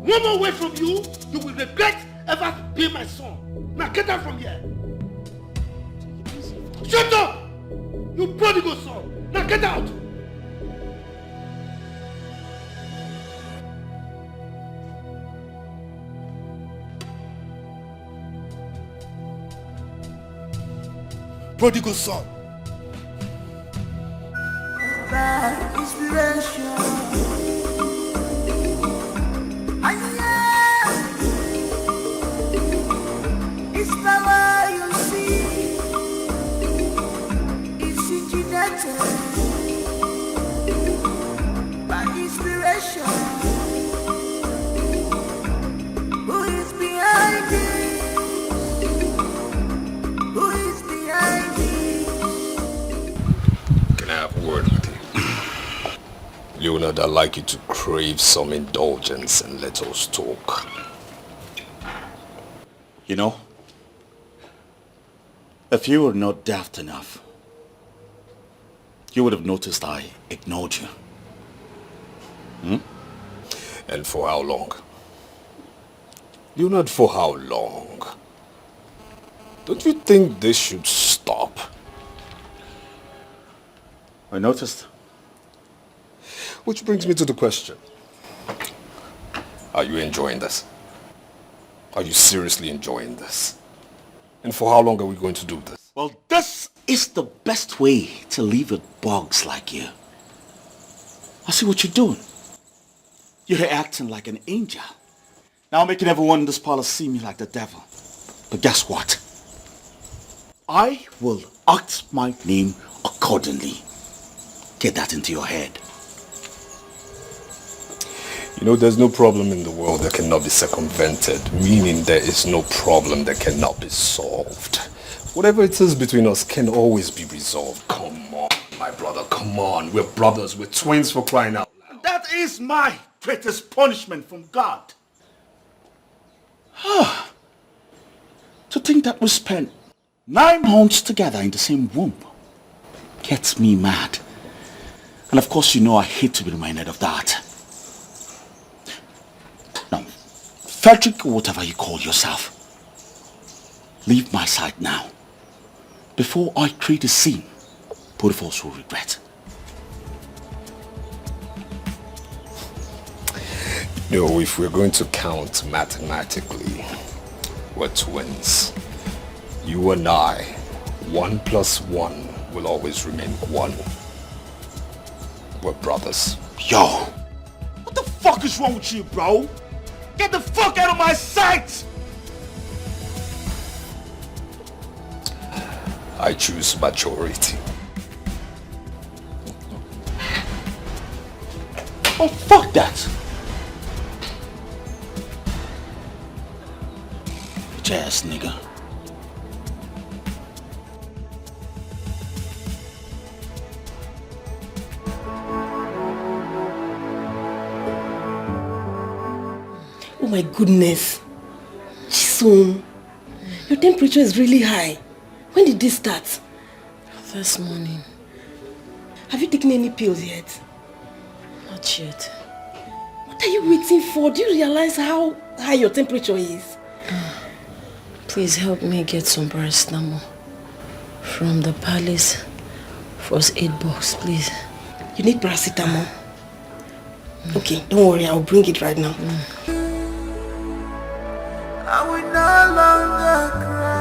One more word from you, you will regret ever being my son. Now get out from here. Shut up! You prodigal son. Now get out. Prodigal son. By inspiration. It's power you see. It's originated by inspiration. Who is behind it? Who is behind it? Can I have a word with you? Leonard, I'd like you to crave some indulgence and let us talk. You know, if you were not daft enough, you would have noticed I ignored you. And for how long? Leonard, for how long? Don't you think this should stop? I noticed. Which brings me to the question. Are you enjoying this? Are you seriously enjoying this? And for how long are we going to do this? Well, this is the best way to live with bugs like you. I see what you're doing. You're acting like an angel. Now making everyone in this palace see me like the devil. But guess what? I will act my name accordingly. Get that into your head. You know, there's no problem in the world that cannot be circumvented, meaning there is no problem that cannot be solved. Whatever it is between us can always be resolved. Come on, my brother, come on. We're brothers, we're twins, for crying out loud. That is my greatest punishment from God. To think that we spent 9 months together in the same womb gets me mad. And of course you know I hate to be reminded of that. Now, Frederick, or whatever you call yourself, leave my side now, before I create a scene both of us will regret. No, if we're going to count mathematically, we're twins. You and I, 1 + 1 will always remain 1. We're brothers. Yo, what the fuck is wrong with you, bro? Get the fuck out of my sight! I choose majority. Oh, fuck that! Bitch ass nigga. Oh my goodness. Chisom, your temperature is really high. When did this start? This morning. Have you taken any pills yet? Not yet. What are you waiting for? Do you realize how high your temperature is? Please help me get some paracetamol from the palace first aid box, please. You need paracetamol? Okay, don't worry, I'll bring it right now. I will no longer cry.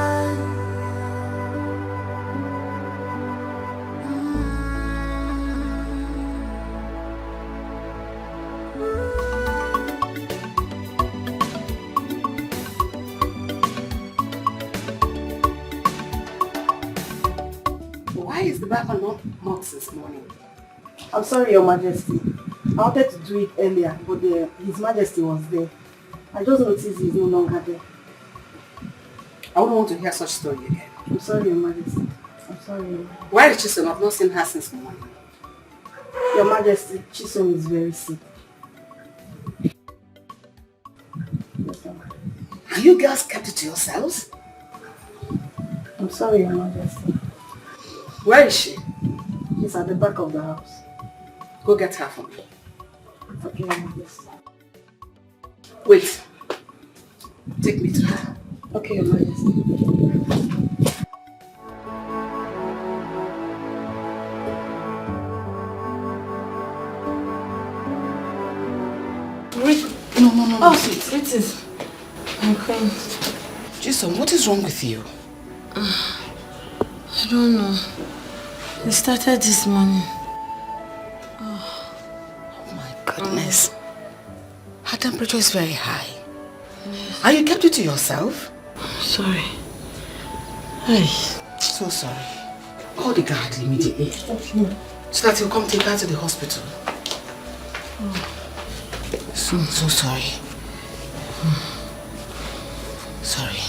Why is the Bible not marked this morning? I'm sorry, Your Majesty. I wanted to do it earlier, but His Majesty was there. I just noticed he's no longer there. I wouldn't want to hear such story again. I'm sorry, Your Majesty. I'm sorry. Why is Chisom? I've not seen her since morning. Your Majesty, Chisom is very sick. And you girls kept it to yourselves? I'm sorry, Your Majesty. Where is she? She's at the back of the house. Go get her for me. Okay, Your Majesty. Wait. Take me to her. Okay, Your Majesty. No. Oh, it is. I'm crying. Jason, what is wrong with you? I don't know. It started this morning. Oh my goodness. Her temperature is very high. And you kept it to yourself? Sorry. Hey. So sorry. Call the guard immediately. Okay. So that he'll come take her to the hospital. So sorry. Sorry.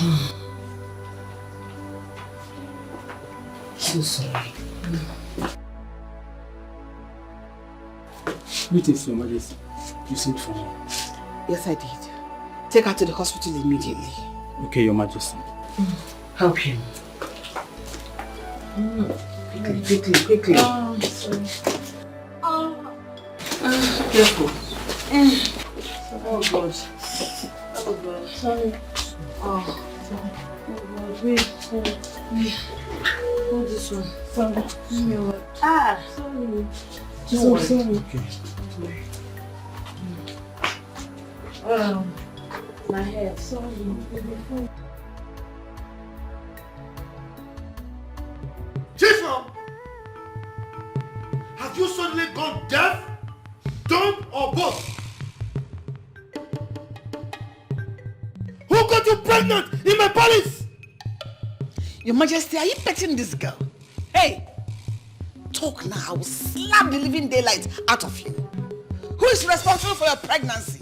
So sorry. Greetings, Your Majesty. You sent for me. Yes, I did. Take her to the hospital immediately. Okay, Your Majesty. Help him. Quickly. Oh, sorry. Careful. Oh, God. Oh, God. Sorry. Oh, sorry. Oh, God. Wait. Sorry. Wait. Hold this one. Sorry. Sorry. So sorry. Okay. My head. Sorry. Jesus! Have you suddenly gone deaf, dumb, or both? Who got you pregnant in my palace? Your Majesty, are you petting this girl? Hey! Talk now, I will slap the living daylight out of you. Who is responsible for your pregnancy?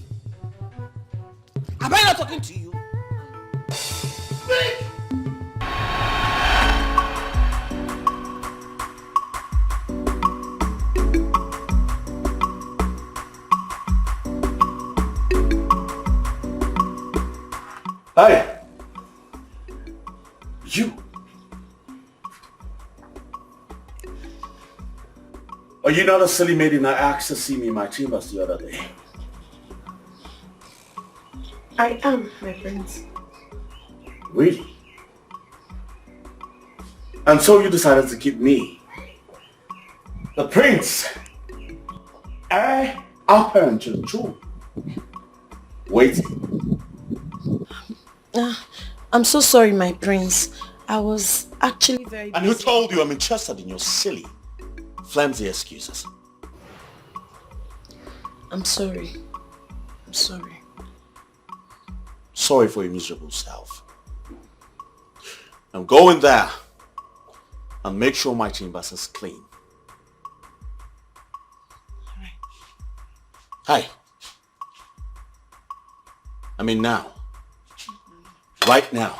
Am I not talking to you? Speak! Hey! You! Are you not a silly maiden that asked to see me in my chambers the other day? I am, my prince. Really? And so you decided to keep me, the prince, our parent to the throne, waiting. I'm so sorry, my prince. I was actually very busy. And who told you I'm interested in your silly, flimsy excuses? I'm sorry. I'm sorry. Sorry for your miserable self. I'm going there and make sure my chambers is clean. Hey. I mean now. Right now.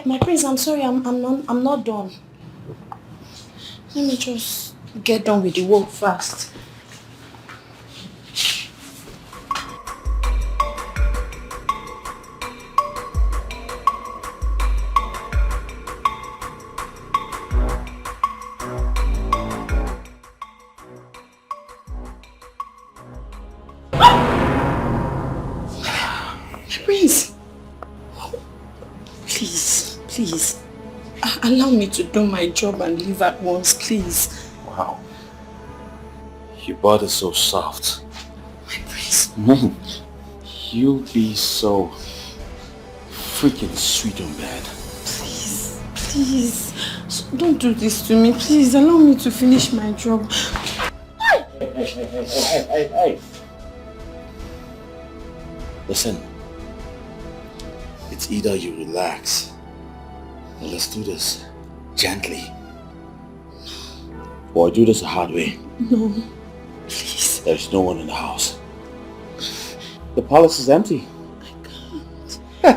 My prince, I'm sorry, I'm not done. Let me just get done with the work fast. Prince, please, allow me to do my job and leave at once, please. Wow. Your body's so soft. My prince. You be so freaking sweet on bed. Please, don't do this to me. Please, allow me to finish my job. Hey. Listen. It's either you relax or let's do this gently. Or do this the hard way. No, please. There's no one in the house. The palace is empty. I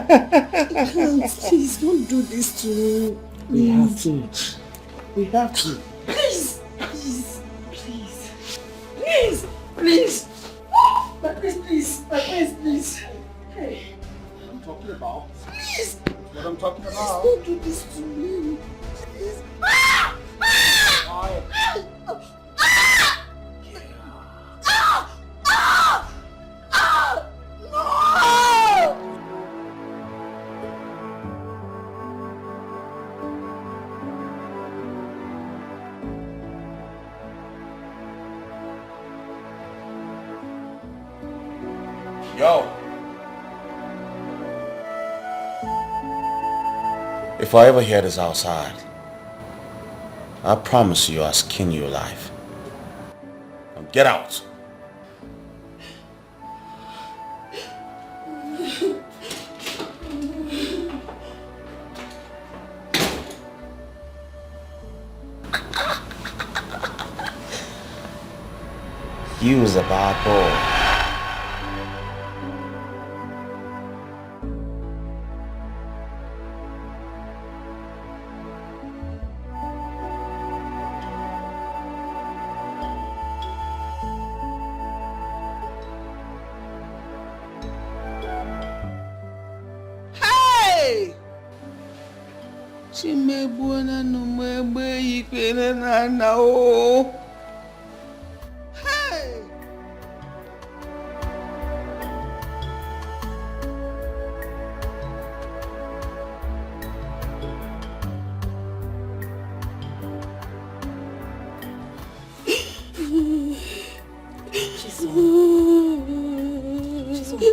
can't. Please, don't do this to me. We have to. We have to. Please. My prince, please. Hey. I'm talking about. Please. What I'm talking about. Don't do this to me. Please. Yo. If I ever hear this outside, I promise you I'll skin you alive. Now get out. You was a bad boy. Chimegbuona n'umegbe ikpere na na o. Hey!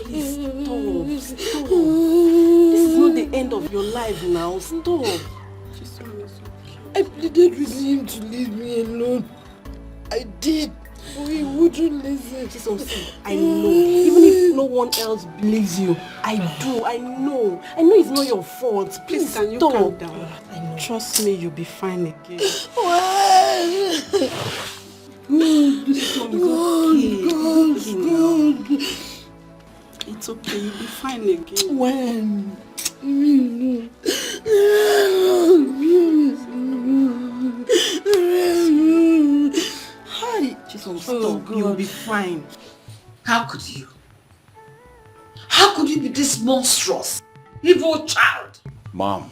please stop. Stop. This is not the end of your life now. Stop. I pleaded with him to leave me alone. I did. But he wouldn't listen. I know. Even if no one else believes you, I do. I know. I know it's not your fault. Please Can you stop. calm down? Trust me, you'll be fine again. It's okay, you'll be fine again. When? Hi. Stop. You'll be fine. How could you? How could you be this monstrous, evil child? Mom,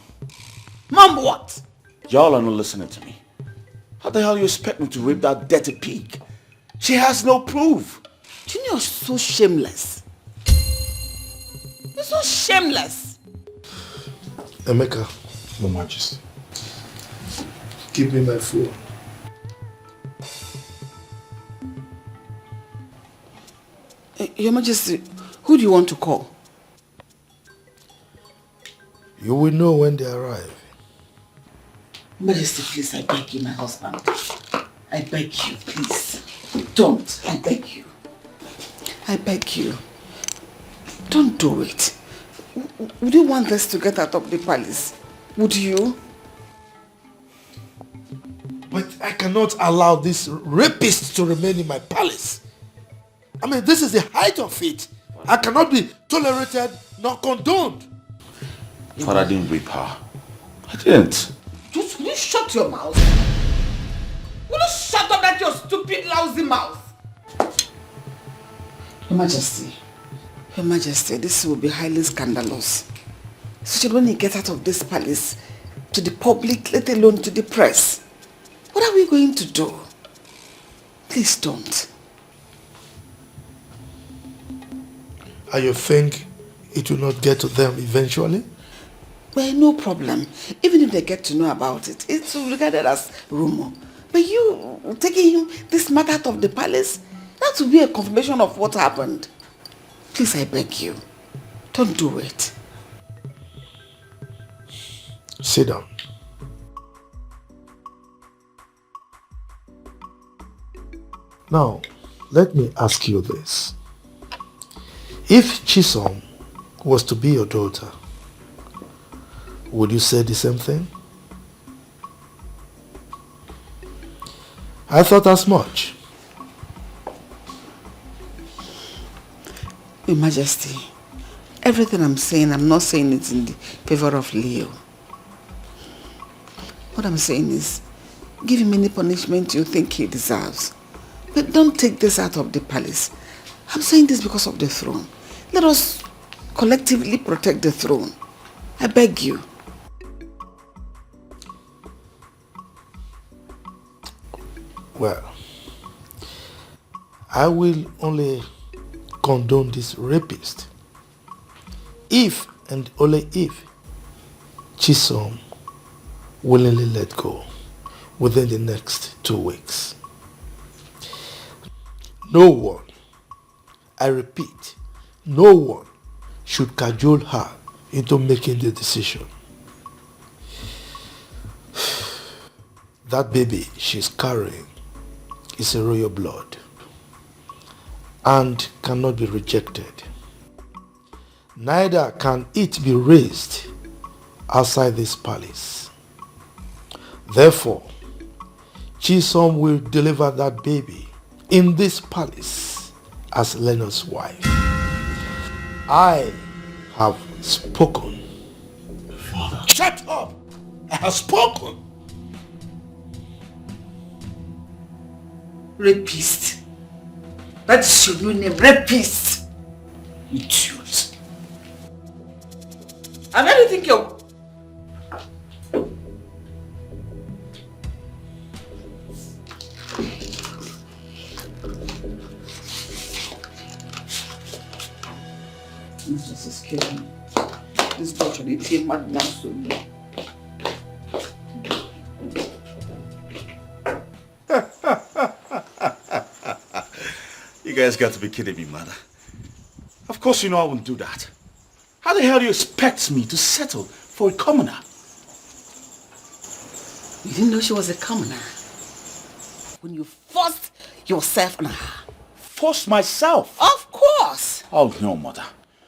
Mom, what? y'all are not listening to me. How the hell you expect me to rape that dirty pig? She has no proof. Junior is so shameless. You're so shameless. Emeka. Your Majesty. Give me my phone. Your Majesty, who do you want to call? You will know when they arrive. Majesty, please, I beg you, my husband. I beg you, please. Don't. I beg you. I beg you. Don't do it. Would you want us to get out of the palace? Would you? But I cannot allow this rapist to remain in my palace. I mean, this is the height of it. I cannot be tolerated nor condoned. Father, I didn't rape her. I didn't. Just will you shut your mouth? Will you shut up that your stupid, lousy mouth? Your Majesty, this will be highly scandalous. So when you get out of this palace, to the public, let alone to the press, what are we going to do? Please don't. And you think it will not get to them eventually? Well, no problem. Even if they get to know about it, it's regarded as rumor. But you taking this matter out of the palace, that will be a confirmation of what happened. Please, I beg you, don't do it. Sit down. Now, let me ask you this. If Chisom was to be your daughter, would you say the same thing? I thought as much. Your Majesty, everything I'm saying, I'm not saying it in the favor of Leo. What I'm saying is, give him any punishment you think he deserves. But don't take this out of the palace. I'm saying this because of the throne. Let us collectively protect the throne. I beg you. Well, I will only condone this rapist if and only if Chisom willingly let go within the next 2 weeks. No one, I repeat, no one should cajole her into making the decision. That baby she's carrying is a royal blood and cannot be rejected. Neither can it be raised outside this palace. Therefore, Chisom will deliver that baby in this palace as Leonard's wife. I have spoken. Father. Shut up! I have spoken. Rapist. That is your new name, rapist. Idiot. And where do you think you're... This is killing me. This daughter is a madman to me. You guys got to be kidding me, mother. Of course you know I wouldn't do that. How the hell do you expect me to settle for a commoner? You didn't know she was a commoner when you forced yourself on her. Forced myself? Of course. Oh no, mother.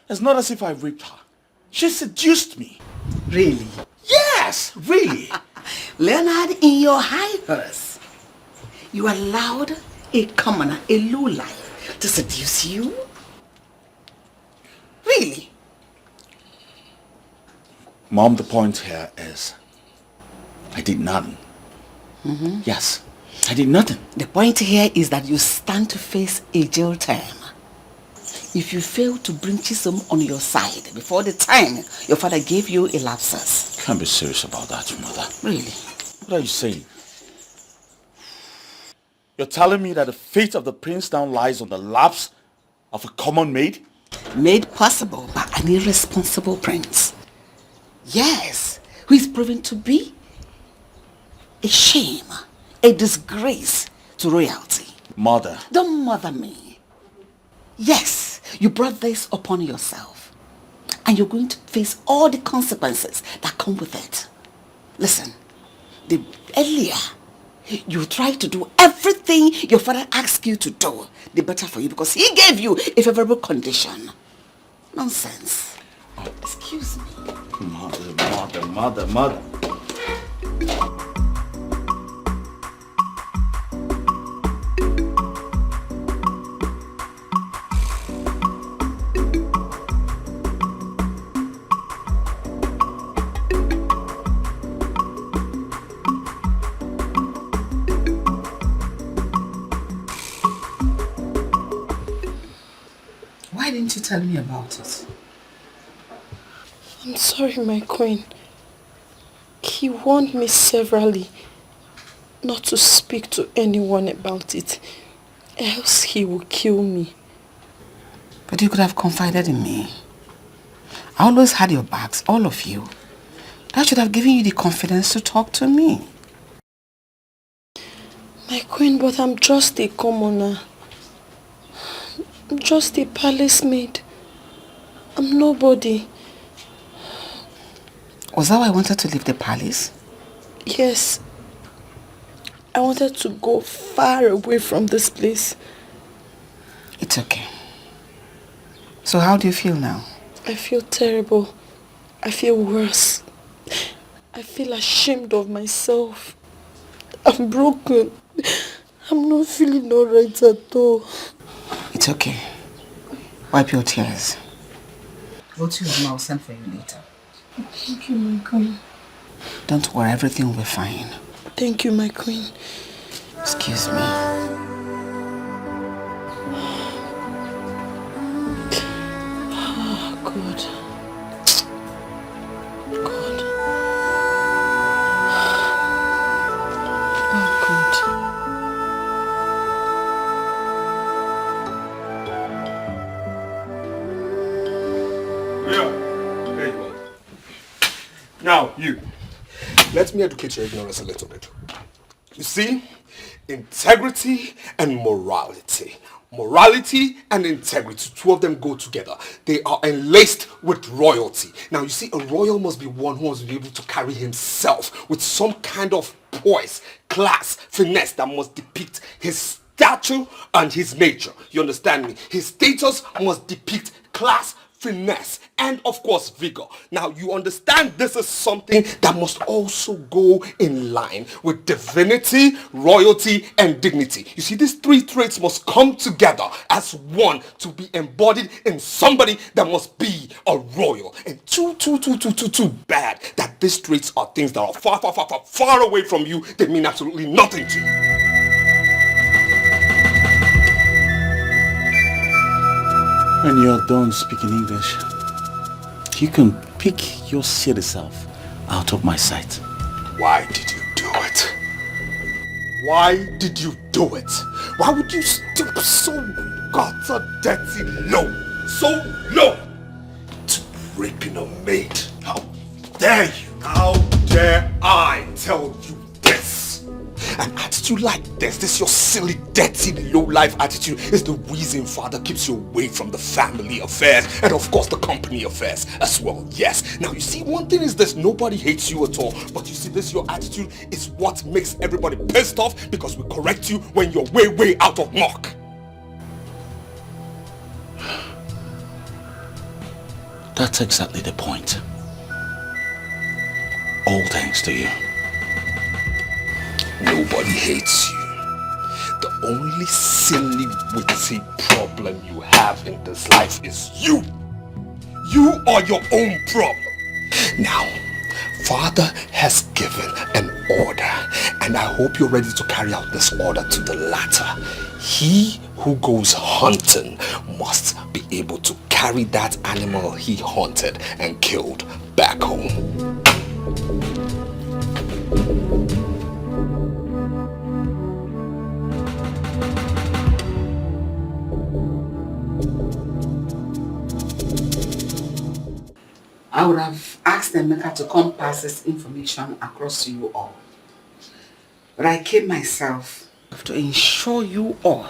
It's not as if I raped her. She seduced me. Really? Yes, really. Leonard, in your high horse, you allowed a commoner, a lowlife, to seduce you? Really? Mom, the point here is I did nothing. Mm-hmm. Yes, I did nothing. The point here is that you stand to face a jail term if you fail to bring Chisom on your side before the time your father gave you a lapsus. Can't be serious about that, mother. Really? What are you saying? You're telling me that the fate of the prince now lies on the laps of a common maid? Made possible by an irresponsible prince. Yes, who is proven to be a shame, a disgrace to royalty. Mother. Don't mother me. Yes, you brought this upon yourself. And you're going to face all the consequences that come with it. Listen, the earlier you try to do everything your father asked you to do, the better for you, because he gave you a favorable condition. Nonsense. Excuse me. Mother. Why didn't you tell me about it? I'm sorry, my queen. He warned me severally not to speak to anyone about it, else he will kill me. But you could have confided in me. I always had your backs, all of you. That should have given you the confidence to talk to me. My queen, but I'm just a commoner. I'm just a palace maid. I'm nobody. Was that why I wanted to leave the palace? Yes. I wanted to go far away from this place. It's okay. So how do you feel now? I feel terrible. I feel worse. I feel ashamed of myself. I'm broken. I'm not feeling alright at all. It's okay. Wipe your tears. Go to your room, I'll send for you later. Thank you, my queen. Don't worry, everything will be fine. Thank you, my queen. Excuse me. Oh, God. God. Oh, God. Yeah. There you go. Now, you. Let me educate your ignorance a little bit. You see, integrity and morality. Morality and integrity, two of them go together. They are enlaced with royalty. Now, you see, a royal must be one who must be able to carry himself with some kind of poise, class, finesse that must depict his stature and his nature. You understand me? His status must depict class, finesse, and of course vigor. Now you understand this is something that must also go in line with divinity, royalty, and dignity. You see, these three traits must come together as one to be embodied in somebody that must be a royal. And too bad that these traits are things that are far away from you. They mean absolutely nothing to you. When you're done speaking English, you can pick your silly self out of my sight. Why did you do it? Why did you do it? Why would you stoop so gutter dirty low? So low to raping a maid? How dare you? How dare I tell you this? An attitude like this your silly, dirty, low-life attitude is the reason father keeps you away from the family affairs and of course the company affairs as well. Yes. Now you see, one thing is this, nobody hates you at all. But you see, this your attitude is what makes everybody pissed off because we correct you when you're way out of mark. That's exactly the point. All thanks to you. Nobody hates you. The only silly, witty problem you have in this life is you. You are your own problem. Now, Father has given an order, and I hope you're ready to carry out this order to the latter. He who goes hunting must be able to carry that animal he hunted and killed back home. I would have asked Emeka to come pass this information across to you all. But I came myself to ensure you all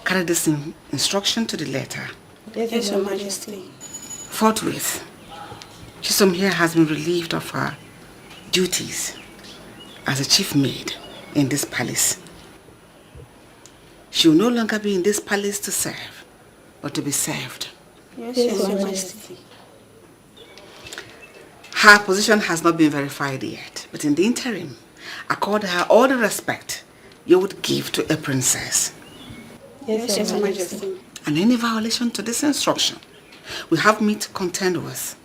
carry this instruction to the letter. Yes, Your Majesty. Forthwith, Chisom here has been relieved of her duties as a chief maid in this palace. She will no longer be in this palace to serve, but to be served. Yes, Your Majesty. Her position has not been verified yet, but in the interim, accord her all the respect you would give to a princess. Yes, Your Majesty. And any violation to this instruction will have me to contend with.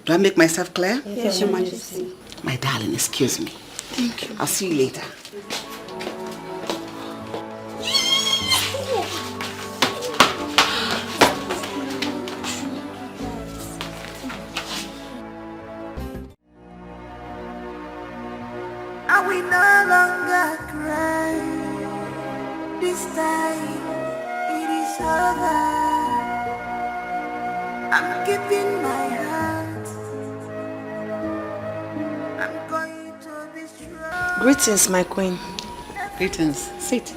Do I make myself clear? Yes, Your Majesty. My darling, excuse me. Thank you. I'll see you later. I will no longer cry. This time it is over. I'm keeping my heart. I'm going to be strong. Greetings, my queen. Greetings. Sit.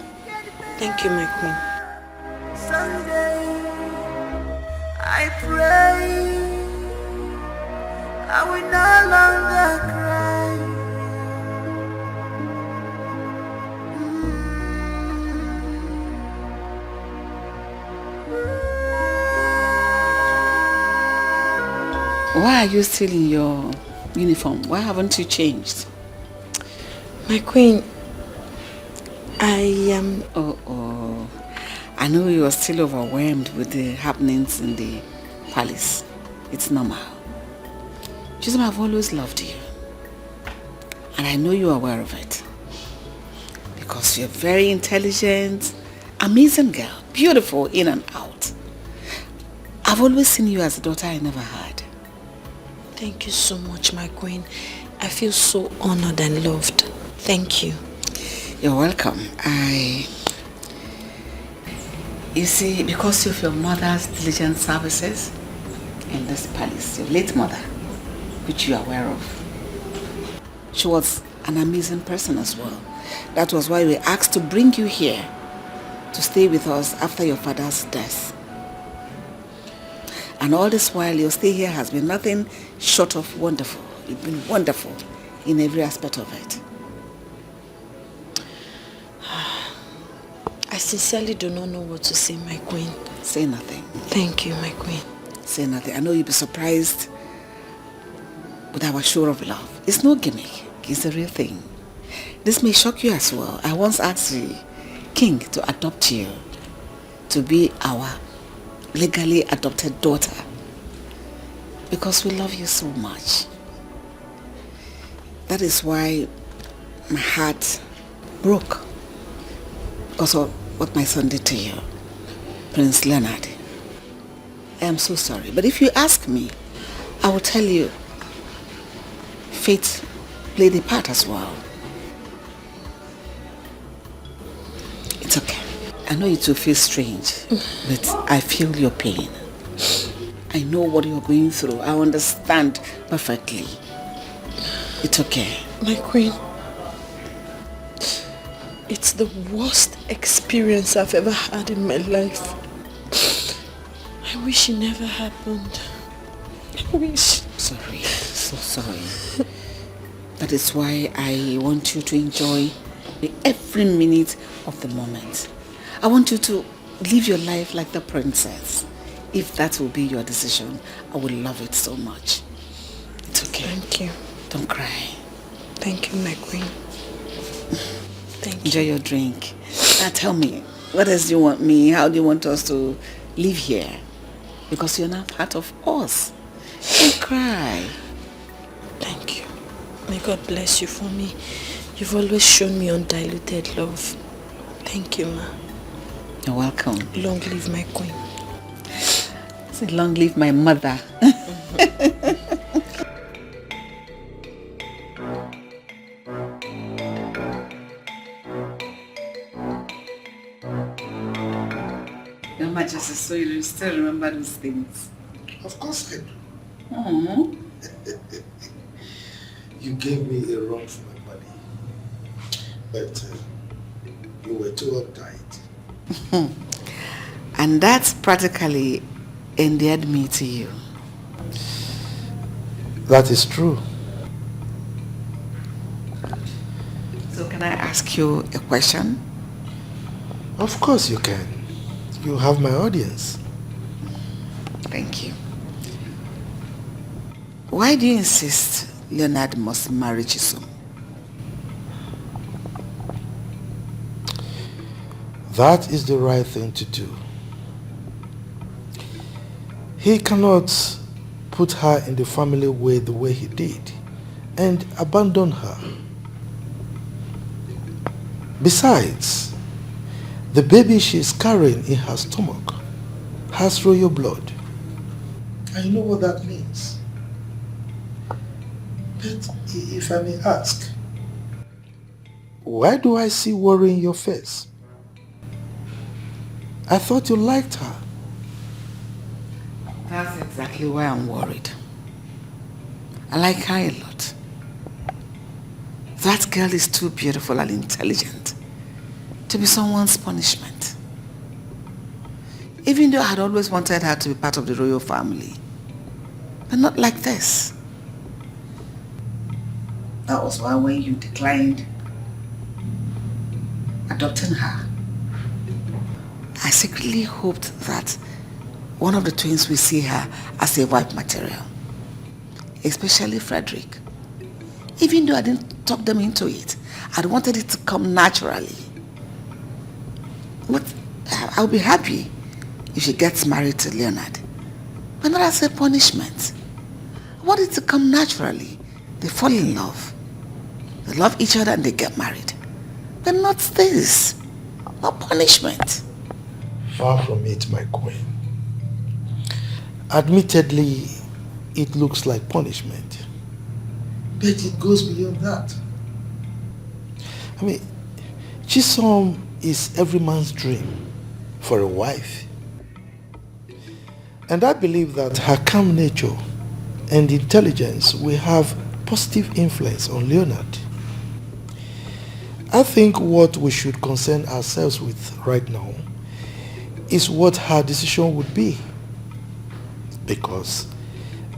Thank you, my queen. Someday I pray I will no longer cry. Why are you still in your uniform? Why haven't you changed? My queen, I am... Oh. I know you are still overwhelmed with the happenings in the palace. It's normal. Chisom, I've always loved you. And I know you're aware of it. Because you're very intelligent, amazing girl, beautiful in and out. I've always seen you as a daughter I never had. Thank you so much, my queen. I feel so honored and loved. Thank you. You're welcome. You see, because of your mother's diligent services in this palace, your late mother, which you are aware of, she was an amazing person as well. That was why we asked to bring you here to stay with us after your father's death. And all this while, your stay here has been nothing short of wonderful. You've been wonderful in every aspect of it. I sincerely do not know what to say, my queen. Say nothing. Thank you, my queen. Say nothing. I know you'll be surprised with our show of love. It's no gimmick. It's the real thing. This may shock you as well. I once asked the king to adopt you to be our legally adopted daughter because we love you so much. That is why my heart broke because of what my son did to you, Prince Leonard. I am so sorry, but if you ask me, I will tell you fate played a part as well. It's okay. I know it will feel strange, but I feel your pain. I know what you're going through. I understand perfectly. It's okay. My queen, It's the worst experience I've ever had in my life. I wish it never happened. I wish. Sorry, so sorry. That is why I want you to enjoy every minute of the moment. I want you to live your life like the princess. If that will be your decision, I would love it so much. It's okay. Thank you. Don't cry. Thank you, my queen. Thank you. Enjoy your drink. Now tell me, what else do you want me? How do you want us to live here? Because you're now part of us. Don't cry. Thank you. May God bless you for me. You've always shown me undiluted love. Thank you, ma. You're welcome. Long live my queen. Say long live my mother. Your Majesty, so you still remember those things? Of course I do. Oh. You gave me a run for my money, but you were too uptight. And that's practically endeared me to you. That is true. So can I ask you a question? Of course you can. You have my audience. Thank you. Why do you insist Leonard must marry Chisom? That is the right thing to do. He cannot put her in the family way the way he did and abandon her. Besides, the baby she is carrying in her stomach has royal blood. And you know what that means. But if I may ask, why do I see worry in your face? I thought you liked her. That's exactly why I'm worried. I like her a lot. That girl is too beautiful and intelligent to be someone's punishment. Even though I had always wanted her to be part of the royal family. But not like this. That was why when you declined adopting her, I secretly hoped that one of the twins will see her as a wife material. Especially Frederick. Even though I didn't talk them into it, I wanted it to come naturally. But I'll be happy if she gets married to Leonard. But not as a punishment. I want it to come naturally. They fall in love. They love each other and they get married. But not this. Not punishment. Far from it, my queen. Admittedly, it looks like punishment. But it goes beyond that. I mean, Chisom is every man's dream for a wife. And I believe that her calm nature and intelligence will have positive influence on Leonard. I think what we should concern ourselves with right now is what her decision would be. Because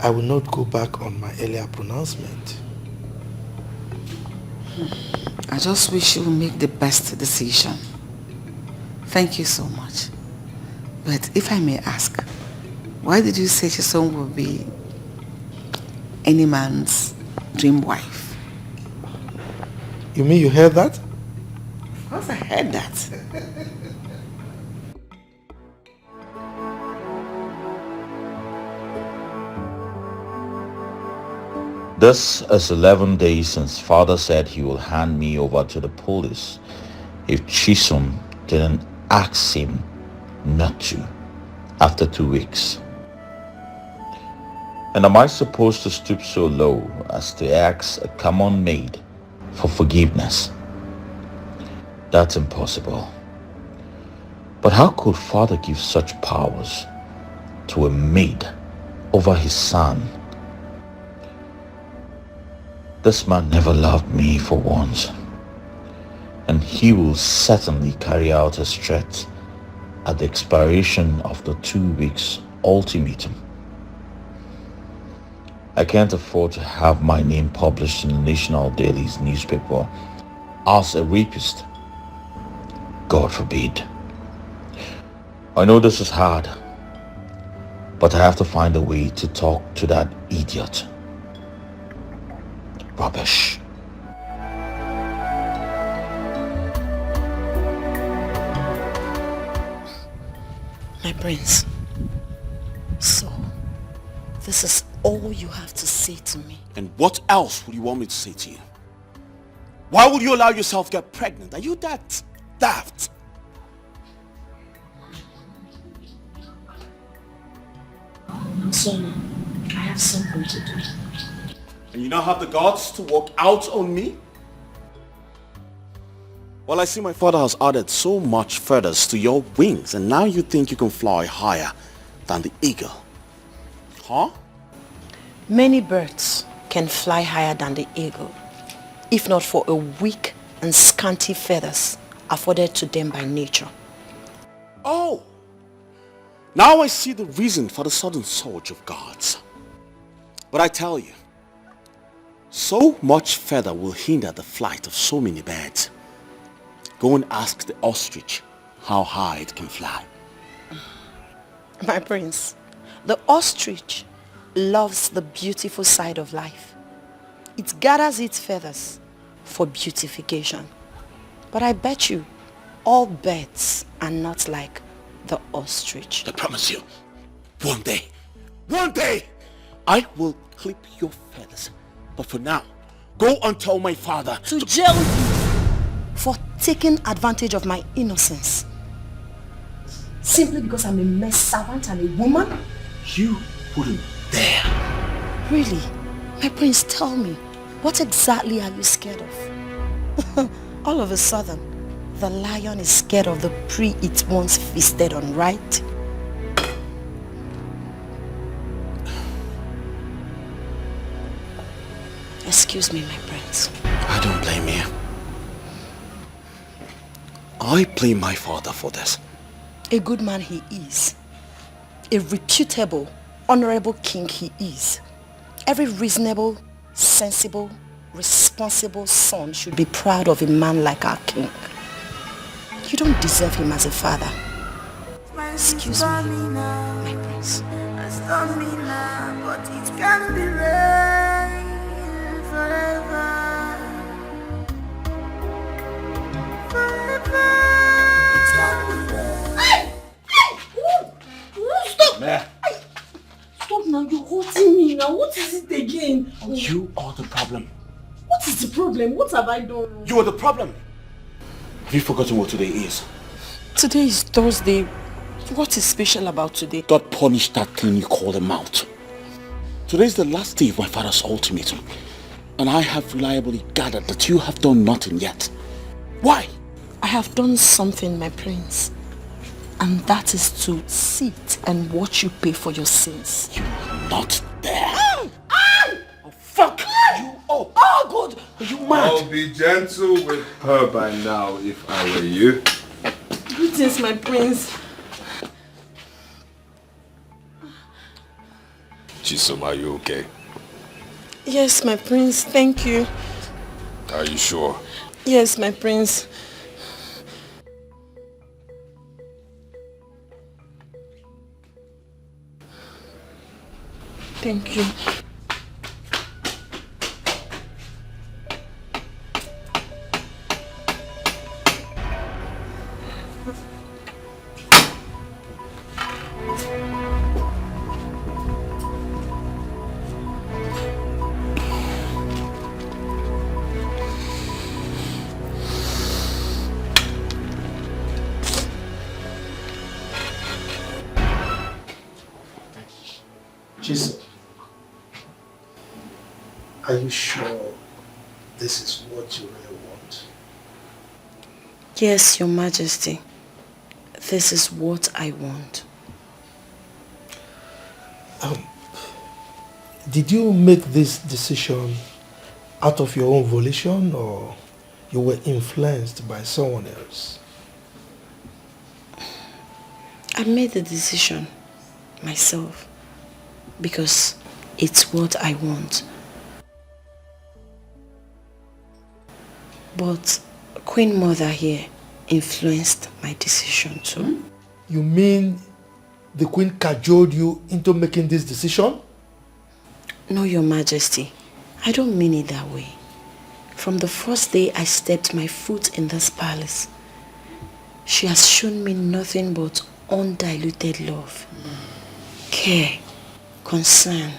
I will not go back on my earlier pronouncement. I just wish you would make the best decision. Thank you so much. But if I may ask, why did you say Chisom will be any man's dream wife? You mean you heard that? Of course I heard that. This is 11 days since father said he will hand me over to the police if Chisom didn't ask him not to after 2 weeks. And am I supposed to stoop so low as to ask a common maid for forgiveness? That's impossible. But how could father give such powers to a maid over his son? This man never loved me for once. and he will certainly carry out his threat at the expiration of the 2 weeks ultimatum. I can't afford to have my name published in the National Daily's newspaper as a rapist. God forbid. I know this is hard, but I have to find a way to talk to that idiot. Rubbish. My prince, so this is all you have to say to me? And what else would you want me to say to you? Why would you allow yourself to get pregnant? Are you that daft? Son, I have something to do. And you now have the guts to walk out on me? Well, I see my father has added so much feathers to your wings, and now you think you can fly higher than the eagle. Huh? Many birds can fly higher than the eagle, if not for a weak and scanty feathers afforded to them by nature. Oh! Now I see the reason for the sudden surge of gods. But I tell you, so much feather will hinder the flight of so many birds. Go and ask the ostrich how high it can fly. My prince, the ostrich loves the beautiful side of life. It gathers its feathers for beautification. But I bet you all birds are not like the ostrich. I promise you, one day, I will clip your feathers. But for now, go and tell my father to jail you for taking advantage of my innocence. Simply because I'm a maid servant and a woman? You wouldn't dare. Really? My prince, tell me, what exactly are you scared of? All of a sudden, the lion is scared of the prey it once feasted on, right? Excuse me, my prince. I don't blame you. I blame my father for this. A good man he is. A reputable, honorable king he is. Every reasonable, sensible, responsible son should be proud of a man like our king. You don't deserve him as a father. Excuse me, my prince. Stop me now, but it can be rain forever. Forever. It can be rain. Stop! Meh. Stop now, you're hurting me now. What is it again? You are the problem. What is the problem? What have I done? You are the problem. Have you forgotten what today is? Today is Thursday. What is special about today? God punished that thing you call a mouth. Today is the last day of my father's ultimatum. And I have reliably gathered that you have done nothing yet. Why? I have done something, my prince. And that is to sit and watch you pay for your sins. You are not there. Oh, fuck you up. Oh, God. Are you mad? I'll be gentle with her by now if I were you. Greetings, my prince. Chisom, are you okay? Yes, my prince. Thank you. Are you sure? Yes, my prince. Thank you. Jesus, are you sure this is what you really want? Yes, Your Majesty. This is what I want. Did you make this decision out of your own volition, or you were influenced by someone else. I made the decision myself because it's what I want. But Queen Mother here influenced my decision too. You mean the Queen cajoled you into making this decision? No, Your Majesty. I don't mean it that way. From the first day I stepped my foot in this palace, she has shown me nothing but undiluted love, care, concern.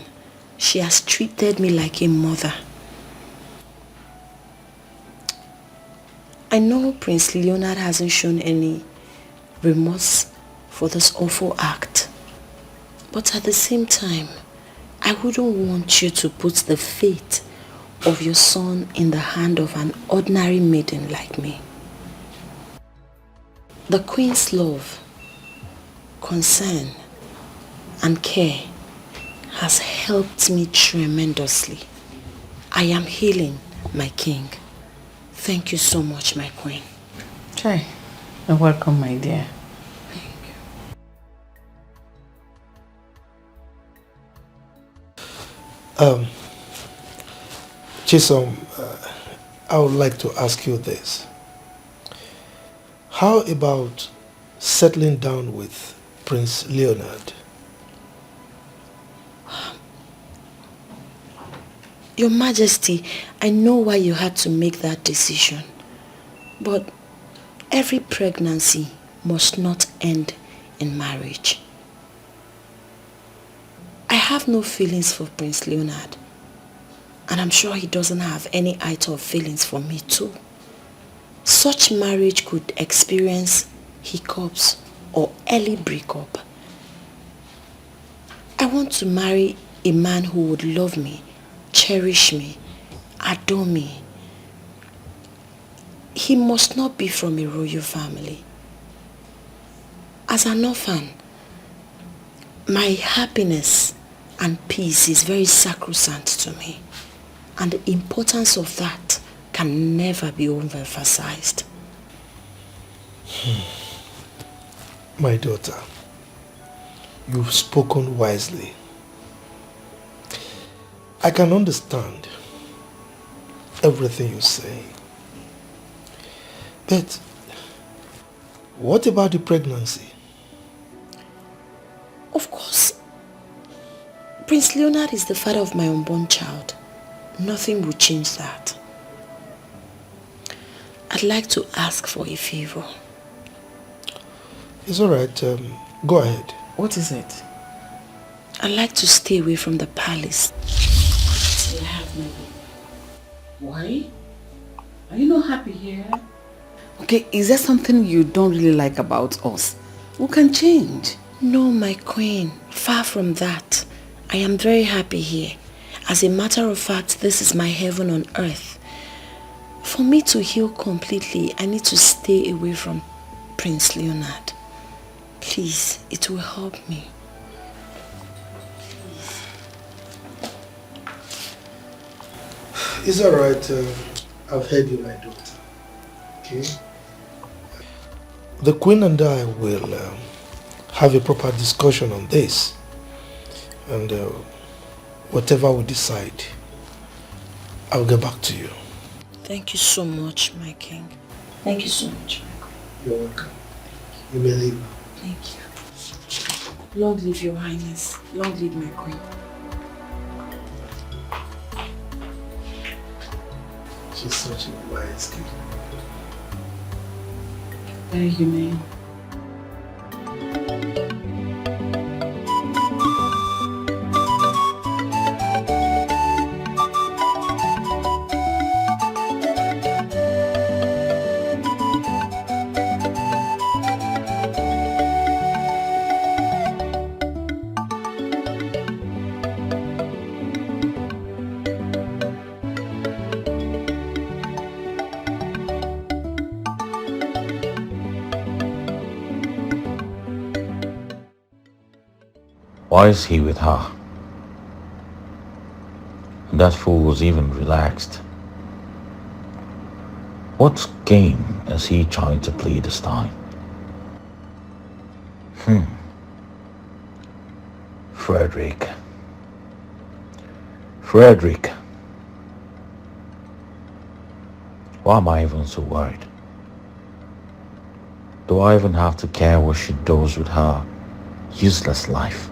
She has treated me like a mother. I know Prince Leonard hasn't shown any remorse for this awful act. But at the same time, I wouldn't want you to put the fate of your son in the hand of an ordinary maiden like me. The Queen's love, concern, and care has helped me tremendously. I am healing, my king. Thank you so much, my queen. Try. You're welcome, my dear. Chisom, I would like to ask you this. How about settling down with Prince Leonard? Your Majesty, I know why you had to make that decision. But every pregnancy must not end in marriage. I have no feelings for Prince Leonard. And I'm sure he doesn't have any iota of feelings for me too. Such marriage could experience hiccups or early breakup. I want to marry a man who would love me, cherish me, adore me. He must not be from a royal family. As an orphan, my happiness and peace is very sacrosanct to me. And the importance of that can never be overemphasized. My daughter, you've spoken wisely. I can understand everything you say. But what about the pregnancy? Of course, Prince Leonard is the father of my unborn child. Nothing will change that. I'd like to ask for a favor. It's alright, go ahead. What is it? I'd like to stay away from the palace. I have no. Why? Are you not happy here? Okay, is there something you don't really like about us? We can change. No, my queen. Far from that. I am very happy here. As a matter of fact, this is my heaven on earth. For me to heal completely, I need to stay away from Prince Leonard. Please, it will help me. It's alright, I've heard you, my daughter. Okay? The Queen and I will have a proper discussion on this. And whatever we decide, I'll get back to you. Thank you so much, my king. Thank you so much, my queen. You're welcome. You may leave. Thank you. Long live your highness. Long live my queen. She's such a wise kid. Very humane. Why is he with her? And that fool was even relaxed. What game is he trying to play this time? Frederick. Why am I even so worried? Do I even have to care what she does with her useless life?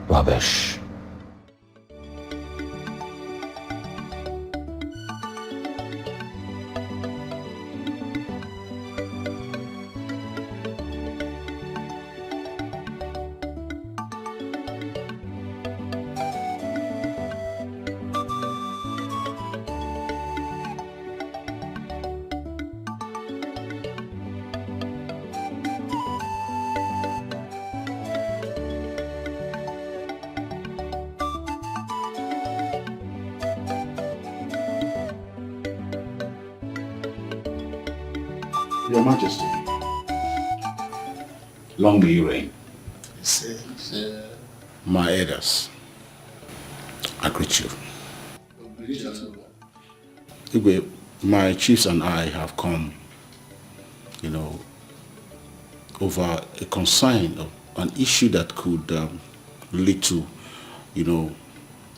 Rubbish. Your Majesty, long may you reign. My elders, I greet you. Igwe, my chiefs and I have come, over a concern of an issue that could lead to,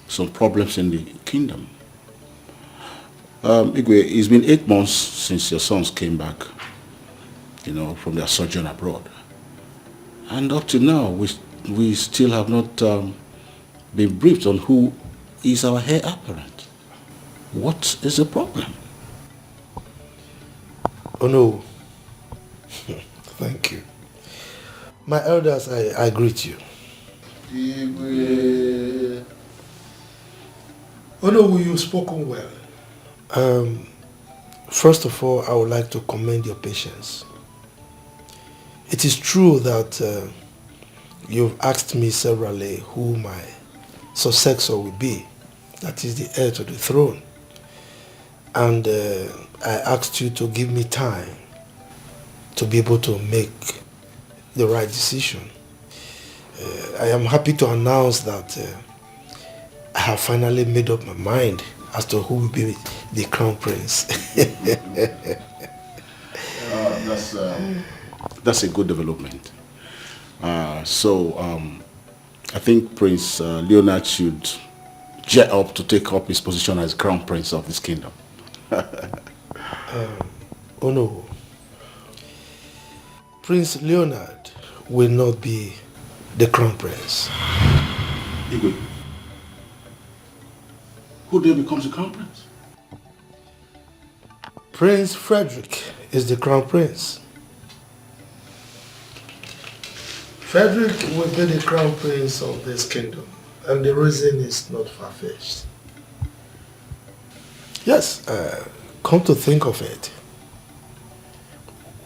some problems in the kingdom. Igwe, it's been 8 months since your sons came back, from their sojourn abroad. And up to now, we still have not been briefed on who is our heir apparent. What is the problem? Oh no. Thank you. My elders, I greet you. Oh no, you've spoken well. First of all, I would like to commend your patience. It is true that you've asked me severally who my successor will be, that is the heir to the throne. And I asked you to give me time to be able to make the right decision. I am happy to announce that I have finally made up my mind as to who will be the crown prince. That's a good development. So I think Prince Leonard should jet up to take up his position as crown prince of this kingdom. Oh no. Prince Leonard will not be the crown prince. Igwe, who then becomes the crown prince? Prince Frederick is the crown prince. Frederick will be the crown prince of this kingdom, and the reason is not far-fetched. Yes, come to think of it,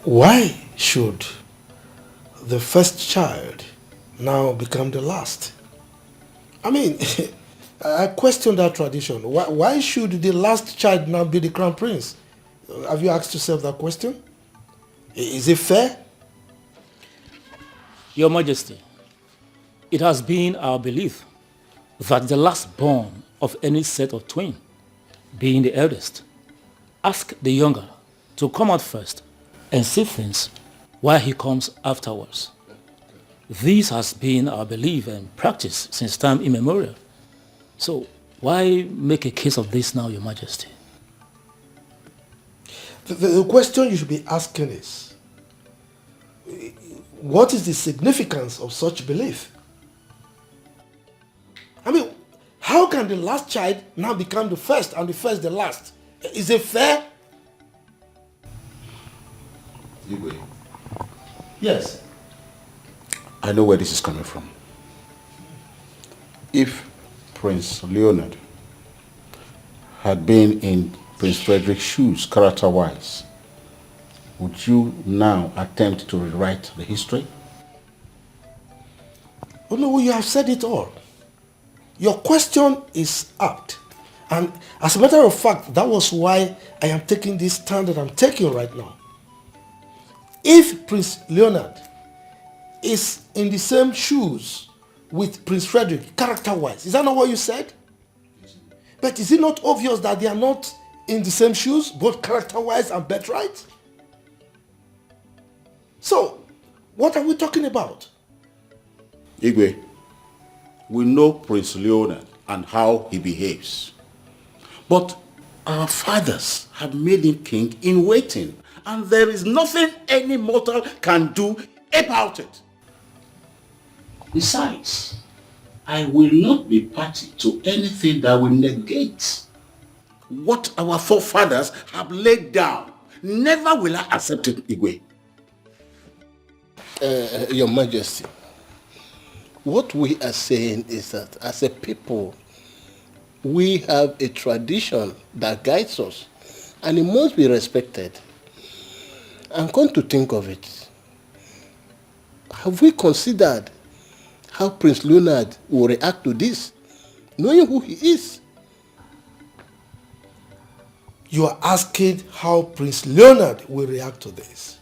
why should the first child now become the last? I mean, I question that tradition. Why should the last child now be the crown prince? Have you asked yourself that question? Is it fair? Your Majesty, it has been our belief that the last born of any set of twin, being the eldest, ask the younger to come out first and see things while he comes afterwards. This has been our belief and practice since time immemorial. So why make a case of this now, Your Majesty? The question you should be asking is, what is the significance of such belief? I mean, how can the last child now become the first and the first the last? Is it fair? Igwe, Yes. I know where this is coming from. If Prince Leonard had been in Prince Frederick's shoes character-wise, would you now attempt to rewrite the history? Oh no, you have said it all. Your question is apt. And as a matter of fact, that was why I am taking this stand that I'm taking right now. If Prince Leonard is in the same shoes with Prince Frederick, character-wise, is that not what you said? But is it not obvious that they are not in the same shoes, both character-wise and birthright? So, what are we talking about? Igwe, we know Prince Leonard and how he behaves. But our fathers have made him king in waiting, and there is nothing any mortal can do about it. Besides, I will not be party to anything that will negate what our forefathers have laid down. Never will I accept it, Igwe. Your Majesty, what we are saying is that as a people, we have a tradition that guides us, and it must be respected. And come to think of it, have we considered how Prince Leonard will react to this, knowing who he is? You are asking how Prince Leonard will react to this.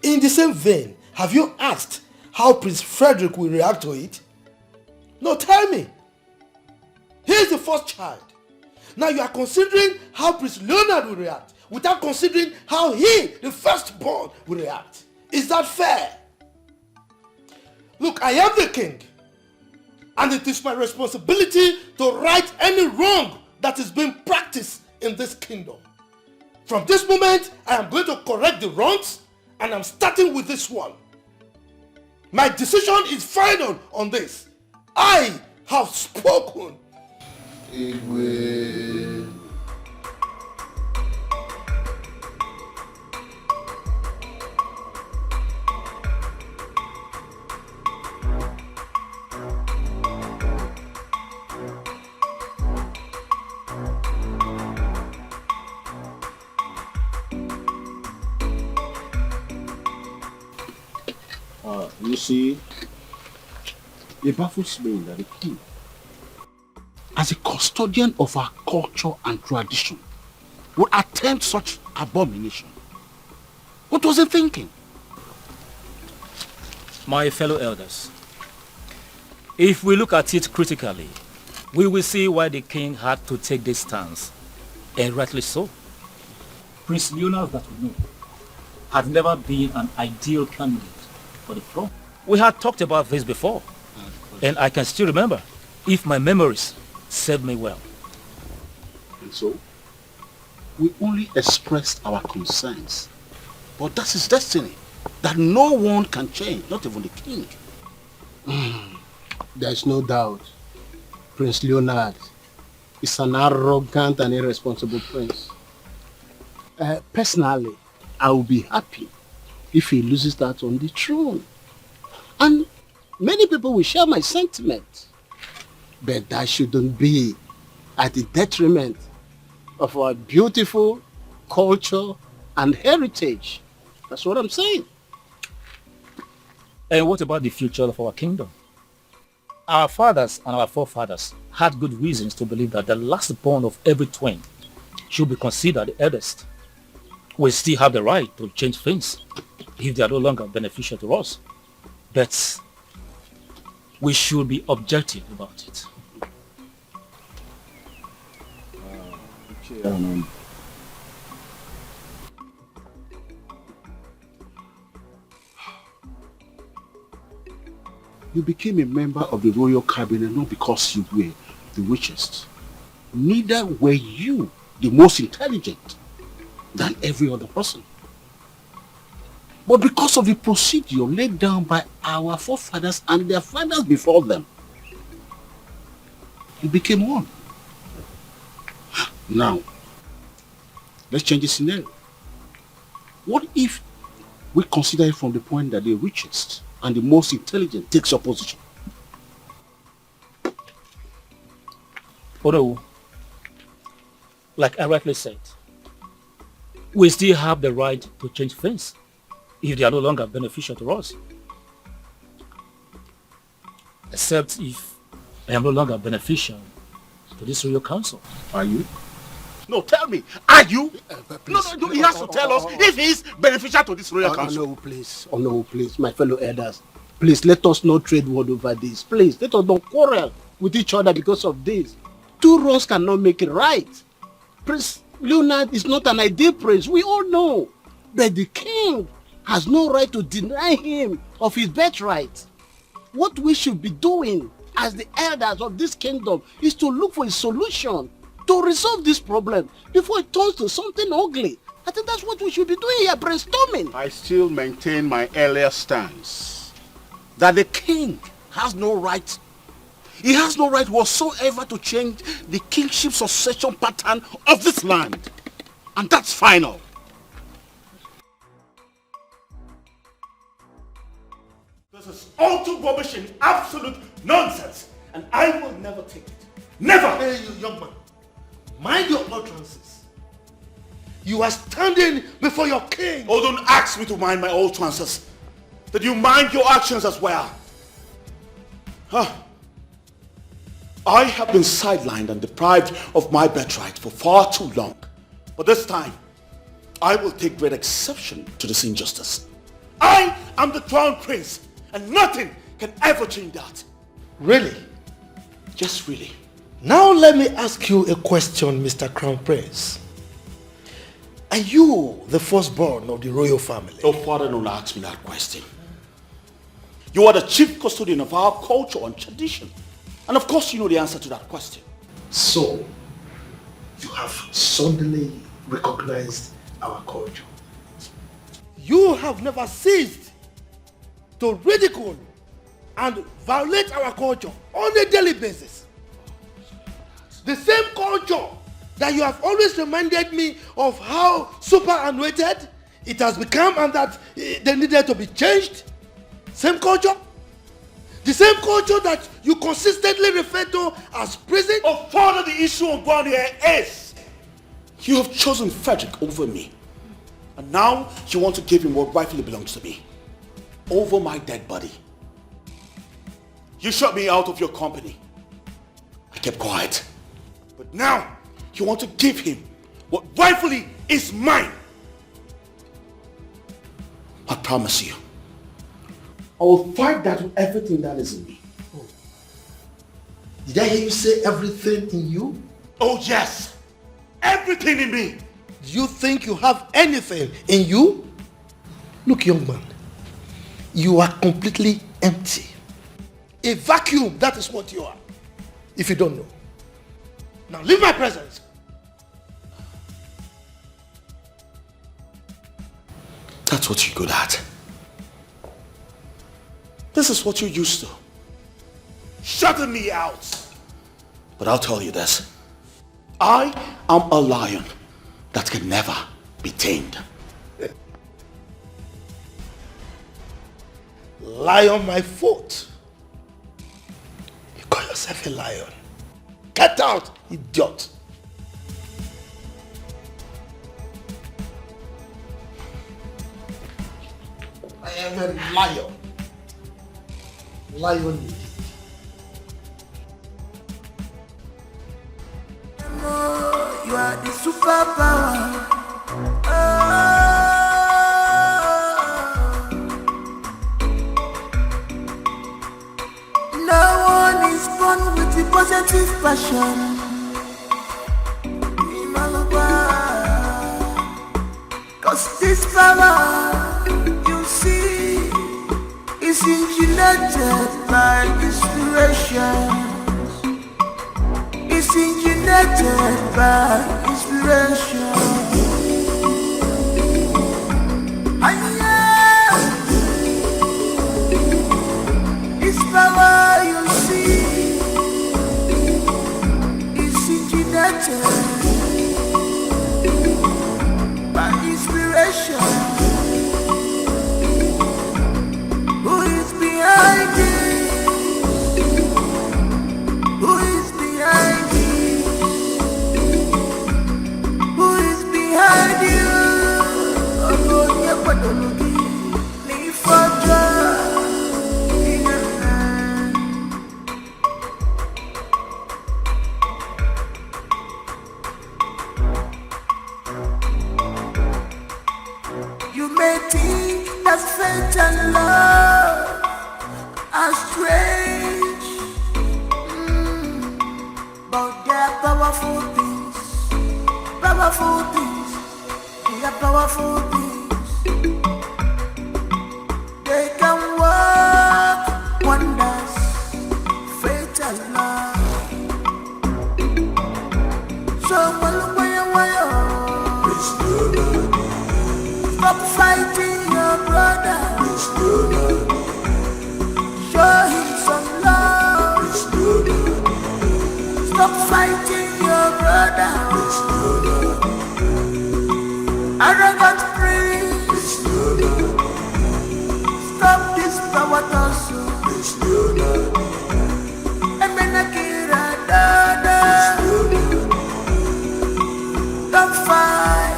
In the same vein, have you asked how Prince Frederick will react to it? No, tell me. He is the first child. Now you are considering how Prince Leonard will react without considering how he, the firstborn, will react. Is that fair? Look, I am the king, and it is my responsibility to right any wrong that is being practiced in this kingdom. From this moment, I am going to correct the wrongs, and I'm starting with this one. My decision is final on this. I have spoken. Igwe. You see, it baffles me that the king, as a custodian of our culture and tradition, would attempt such abomination. What was he thinking? My fellow elders, if we look at it critically, we will see why the king had to take this stance, and rightly so. Prince Leonard, that we know, had never been an ideal candidate for the throne. We had talked about this before, and I can still remember, if my memories serve me well. And so, we only expressed our concerns. But that's his destiny, that no one can change, not even the king. There's no doubt Prince Leonard is an arrogant and irresponsible prince. Personally, I will be happy if he loses that on the throne. And many people will share my sentiment. But that shouldn't be at the detriment of our beautiful culture and heritage. That's what I'm saying. And what about the future of our kingdom? Our fathers and our forefathers had good reasons to believe that the last born of every twin should be considered the eldest. We still have the right to change things if they are no longer beneficial to us. But we should be objective about it. You became a member of the royal cabinet not because you were the richest. Neither were you the most intelligent than every other person. But because of the procedure laid down by our forefathers and their fathers before them, you became one. Now, let's change the scenario. What if we consider it from the point that the richest and the most intelligent takes your position? Although, like I rightly said, we still have the right to change things if they are no longer beneficial to us. Except if I am no longer beneficial to this royal council. Are you? No, tell me, are you? No, he has to tell us if he is beneficial to this royal council. No, please, my fellow elders. Please, let us not trade word over this. Please, let us not quarrel with each other because of this. Two wrongs cannot make it right. Prince Leonard is not an ideal prince, we all know. But the king has no right to deny him of his birthright. What we should be doing as the elders of this kingdom is to look for a solution to resolve this problem before it turns to something ugly. I think that's what we should be doing here, brainstorming. I still maintain my earlier stance that the king has no right. He has no right whatsoever to change the kingship succession pattern of this land. And that's final. This is all too rubbish and absolute nonsense. And I will never take it. Never! Hey, you young man. Mind your utterances. You are standing before your king. Oh, don't ask me to mind my utterances. Did you mind your actions as well? Huh? I have been sidelined and deprived of my birthright for far too long. But this time, I will take great exception to this injustice. I am the crown prince, and nothing can ever change that. Really? Just really. Now let me ask you a question, Mr. Crown Prince. Are you the firstborn of the royal family? Oh, father, don't ask me that question. You are the chief custodian of our culture and tradition. And of course you know the answer to that question. So, you have suddenly recognized our culture. You have never ceased to ridicule and violate our culture on a daily basis. The same culture that you have always reminded me of how superannuated it has become and that they needed to be changed. Same culture. The same culture that you consistently refer to as prison. Oh, father, the issue on ground here is you have chosen Frederick over me. And now you want to give him what rightfully belongs to me. Over my dead body. You shut me out of your company. I kept quiet. But now you want to give him what rightfully is mine. I promise you, I will fight that with everything that is in me. Oh. Did I hear you say everything in you? Oh yes, everything in me. Do you think you have anything in you? Look, young man, you are completely empty. A vacuum, that is what you are. If you don't know. Now leave my presence. That's what you're good at. This is what you're used to. Shutting me out. But I'll tell you this. I am a lion that can never be tamed. Lie on my foot. You call yourself a lion. Get out, idiot. I am a lion. Lion indeed. You are the superpower. No one is born with the positive passion. Cause this power, you see, is engineered by inspiration. It's engineered by inspiration. And yeah, this power you see is engineered by inspiration. Who is behind it? Who is behind it? Who is powerful things. They are powerful things. They can work wonders. Fatal love. So stop fighting your brother. Show him some love. Stop fighting your brother. Arrogant priest. Stop this power tussle. Emenakira dada. Stop fight.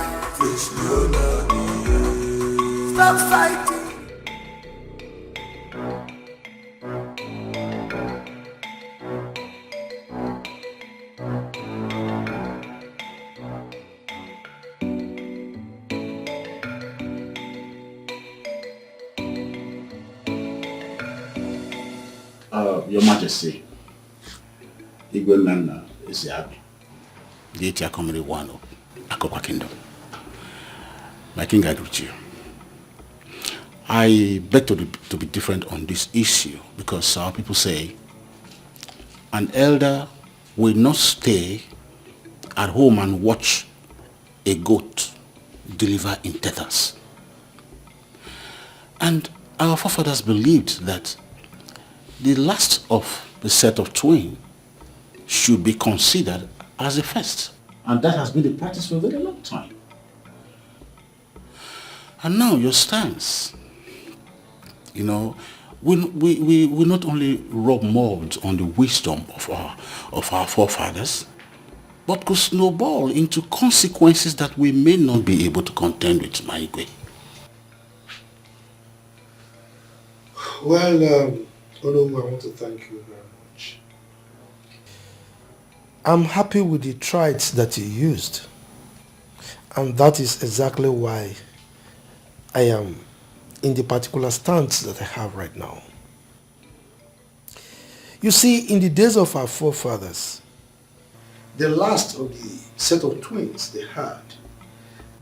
Stop fighting. Your Majesty, Igwe is happy. The Etia Comedy one of Akopa Kingdom. My king, I greet you. I beg to be different on this issue because our people say an elder will not stay at home and watch a goat deliver in tethers. And our forefathers believed that the last of the set of twins should be considered as the first. And that has been the practice for a very long time. And now your stance, we not only rub mold on the wisdom of our forefathers, but could snowball into consequences that we may not be able to contend with, my Igwe. Well, Olomu, I want to thank you very much. I'm happy with the traits that you used. And that is exactly why I am in the particular stance that I have right now. You see, in the days of our forefathers, the last of the set of twins they had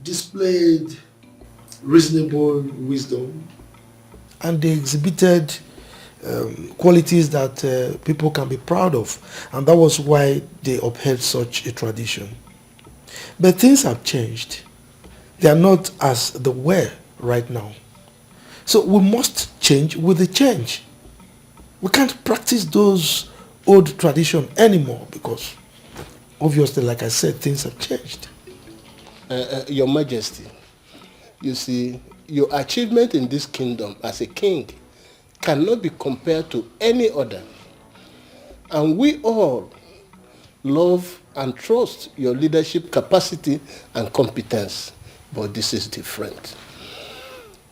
displayed reasonable wisdom, and they exhibited qualities that people can be proud of, and that was why they upheld such a tradition. But things have changed. They are not as they were right now. So we must change with the change. We can't practice those old traditions anymore because obviously, like I said, things have changed. Your Majesty, you see, your achievement in this kingdom as a king cannot be compared to any other. And we all love and trust your leadership capacity and competence. But this is different.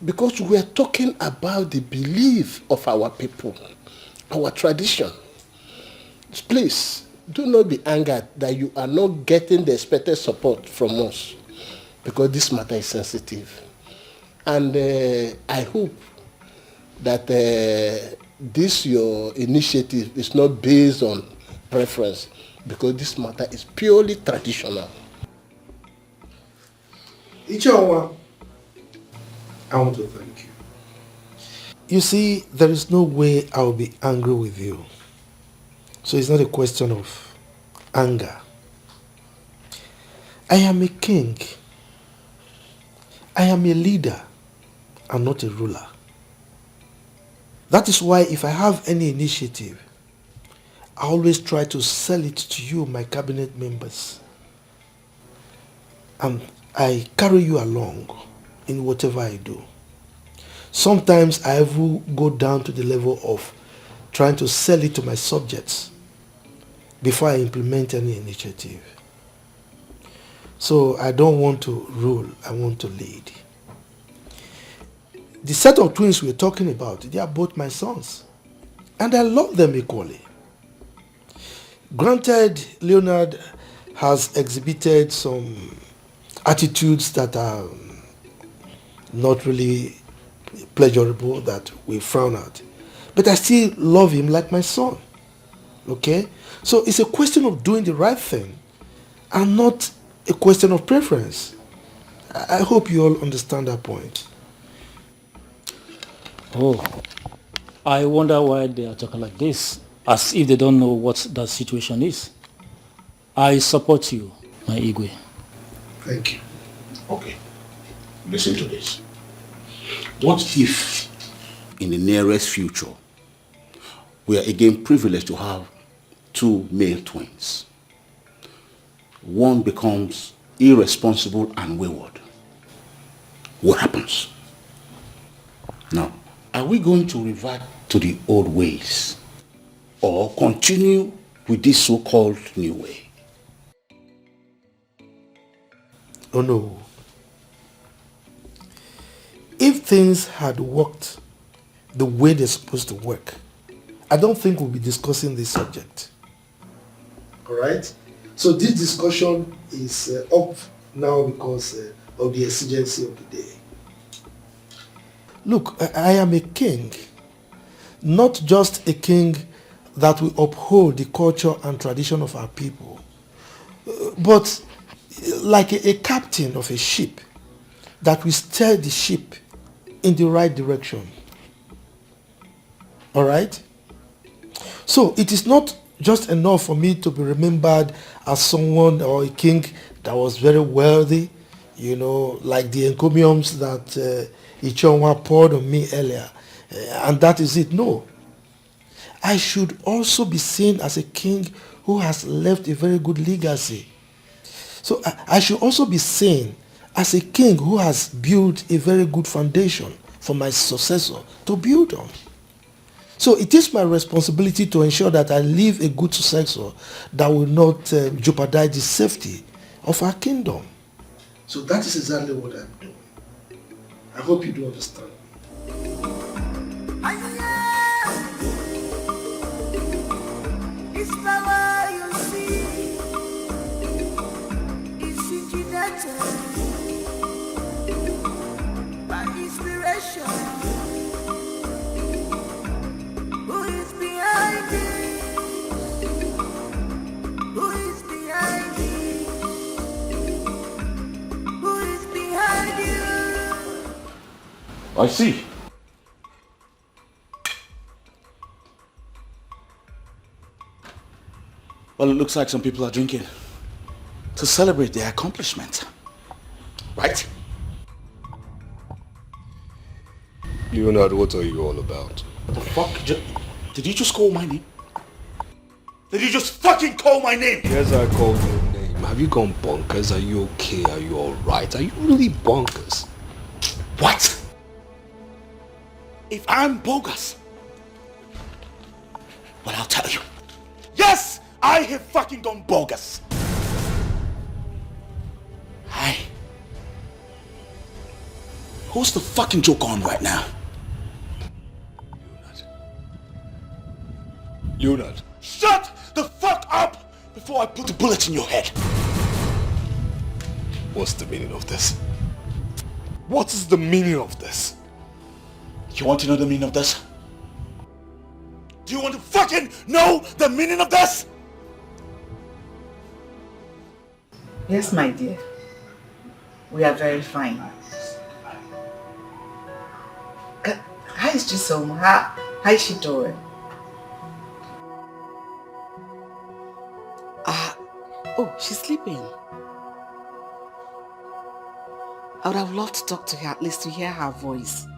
Because we are talking about the belief of our people, our tradition. Please, do not be angered that you are not getting the expected support from us. Because this matter is sensitive. And I hope that this your initiative is not based on preference, because this matter is purely traditional. Ichawa, I want to thank you. You see, there is no way I will be angry with you. So it's not a question of anger. I am a king. I am a leader and not a ruler. That is why if I have any initiative, I always try to sell it to you, my cabinet members. And I carry you along in whatever I do. Sometimes I will go down to the level of trying to sell it to my subjects before I implement any initiative. So I don't want to rule, I want to lead. The set of twins we're talking about, they are both my sons. And I love them equally. Granted, Leonard has exhibited some attitudes that are not really pleasurable, that we frown at. But I still love him like my son. Okay? So it's a question of doing the right thing and not a question of preference. I hope you all understand that point. Oh, I wonder why they are talking like this, as if they don't know what the situation is. I support you, my Igwe. Thank you. Okay, listen to this. What if, in the nearest future, we are again privileged to have 2 male twins? One becomes irresponsible and wayward. What happens? Now, are we going to revert to the old ways or continue with this so-called new way? Oh no. If things had worked the way they're supposed to work, I don't think we'll be discussing this subject. Alright? So this discussion is up now because of the exigency of the day. Look, I am a king. Not just a king that will uphold the culture and tradition of our people, but like a captain of a ship that will steer the ship in the right direction. Alright? So it is not just enough for me to be remembered as someone or a king that was very wealthy, you know, like the encomiums that Ichonwa poured on me earlier, and that is it. No. I should also be seen as a king who has left a very good legacy. So I should also be seen as a king who has built a very good foundation for my successor to build on. So it is my responsibility to ensure that I leave a good successor that will not jeopardize the safety of our kingdom. So that is exactly what I'm doing. I hope you do understand. It's power you see. It's intimidated by inspiration. Who is behind it? Who is behind it? Who is behind you? I see. Well, it looks like some people are drinking to celebrate their accomplishment. Right? Leonard, what are you all about? What the fuck? Did you just call my name? Did you just fucking call my name? Yes, I called your name. Have you gone bonkers? Are you okay? Are you alright? Are you really bonkers? What? If I'm bogus, well, I'll tell you. Yes, I have fucking gone bogus. Hi. Who's the fucking joke on right now? Leonard. Shut the fuck up before I put a bullet in your head. What's the meaning of this? What is the meaning of this? You want to know the meaning of this? Do you want to fucking know the meaning of this? Yes, my dear. We are very fine. How is Chisom? How is she doing? Oh, she's sleeping. I would have loved to talk to her, at least to hear her voice.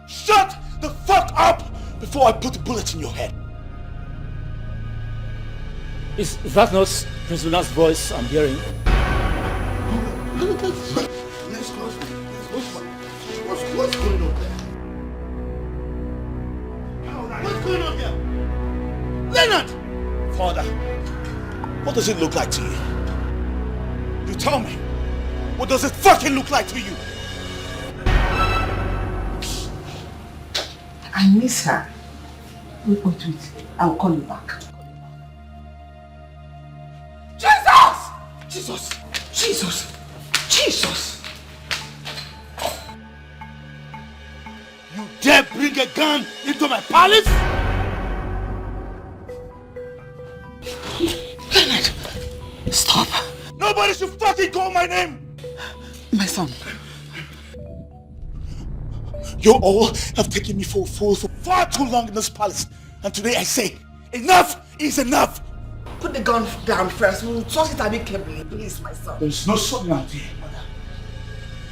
Shut the fuck up before I put a bullet in your head. Is that not Prince Lunar's voice I'm hearing? Let's go. What's going on there? What's going on there? Leonard! Father, what does it look like to you? You tell me. What does it fucking look like to you? I miss her. Wait. I'll call you back. Jesus! You dare bring a gun into my palace? Leonard, stop. No Nobody should fucking call my name! My son. You all have taken me for a fool for far too long in this palace. And today I say, enough is enough! Put the gun down first. We'll talk it a bit carefully, please, my son. There's no son out here, mother.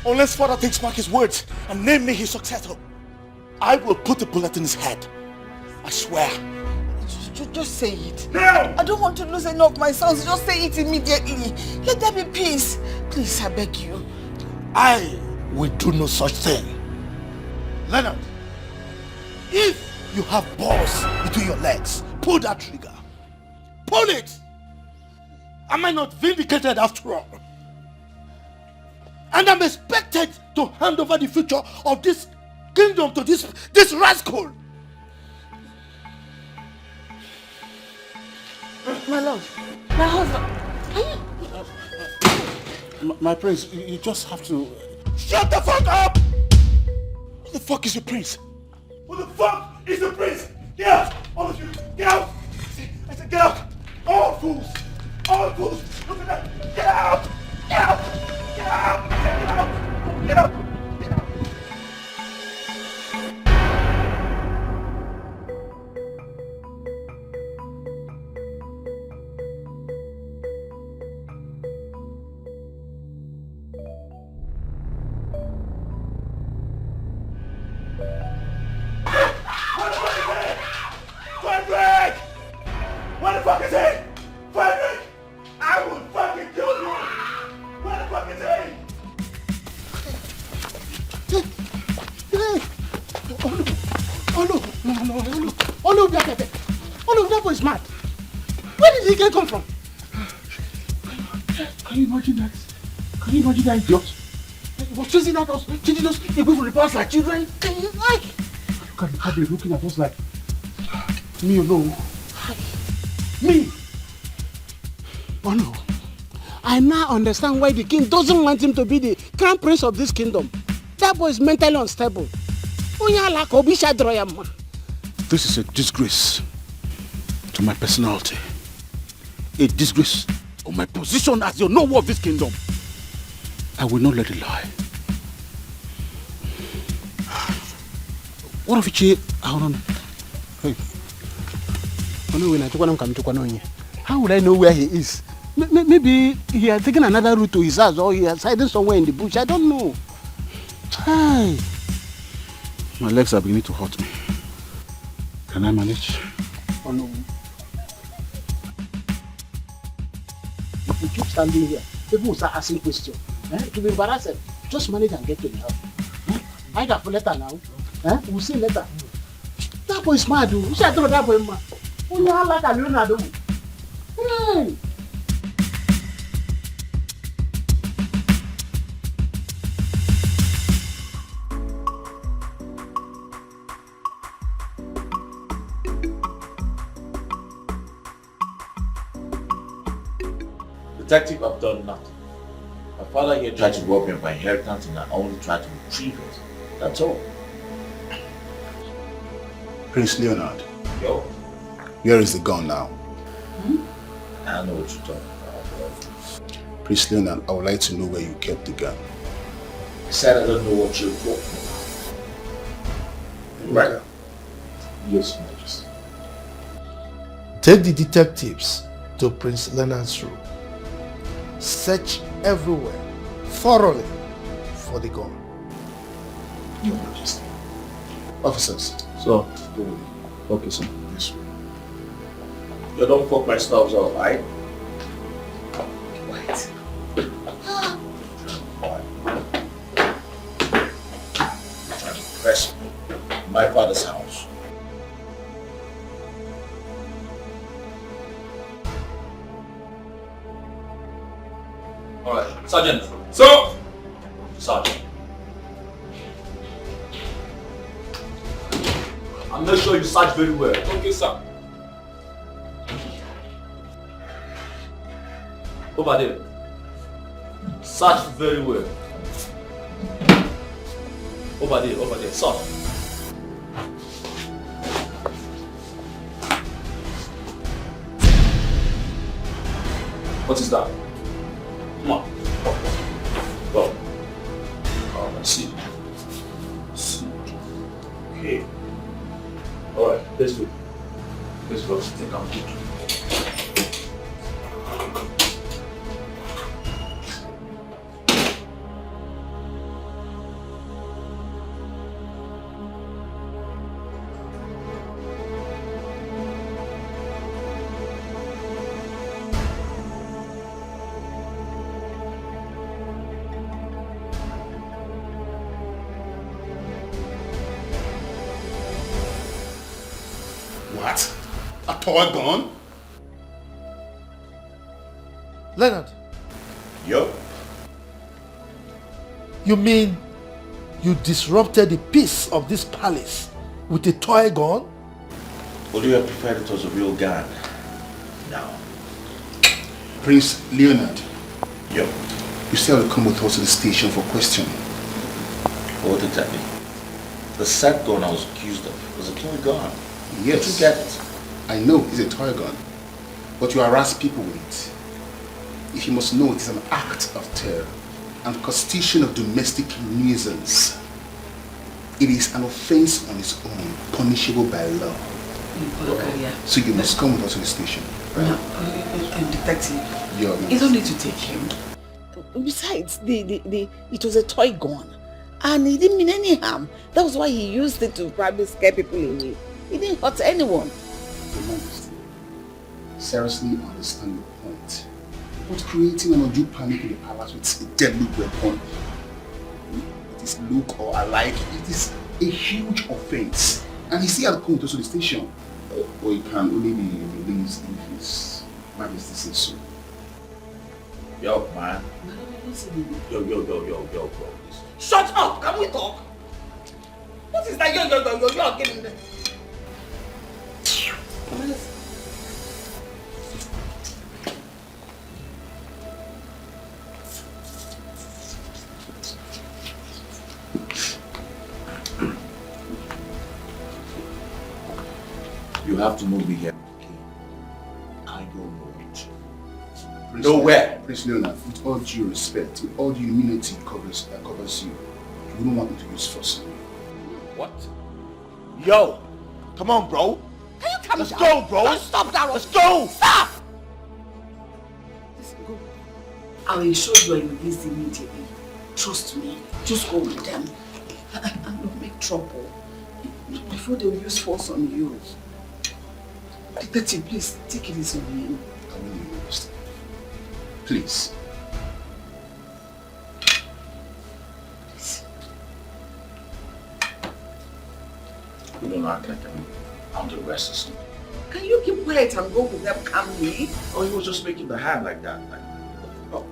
Unless father takes back his words and name me his successor, I will put a bullet in his head. I swear. Just say it. Now! I don't want to lose any of my sons. Just say it immediately. Let there be peace. Please, I beg you. I will do no such thing. Leonard, if you have balls between your legs, pull that trigger. Pull it! Am I not vindicated after all? And I'm expected to hand over the future of this kingdom to this rascal. My love, my husband. My prince, you just have to... Shut the fuck up! Who the fuck is your prince? Who the fuck is your prince? Get out! All of you, get out! I said get out! All fools! All fools! Look at that! Get out! Get out! Get out! Get out! Get out! Frederick! What the fuck is he? Frederick! I will fucking kill you! What the fuck is he? Oh no, that boy is mad. Where did he come from? Can you imagine that? Can you imagine that idiot? He was chasing at us, chasing us away from the past like children. Like, look at how they're looking at us like, me alone. Me. Oh no. I now understand why the king doesn't want him to be the crown prince of this kingdom. That boy is mentally unstable. This is a disgrace to my personality. A disgrace of my position as the noble of this kingdom. I will not let it lie. What if he... Hold on. Hey. How would I know where he is? Maybe he has taken another route to his house or he has hidden somewhere in the bush. I don't know. Hi. My legs are beginning to hurt me. Can I manage? Oh no. If you keep standing here, people will start asking questions. To be embarrassed, just manage and get to the house. I got a letter now. We'll see later. That boy is mad. You should throw that boy mad. You are like a Leonard. Hey! Detective, I've done nothing. My father here tried to rob me of my inheritance and I only tried to retrieve it. That's all. Prince Leonard. Yo. Where is the gun now? I don't know what you're talking about. Prince Leonard, I would like to know where you kept the gun. I said I don't know what you're talking about. Right. Yes, Majesty. Take the detectives to Prince Leonard's room. Search everywhere, thoroughly, for the gun. Your Majesty. Officers. So, go with me. Okay, sir. This way. You don't fuck my stuff up, right? What? Trying to press me in my father's house. Alright, Sergeant. So! Sergeant. And make sure you search very well. Okay, sir. Over there. Search very well. Over there, sir. What is that? Let's do. Let's go. Take out. What? A toy gun? Leonard, Yo. you mean you disrupted the peace of this palace with a toy gun? Would you have preferred it was a real gun? No. Prince Leonard. Yo. You still have to come with us to the station for questioning. What exactly? The said gun I was accused of was a toy gun. Yes. Did you get it? I know it's a toy gun, but you harass people with it. If you must know, it is an act of terror and constitution of domestic nuisance. It is an offense on its own, punishable by law. So you must come with us to the station. No, detective, Yeah, you don't need to take him. Besides, it was a toy gun. And he didn't mean any harm. That was why he used it to probably scare people away. He didn't hurt anyone. Your Majesty, seriously understand your point. But creating an undue panic in the palace with a deadly weapon, it is look or alike, it is a huge offense. And he still had come to the station. Or he can only be released if his Majesty says so. Yo, man. Yo, bro. Shut up! Can we talk? What is that? Yo, getting there. You have to move me here. I don't know it. Nowhere! Prince Leonard, with all due respect, with all the humility that covers you, you wouldn't want me to use force on you. What? Yo! Come on, bro! Can you come Let's down? go, bro! Don't stop that. Let's go! Stop! Listen, go. I'll ensure you are released immediately. Trust me. Just go with them. And don't make trouble. Before they'll use force on you. Detective, please, take it easy on him. I will leave you understand. Please. You don't act like I'm the rest or something. Can you keep quiet and go with them calmly? Oh, he was just making the hand like that. Like, oh,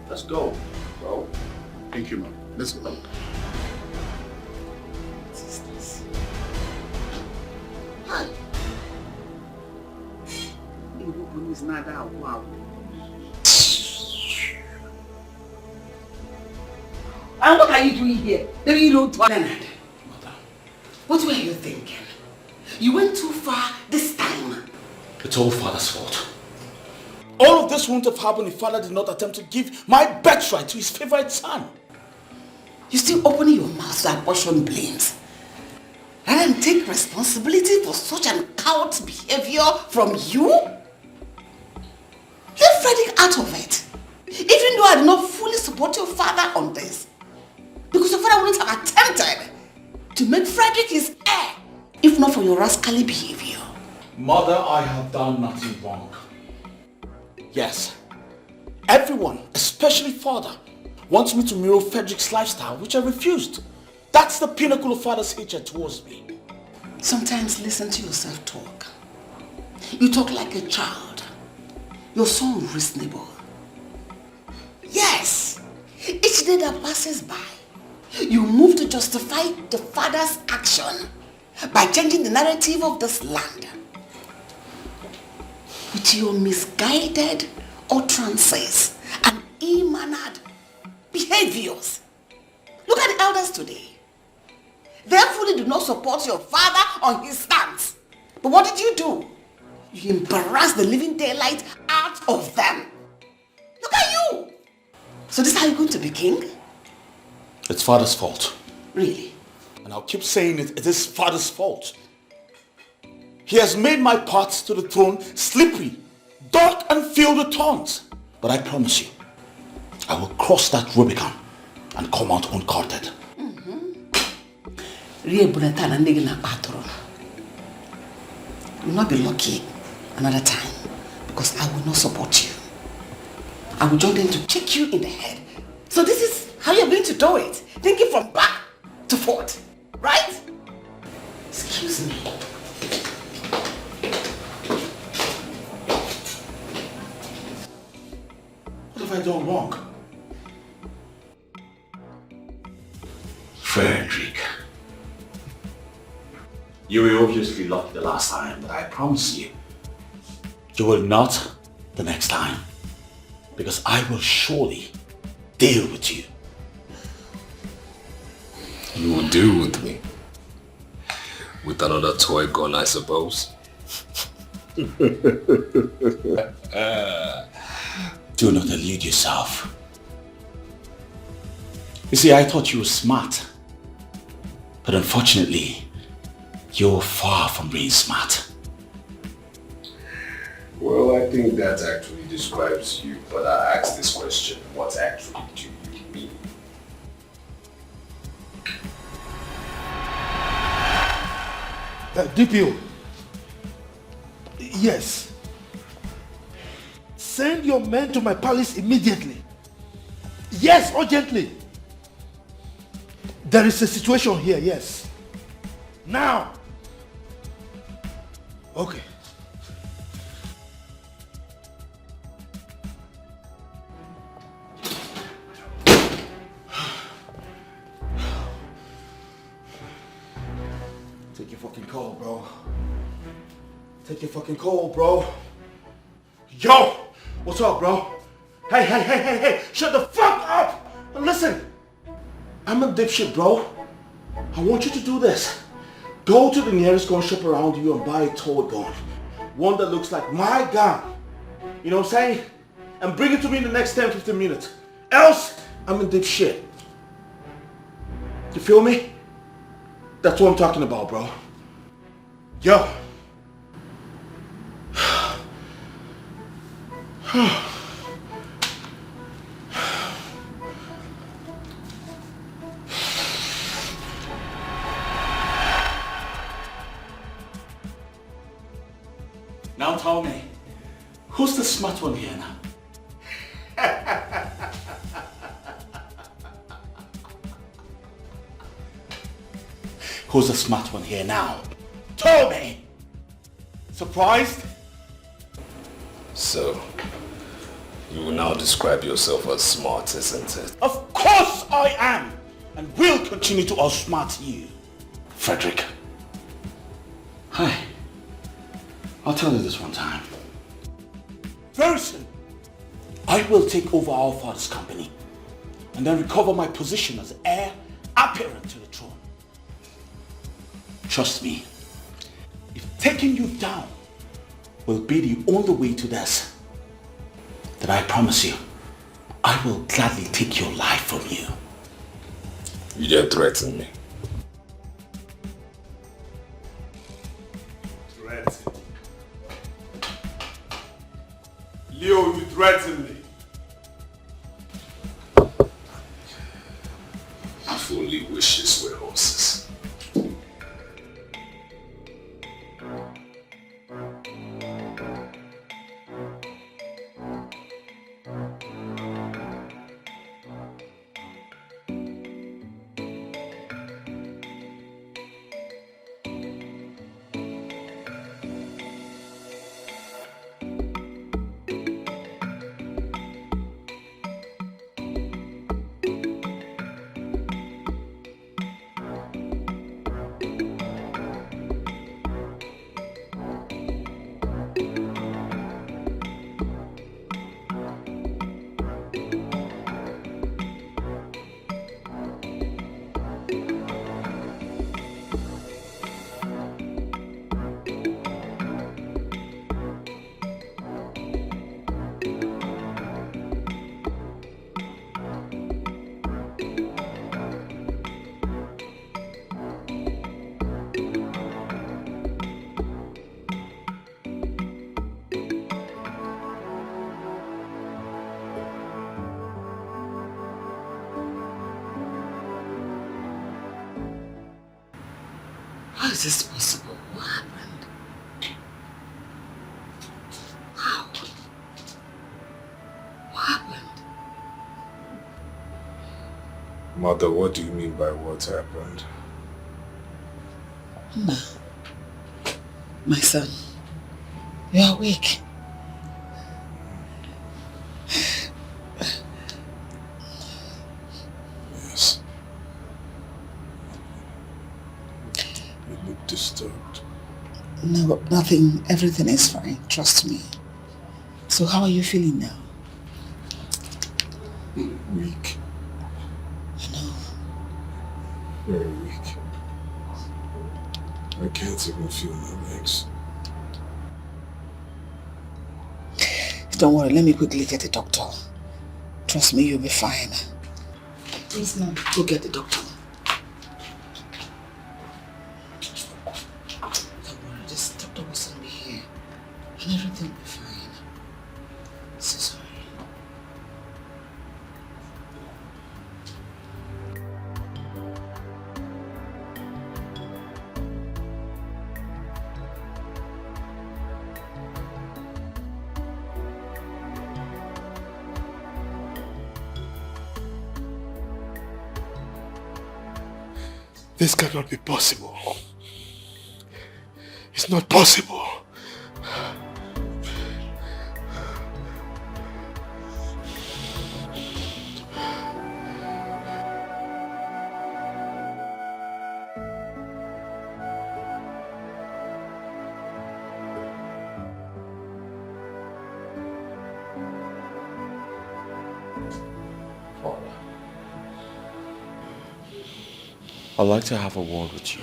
let's go, bro. Thank you, man. Let's go. What is this? Hi. Is not that wow. And what are you doing here? Maybe you don't want Leonard. What were you thinking? You went too far this time. It's all Father's fault. All of this wouldn't have happened if Father did not attempt to give my birthright to his favorite son. You still opening your mouth to apportion blames. Rather than take responsibility for such an coward's behavior from you? Leave Frederick out of it. Even though I did not fully support your father on this. Because your father wouldn't have attempted to make Frederick his heir, if not for your rascally behavior. Mother, I have done nothing wrong. Yes, everyone, especially Father, wants me to mirror Frederick's lifestyle, which I refused. That's the pinnacle of Father's hatred towards me. Sometimes listen to yourself talk. You talk like a child. You're so unreasonable. Yes, each day that passes by, you move to justify the father's action by changing the narrative of this land. With your misguided utterances and ill-mannered behaviors. Look at the elders today. They fully do not support your father on his stance. But what did you do? You embarrassed the living daylight out of them. Look at you. So this is how you're going to be king? It's Father's fault. Really? And I'll keep saying it is Father's fault. He has made my path to the throne slippery, dark and filled with thorns. But I promise you, I will cross that Rubicon and come out uncourted. You will not be lucky another time because I will not support you. I will join them to kick you in the head. So this is how you're going to do it. Thinking from back to forth, right? Excuse me. What have I done wrong? Frederick. You were obviously lucky the last time, but I promise you, you will not the next time. Because I will surely deal with you. You will deal with me? With another toy gun, I suppose? Do not delude yourself. You see, I thought you were smart. But unfortunately, you're far from being smart. Well, I think that actually describes you, but I asked this question, what actually do you mean? DPO. Yes. Send your men to my palace immediately. Yes, urgently. There is a situation here, yes. Now. Okay. Take your fucking call, bro. Take your fucking call, bro. Yo! What's up, bro? Hey! Shut the fuck up! And listen, I'm a dipshit, bro. I want you to do this. Go to the nearest gun shop around you and buy a toy gun. One that looks like my gun. You know what I'm saying? And bring it to me in the next 10-15 minutes. Else, I'm a dipshit. You feel me? That's what I'm talking about, bro. Yo. Now tell me, who's the smart one here now? Who's the smart one here now? Tell me! Surprised? So, you will now describe yourself as smart, isn't it? Of course I am! And will continue to outsmart you. Frederick. Hi. I'll tell you this one time. Very soon, I will take over our father's company and then recover my position as heir apparent to the throne. Trust me, if taking you down will be the only way to this, then I promise you, I will gladly take your life from you. You dare threaten me? Threaten? Leo, you threaten me. If only wishes were horses. is this possible? What happened? How? What happened? Mother, what do you mean by what happened? Ma, my son, you are awake. Yes. You look disturbed. No, nothing. Everything is fine. Trust me. So how are you feeling now? Weak. I know. Very weak. I can't even feel my legs. Don't worry, let me quickly get the doctor. Trust me, you'll be fine. Yes, ma'am. Go get the doctor. Don't worry, this doctor will soon be here. And everything will be fine. So sorry. This cannot be possible. It's not possible. I'd like to have a word with you.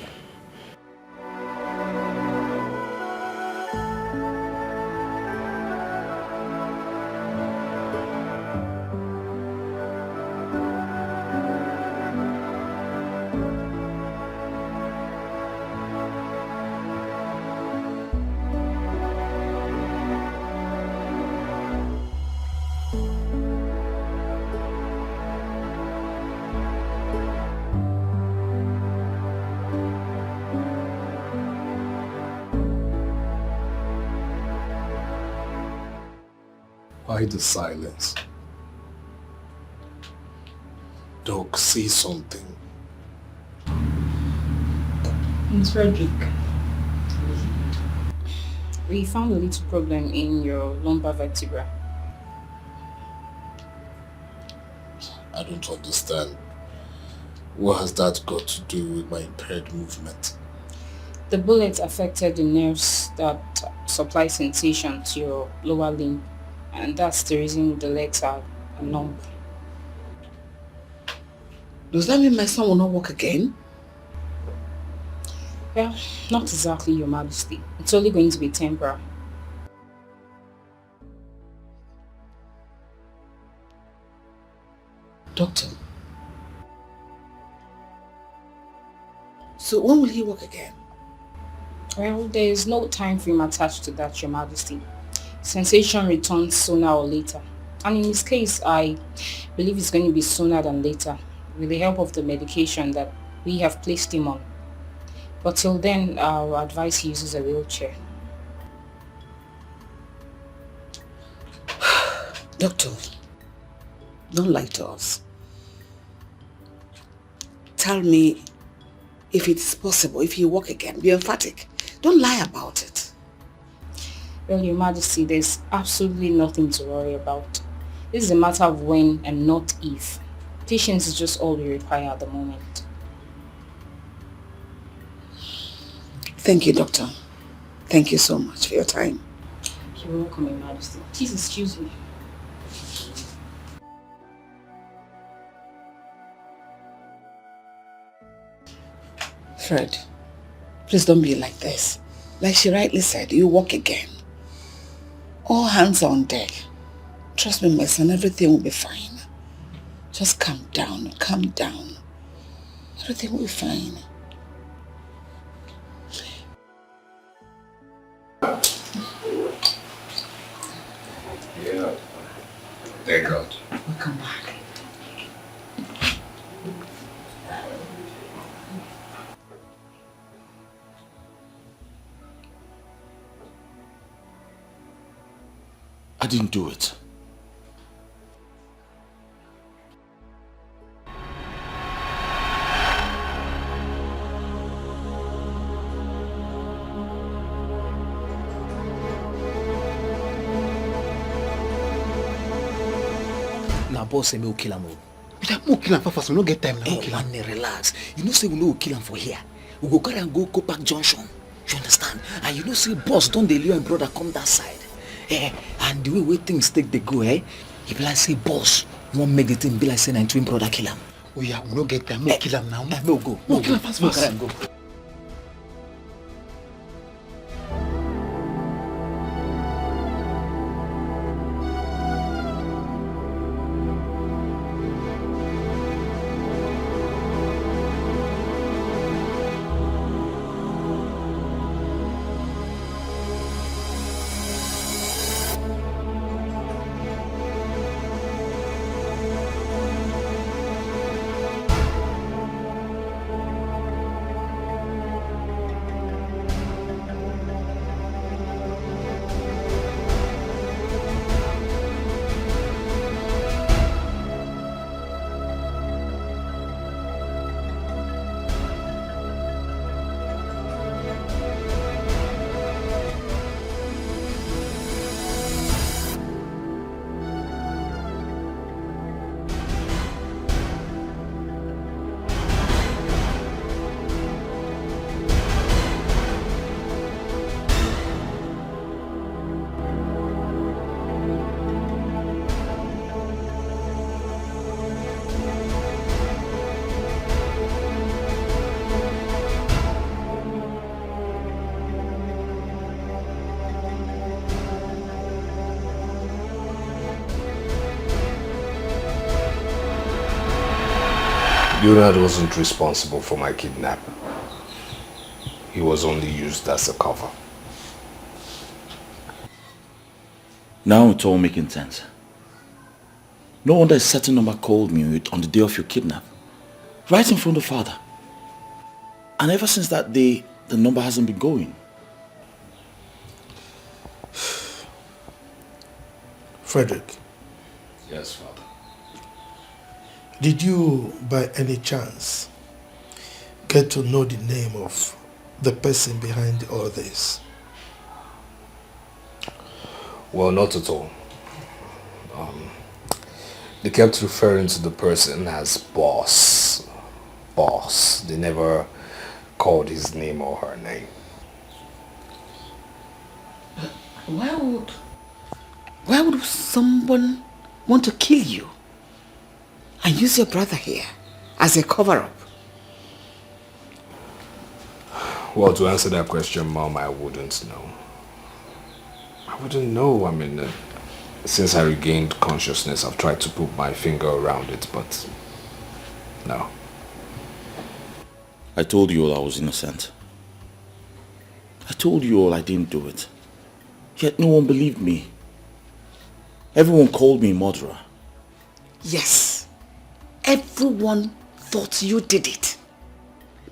Why the silence? Doc, say something. It's Frederick. We found a little problem in your lumbar vertebra. I don't understand. What has that got to do with my impaired movement? The bullet affected the nerves that supply sensation to your lower limb, and that's the reason the legs are numb. Does that mean my son will not walk again? Well, not exactly, Your Majesty. It's only going to be temporary. Doctor. So when will he walk again? Well, there is no time frame attached to that, Your Majesty. Sensation returns sooner or later. And in his case, I believe it's going to be sooner than later, with the help of the medication that we have placed him on. But till then, I will advise he uses a wheelchair. Doctor, don't lie to us. Tell me if it's possible, if you walk again. Be emphatic. Don't lie about it. Well, Your Majesty, there's absolutely nothing to worry about. This is a matter of when and not if. Patience is just all we require at the moment. Thank you, Doctor. Thank you so much for your time. You're welcome, Your Majesty. Please excuse me. Fred, please don't be like this. Like she rightly said, you walk again. All hands on deck. Trust me, my son, everything will be fine. Just calm down, calm down. Everything will be fine. Yeah. Thank God. Welcome back. I didn't do it. Now, boss say me will kill him. We kill him first. We no get time now. Hey, man, relax. You know say we no will kill him for here. We go carry and go Park Junction. You understand? And you know say boss don't dey Leo and brother come that side. And the way things take they go, he be like say boss, you want make the thing be like say na twin brother kill him. Oh yeah, we no get time. We kill him now. We'll go. We'll kill him fast. Carry and go. Leonard wasn't responsible for my kidnapping. He was only used as a cover. Now it's all making sense. No wonder a certain number called me on the day of your kidnap. Right in front of father. And ever since that day, the number hasn't been going. Frederick. Yes, father. Did you, by any chance, get to know the name of the person behind all this? Well, not at all. They kept referring to the person as boss. Boss. They never called his name or her name. Why would someone want to kill you and use your brother here as a cover-up? Well, to answer that question, Mom, I wouldn't know. I wouldn't know. I mean, since I regained consciousness, I've tried to put my finger around it, but no. I told you all I was innocent. I told you all I didn't do it. Yet no one believed me. Everyone called me murderer. Yes. Everyone thought you did it.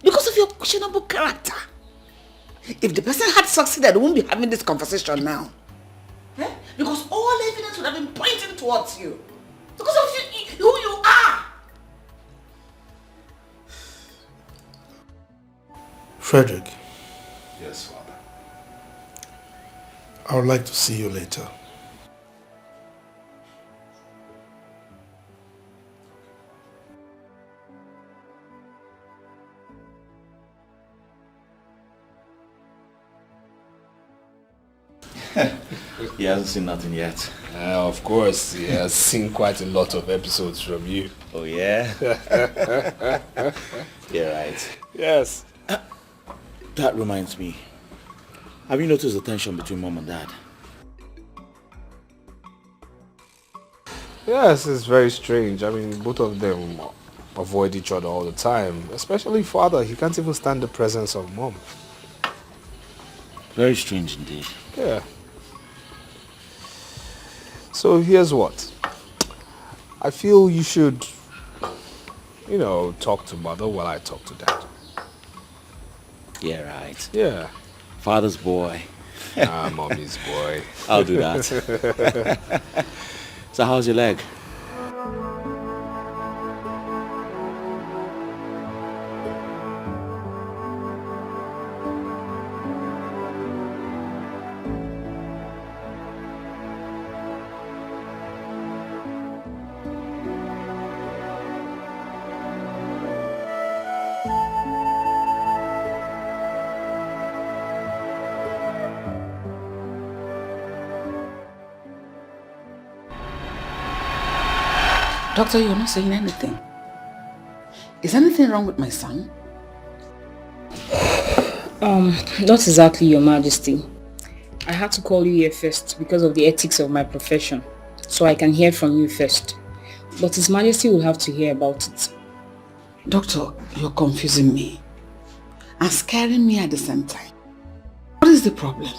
Because of your questionable character. If the person had succeeded, we wouldn't be having this conversation now. Because all evidence would have been pointing towards you. Because of who you are. Frederick. Yes, Father. I would like to see you later. He hasn't seen nothing yet. Of course, he has seen quite a lot of episodes from you. Oh, yeah? You're right. Yes. That reminds me. Have you noticed the tension between Mom and Dad? Yes, it's very strange. I mean, both of them avoid each other all the time. Especially Father. He can't even stand the presence of Mom. Very strange indeed. Yeah. So here's what. I feel you should, talk to Mother while I talk to Dad. Yeah, right. Yeah. Father's boy. Mommy's boy. I'll do that. So how's your leg? Doctor, you're not saying anything. Is anything wrong with my son? Not exactly, Your Majesty. I had to call you here first because of the ethics of my profession, so I can hear from you first. But His Majesty will have to hear about it. Doctor, you're confusing me and scaring me at the same time. What is the problem?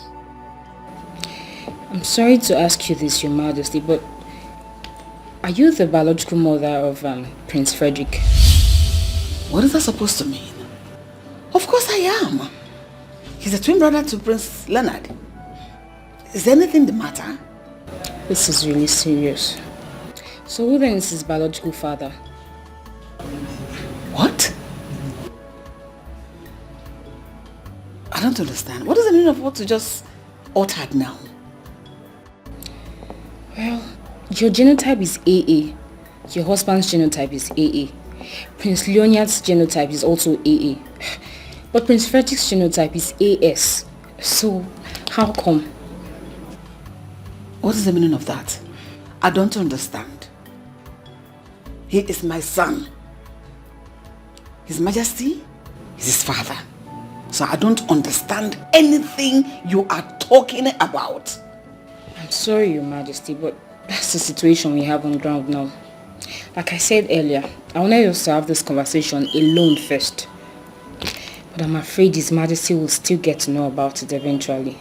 I'm sorry to ask you this, Your Majesty, but are you the biological mother of Prince Frederick? What is that supposed to mean? Of course I am. He's a twin brother to Prince Leonard. Is anything the matter? This is really serious. So who then is his biological father? What? I don't understand. What is the meaning of what you just uttered now? Well, your genotype is AA. Your husband's genotype is AA. Prince Leonard's genotype is also AA. But Prince Frederick's genotype is AS. So, how come? What is the meaning of that? I don't understand. He is my son. His Majesty is his father. So I don't understand anything you are talking about. I'm sorry, Your Majesty, but that's the situation we have on ground now. Like I said earlier, I wanted us to have this conversation alone first. But I'm afraid His Majesty will still get to know about it eventually.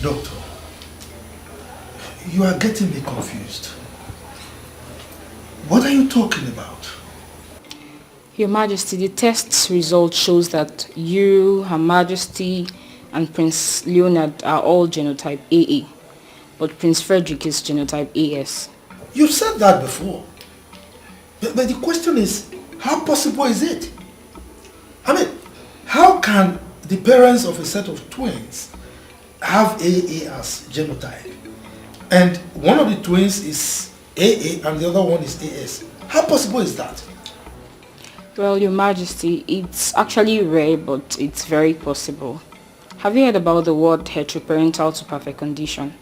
Doctor, you are getting me confused. What are you talking about? Your Majesty, the test result shows that you, Her Majesty, and Prince Leonard are all genotype AA, but Prince Frederick is genotype AS. You've said that before. But the question is, how possible is it? I mean, how can the parents of a set of twins have AA as genotype, and one of the twins is AA and the other one is AS? How possible is that? Well, Your Majesty, it's actually rare, but it's very possible. Have you heard about the word heteroparental to perfect condition?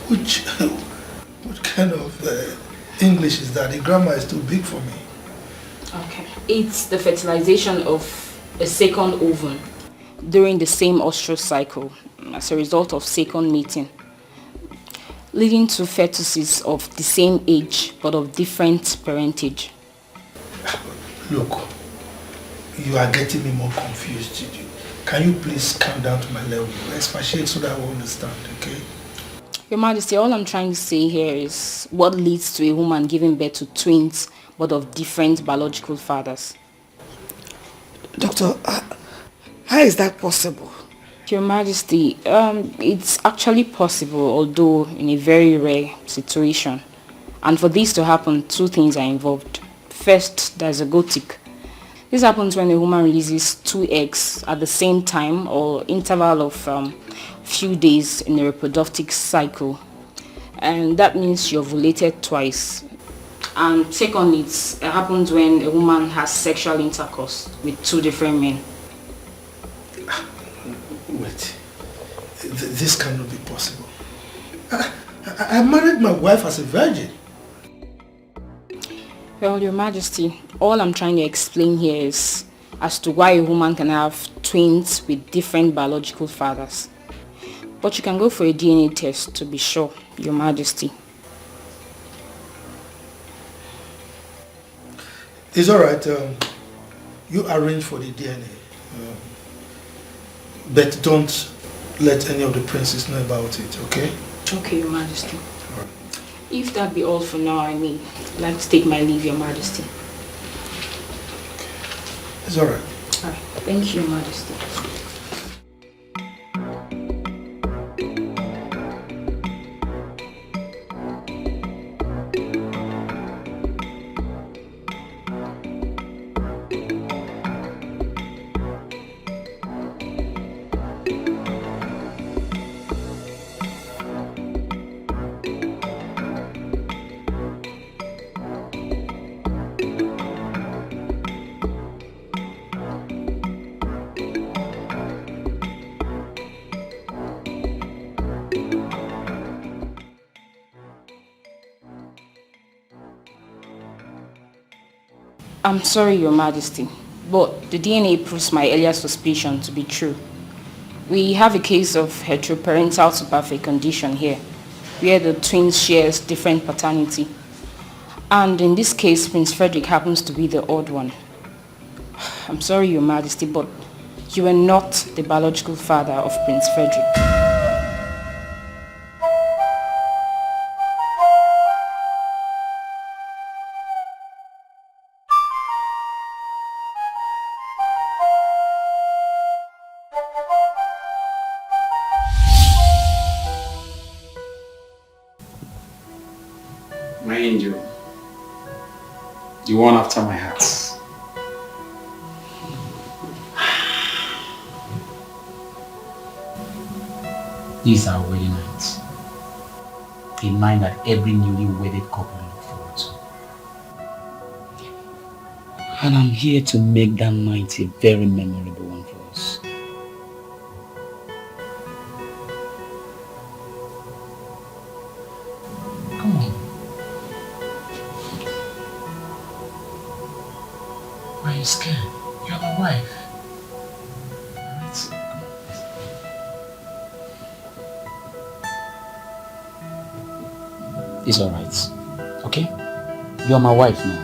What kind of English is that? The grammar is too big for me. Okay. It's the fertilization of a second ovum during the same ostrus cycle as a result of second mating, leading to fetuses of the same age but of different parentage. Look, you are getting me more confused. Can you please calm down to my level? Expatiate so that I will understand, okay? Your Majesty, all I'm trying to say here is what leads to a woman giving birth to twins but of different biological fathers. Doctor, how is that possible? Your Majesty, it's actually possible, although in a very rare situation. And for this to happen, two things are involved. First, there's a gotic. This happens when a woman releases 2 eggs at the same time or interval of few days in a reproductive cycle. And that means you ovulated twice. And secondly, it happens when a woman has sexual intercourse with 2 different men. Wait. This cannot be possible. I married my wife as a virgin. Well, Your Majesty, all I'm trying to explain here is as to why a woman can have twins with different biological fathers. But you can go for a DNA test to be sure, Your Majesty. It's alright. You arrange for the DNA. But don't let any of the princes know about it, okay? Okay, Your Majesty. If that be all for now, I'd like to take my leave, Your Majesty. It's alright. Alright, thank you, Your Majesty. I'm sorry, Your Majesty, but the DNA proves my earlier suspicion to be true. We have a case of heteroparental to perfect condition here, where the twins share different paternity. And in this case, Prince Frederick happens to be the odd one. I'm sorry, Your Majesty, but you are not the biological father of Prince Frederick. My angel, the one after my heart. This is our wedding night. A night that every newly wedded couple look forward to. And I'm here to make that night a very memorable one for us. Come on. Why are you scared? You're my wife. It's alright. Okay? You're my wife now.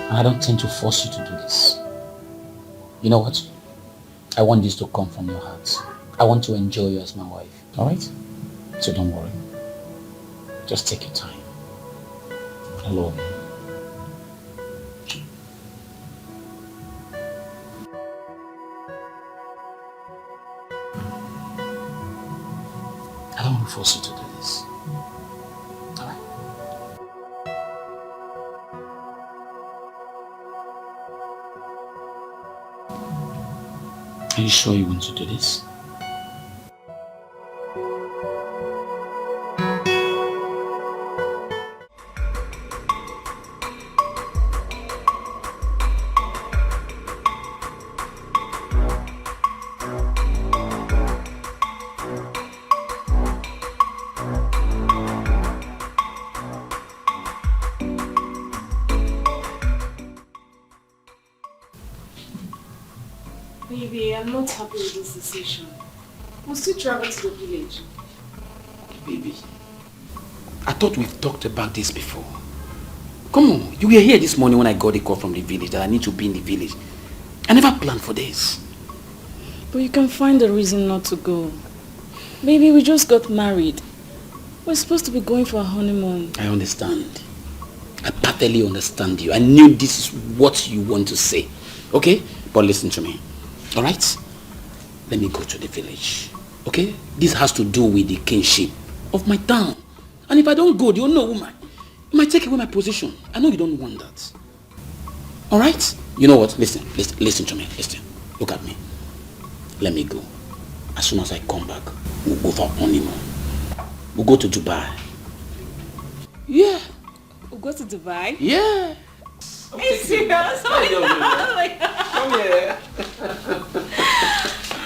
And I don't tend to force you to do this. You know what? I want this to come from your heart. I want to enjoy you as my wife. Alright? So don't worry. Just take your time. I love you. I don't want to force you to do this. Alright? Are you sure you want to do this? Baby, I'm not happy with this decision. We'll still travel to the village. Baby, I thought we've talked about this before. Come on, you were here this morning when I got a call from the village that I need to be in the village. I never planned for this. But you can find a reason not to go. Baby, we just got married. We're supposed to be going for a honeymoon. I understand. I perfectly understand you. I knew this is what you want to say. Okay? But listen to me. Alright? Let me go to the village. Okay? This has to do with the kinship of my town. And if I don't go, you'll know, woman. You might take away my position. I know you don't want that. Alright? You know what? Listen to me. Listen. Look at me. Let me go. As soon as I come back, we'll go for honeymoon. We'll go to Dubai. Yeah. We'll go to Dubai? Yeah. Are you serious? Come here.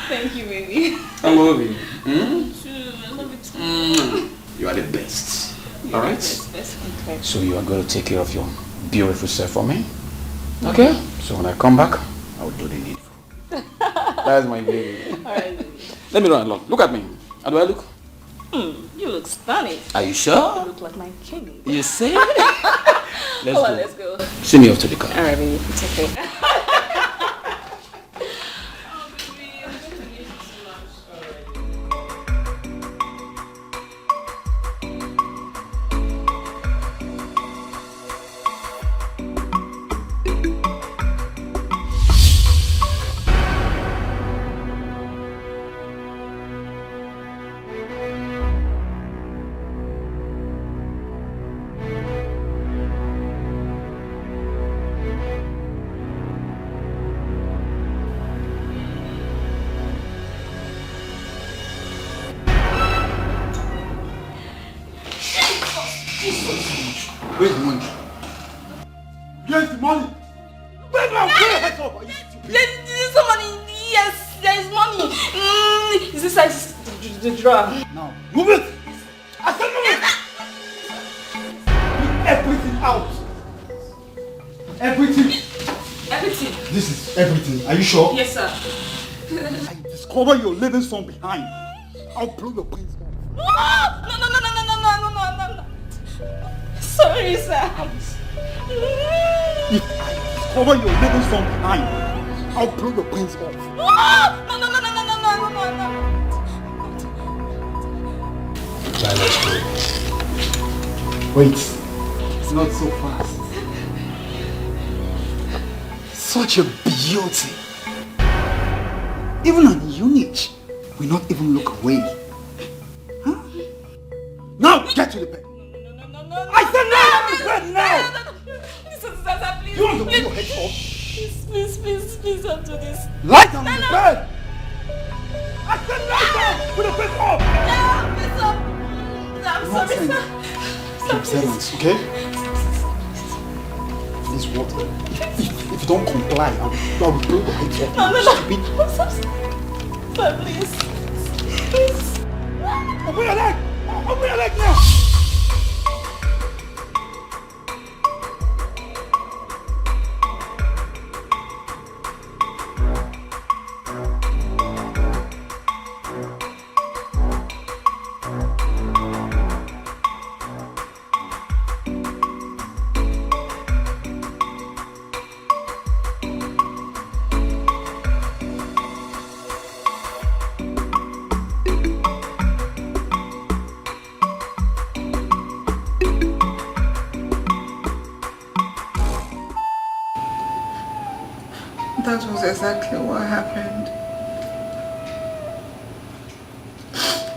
Thank you, baby. I love you. I love you too. You are the best. You're Alright? Best. Okay. So you are going to take care of your beautiful self for me? Okay? So when I come back, I will do the needful. That's my baby. Alright, baby. Let me run along. Look at me. How do I look? You look stunning. Are you sure? You look like my king. You say? Let's go. Send me off to the car. Alright, baby. It's okay. Where's the money? Where's the money? Where's my head up? Are you stupid? There's some money. Yes, there is money. Is this like the drawer? Now, move it! I said move it! Leave everything out! Everything! Everything. This is everything. Are you sure? Yes, sir. I discover your living son behind. I'll blow your brains off. No. Sorry, sir. If I discover your living son behind, I'll blow your brains off. No. Let's go. Wait, it's not so fast. Such a beauty. Even on unit, we not even look away. Huh? Now get to the bed. I said now! Now! Please, You want to put your head off? Please don't do this. Lie down on the bed! I said lie down with the face off! I'm sorry, sir. Keep silence, okay? Please, what? If you don't comply, I will blow your head off. Stupid. Sir, please. Open your leg! Open your leg now! That was exactly what happened.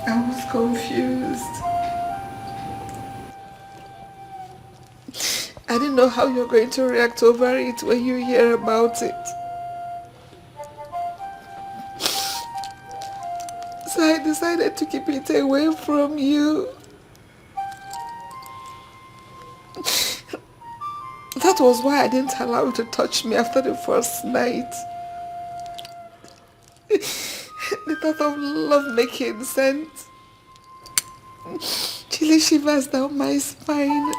I was confused. I didn't know how you're going to react over it when you hear about it. So I decided to keep it away from you. That was why I didn't allow you to touch me after the first night. The thought of love making sent chilly shivers down my spine.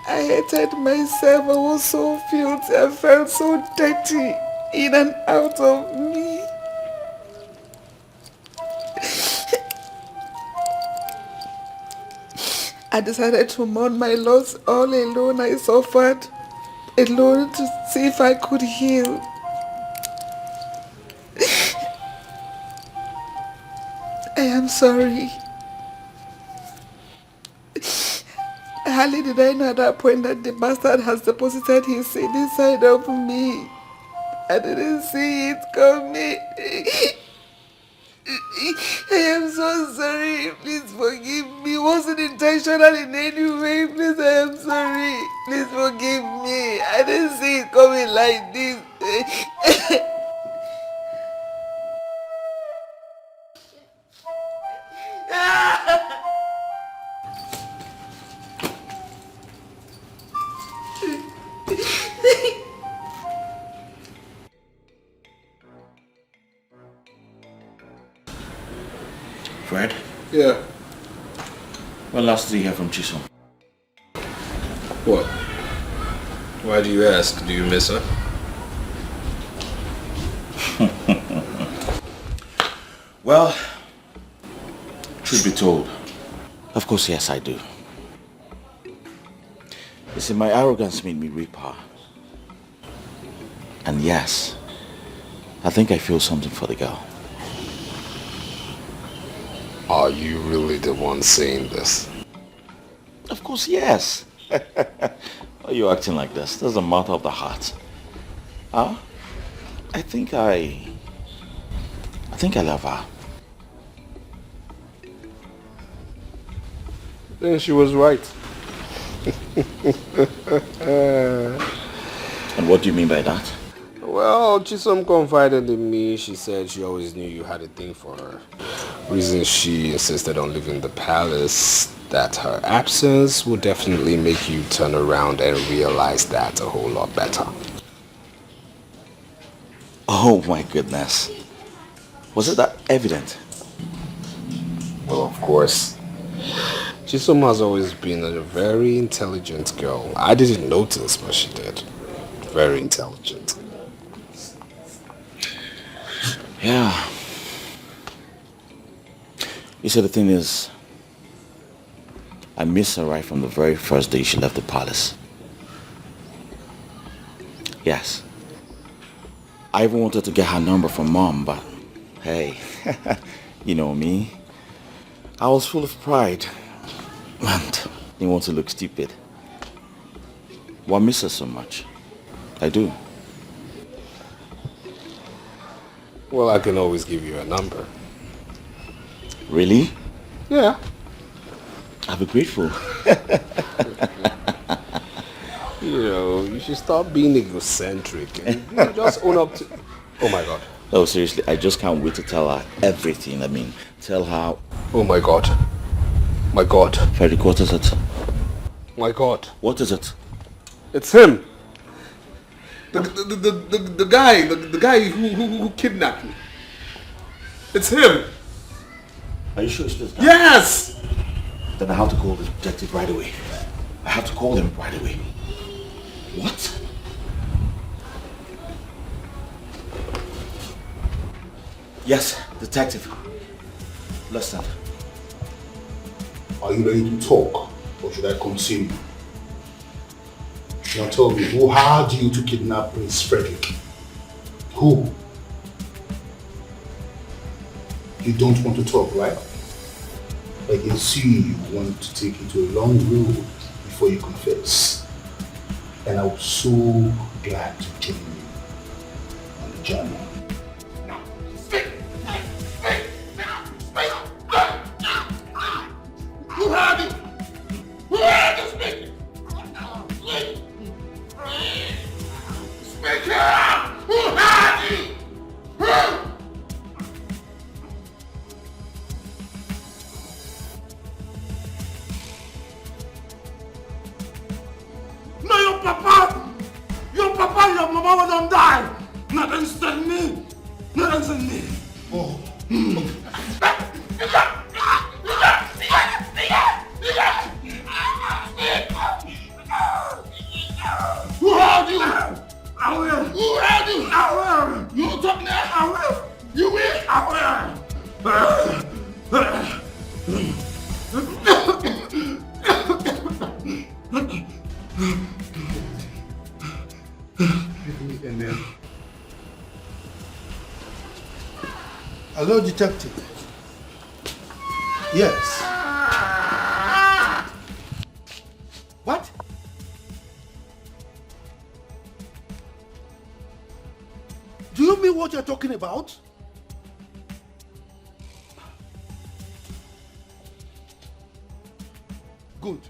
I hated myself. I was so filthy. I felt so dirty in and out of me. I decided to mourn my loss all alone. I suffered alone to see if I could heal. I am sorry. Hardly did I know at that point that the bastard has deposited his seed inside of me. I didn't see it coming. I am so sorry. Please forgive me. It wasn't intentional in any way. Please, I am sorry. Please forgive me. I didn't see it coming like this. Fred? Yeah. When last did you hear from Chisom? What? Why do you ask? Do you miss her? Well, truth be told, of course, yes, I do. You see, my arrogance made me rape her. And yes, I think I feel something for the girl. Are you really the one saying this? Of course, yes. Why are you acting like this? This is a matter of the heart. Huh? I think I love her. Then she was right. And what do you mean by that? Well, Chisom confided in me. She said she always knew you had a thing for her. Reason she insisted on leaving the palace, that her absence would definitely make you turn around and realize that a whole lot better. Oh my goodness. Was it that evident? Well, of course. Chisom has always been a very intelligent girl. I didn't notice, but she did. Very intelligent. Yeah. You see, the thing is, I miss her right from the very first day she left the palace. Yes. I even wanted to get her number from Mom, but hey, you know me. I was full of pride and didn't want to look stupid. Well, I miss her so much. I do. Well, I can always give you a number. Really? Yeah. I'll be grateful. You know, you should stop being egocentric and you just own up to... Oh my God. Oh, seriously, I just can't wait to tell her everything. I mean, tell her... Oh my God. My God. Frederick, what is it? My God. What is it? It's him. The guy who kidnapped me. It's him. Are you sure it's this guy? Yes! Then I have to call the detective right away. I have to call him right away. What? Yes, detective. Listen. Are you ready to talk, or should I continue? Now tell me, who hired you to kidnap Prince Frederick? Who? You don't want to talk, right? I can see you want to take it to a long road before you confess. And I was so glad to join you on the journey. Now, speak! Who hired you? Who hired you? Speak! Speak up! Who hired you? Who? No, your papa and your mama will don't die. Nothing's than me. Nothing's than me. Oh. Who held you? I will. Who held you? I will. You talk now? I will. You will? I Hello, detective. Yes. What? Do you mean what you're talking about? Good.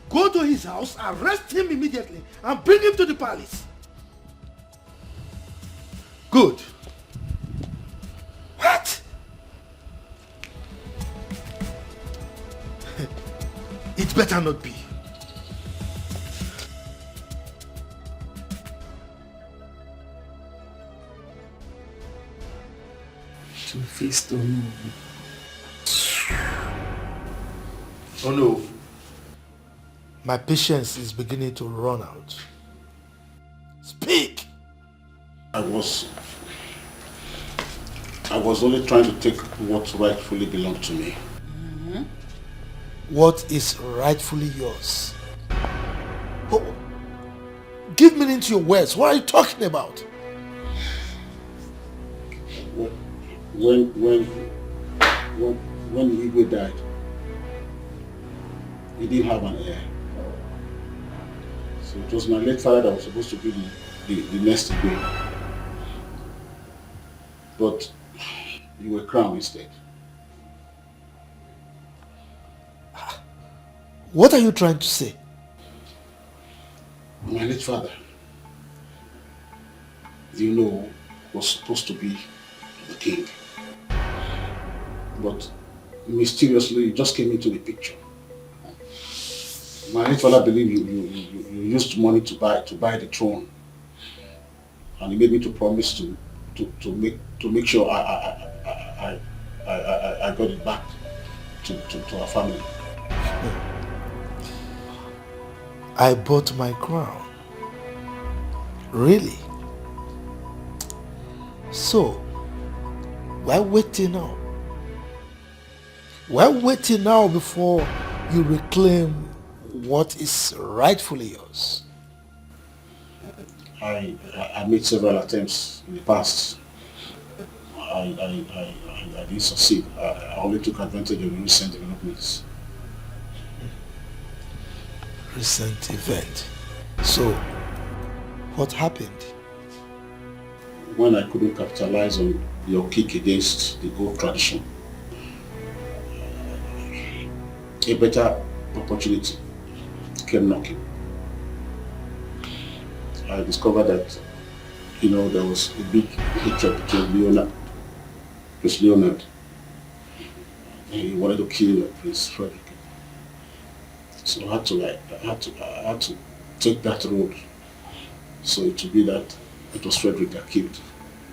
Go to his house, arrest him immediately, and bring him to the palace. Good. What? It better not be. Two-faced or no? Oh no. My patience is beginning to run out. Speak! I was only trying to take what rightfully belonged to me. What is rightfully yours? Oh, give meaning to your words. What are you talking about? When Igwe died, he didn't have an heir. So it was my late father that was supposed to be the next Igwe. But you were crowned instead. What are you trying to say? My late father, you know, was supposed to be the king. But mysteriously, you just came into the picture. My late father believed you used money to buy the throne, and he made me to promise to make sure I got it back to our family. I bought my crown. Really? So, why waiting now? Why waiting now before you reclaim what is rightfully yours? I made several attempts in the past. I didn't succeed. I only took advantage of the recent developments. Recent event. So, what happened? When I couldn't capitalize on your kick against the old tradition, a better opportunity came knocking. I discovered that, there was a big hatred between Leonard. He wanted to kill Prince Frederick. So I had to take that road. So it would be that it was Frederick that killed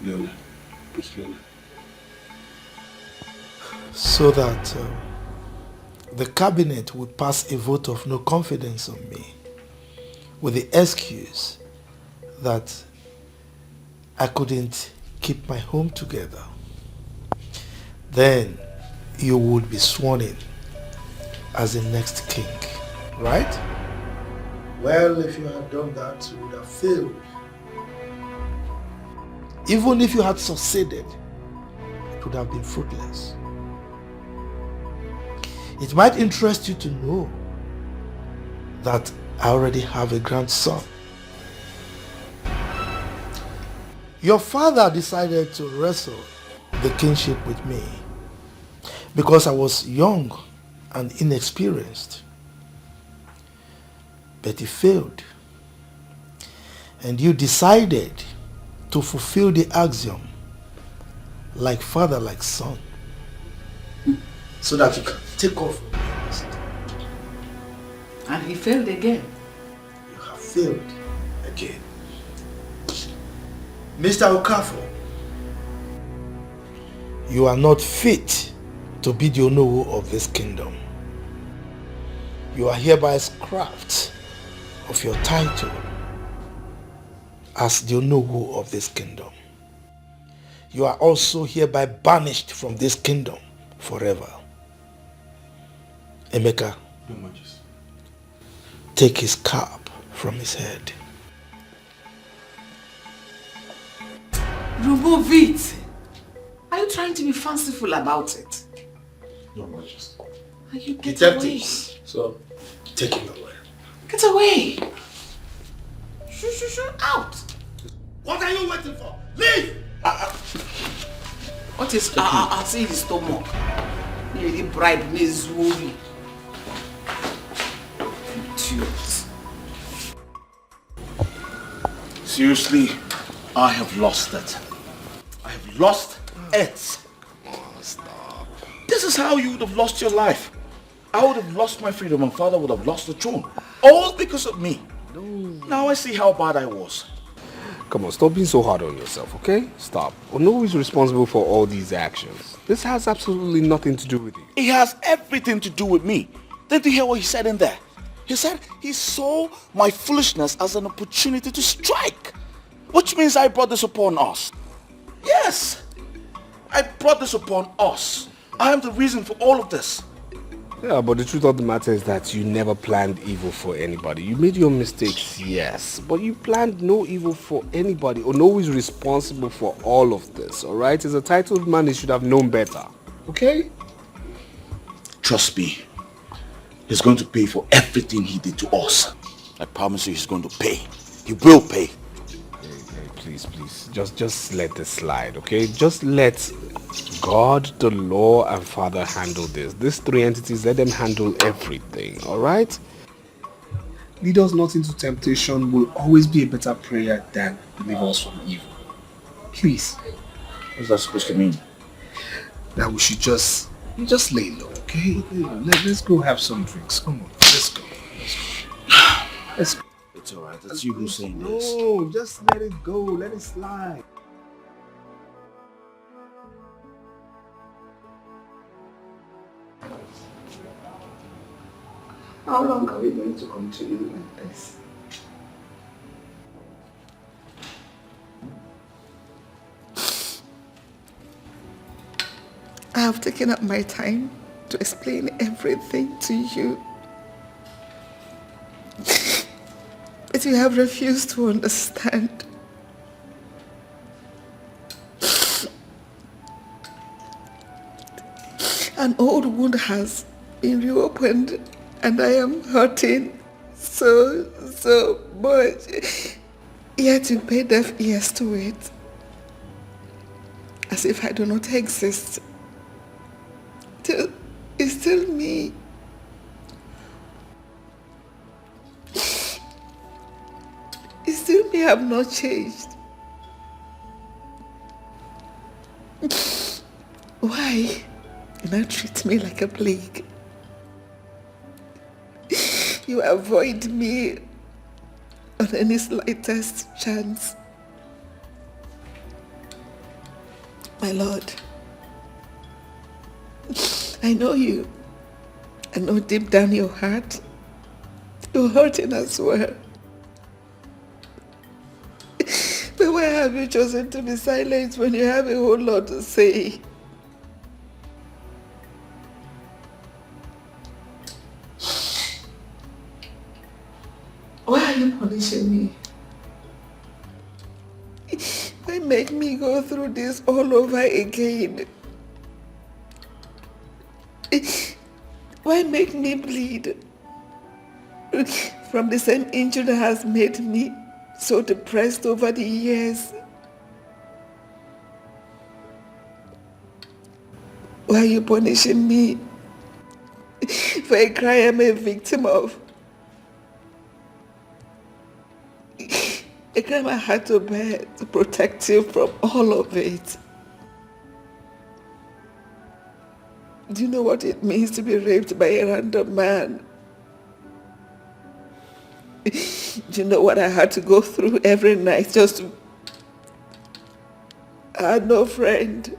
Leonard, Prince Leonard. So that the cabinet would pass a vote of no confidence on me with the excuse that I couldn't keep my home together. Then you would be sworn in as the next king, right? Well, if you had done that, you would have failed. Even if you had succeeded, it would have been fruitless. It might interest you to know that I already have a grandson. Your father decided to wrestle the kingship with me because I was young and inexperienced. But he failed. And you decided to fulfill the axiom, like father, like son, so that you can take off from the past. And he failed again. You have failed again. Mr. Okafor, you are not fit to be the Onowu of this kingdom. You are hereby scrapped of your title as the Onowu of this kingdom. You are also hereby banished from this kingdom forever. Emeka, Your Majesty. take his cap from his head. Remove it. Are you trying to be fanciful about it? Your Majesty. Are you get Detectives. away? So, take him away. Get away. Shoo, out. What are you waiting for? Leave! What is I'll see his stomach. Really bribe me, Zuri. attitudes. Seriously, I have lost it. I have lost it. Come on, stop. This is how you would have lost your life. I would have lost my freedom and father would have lost the throne. All because of me. No. Now I see how bad I was. Come on, stop being so hard on yourself, okay? Stop. Ono is responsible for all these actions. This has absolutely nothing to do with you. It has everything to do with me. Didn't you hear what he said in there? He said he saw my foolishness as an opportunity to strike. Which means I brought this upon us. Yes, I brought this upon us. I am the reason for all of this. Yeah, but the truth of the matter is that you never planned evil for anybody. You made your mistakes, yes, but you planned no evil for anybody. Ono is responsible for all of this, alright? As a titled man, he should have known better, okay? Trust me, he's going to pay for everything he did to us. I promise you he's going to pay. He will pay. Hey, please, just let this slide, okay? Just let God, the law, and Father handle this. These three entities, let them handle everything, alright? Lead us not into temptation will always be a better prayer than deliver us from evil. Please. What's that supposed to mean? That we should just lay low, okay? Let's go have some drinks. Come on, let's go. Let's go. It's alright, it's you who's saying this. No, just let it go, let it slide. How long are we going to continue like this? I have taken up my time to explain everything to you. But you have refused to understand. An old wound has been reopened and I am hurting so much. Yet you pay deaf ears to it. As if I do not exist. It's still me. It's still me, I have not changed. Why? You now treat me like a plague. You avoid me on any slightest chance. My Lord, I know you. I know deep down your heart, you're hurting as well. But why have you chosen to be silent when you have a whole lot to say? Why are you punishing me? Why make me go through this all over again? Why make me bleed from the same injury that has made me so depressed over the years? Why are you punishing me for a crime I'm a victim of? A crime I had to bear to protect you from all of it. Do you know what it means to be raped by a random man? Do you know what I had to go through every night just to... I had no friend.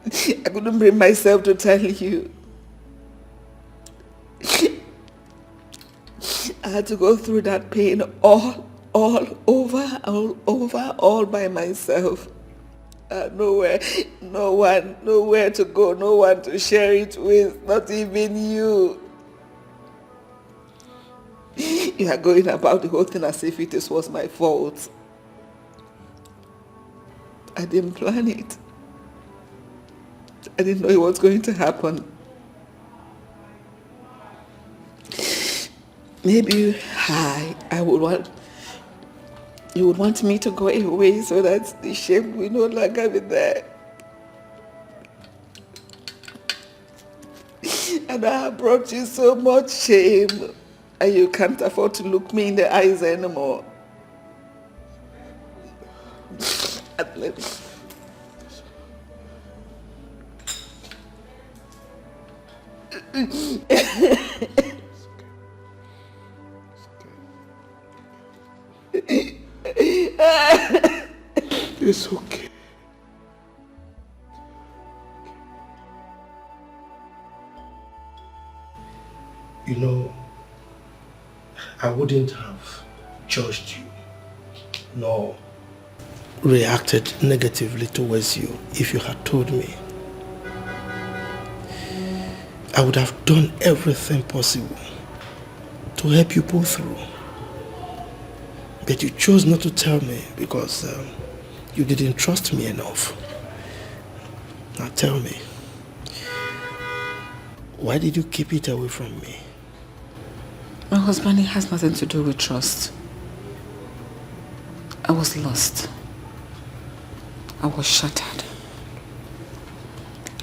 I couldn't bring myself to tell you. I had to go through that pain all by myself. Nowhere to go, no one to share it with, not even you. You are going about the whole thing as if it was my fault. I didn't plan it. I didn't know it was going to happen. Maybe I would want... You would want me to go away so that the shame will no longer be there. And I have brought you so much shame. And you can't afford to look me in the eyes anymore. It's okay. You know, I wouldn't have judged you, nor reacted negatively towards you if you had told me. I would have done everything possible to help you pull through. But you chose not to tell me because you didn't trust me enough. Now tell me, why did you keep it away from me? My husband, it has nothing to do with trust. I was lost. I was shattered.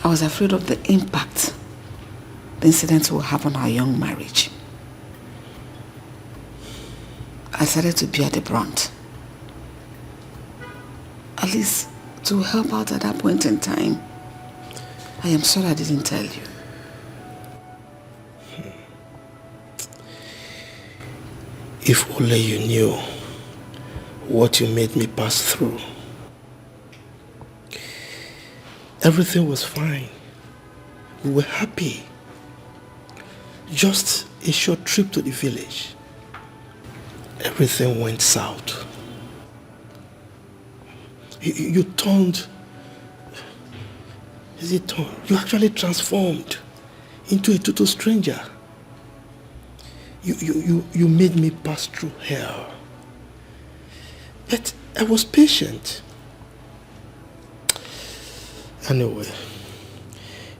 I was afraid of the impact the incident will have on our young marriage. I started to bear the brunt. At least to help out at that point in time. I am sorry I didn't tell you. If only you knew what you made me pass through. Everything was fine. We were happy. Just a short trip to the village. Everything went south. You turned... Is it turned? You actually transformed into a total stranger. You made me pass through hell. But I was patient. Anyway,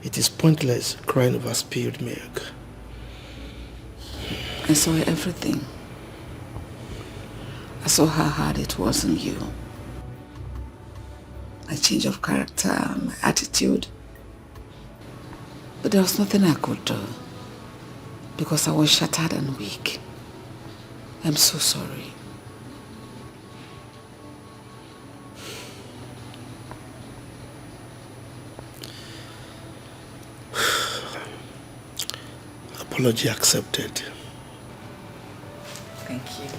it is pointless crying over spilled milk. I saw everything. I saw how hard it was on you. My change of character, my attitude. But there was nothing I could do. Because I was shattered and weak. I'm so sorry. Apology accepted. Thank you.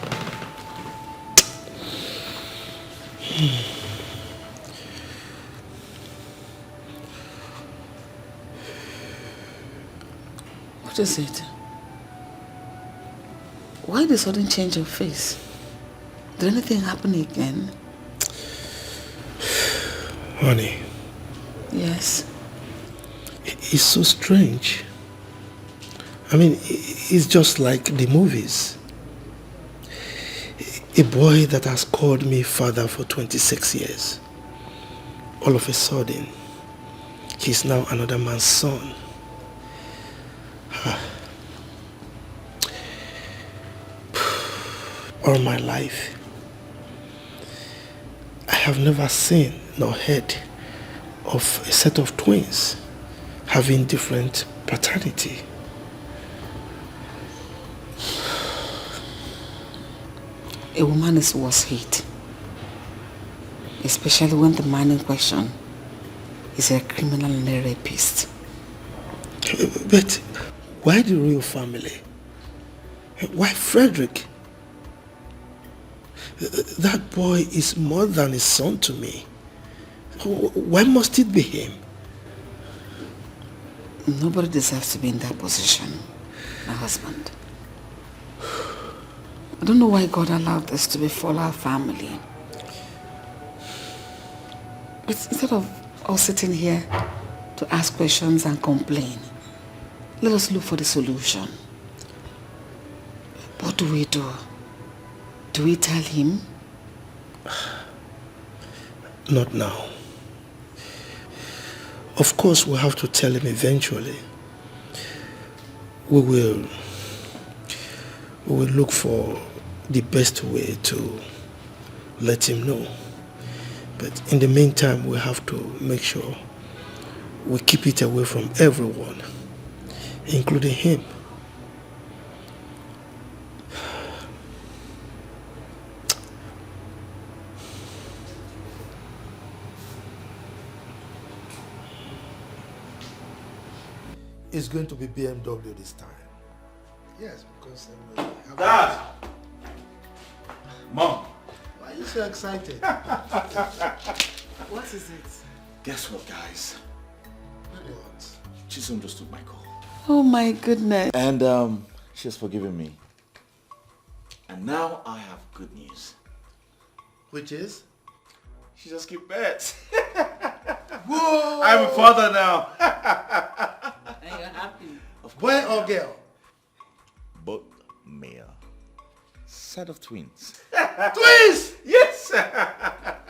What is it? Why the sudden change of face? Did anything happen again? Honey. Yes. It's so strange. I mean, it's just like the movies. A boy that has called me father for 26 years. All of a sudden, he's now another man's son. All my life, I have never seen nor heard of a set of twins having different paternity. A woman is worse hate, especially when the man in question is a criminal and a rapist. But why the royal family? Why Frederick? That boy is more than a son to me. Why must it be him? Nobody deserves to be in that position, my husband. I don't know why God allowed this to befall our family. But instead of us sitting here to ask questions and complain, let us look for the solution. What do we do? Do we tell him? Not now. Of course, we'll have to tell him eventually. We will look for the best way to let him know. But in the meantime, we have to make sure we keep it away from everyone, including him. It's going to be BMW this time. Yes, because... Dad! Mom! Why are you so excited? What is it? Guess what, guys? What? Chisom just took my call. Oh my goodness. And she has forgiven me. And now I have good news. Which is? She just keep bets. Whoa! I'm a father now. And you're happy. Boy or girl? Both male. Set of twins. Twins! Yes!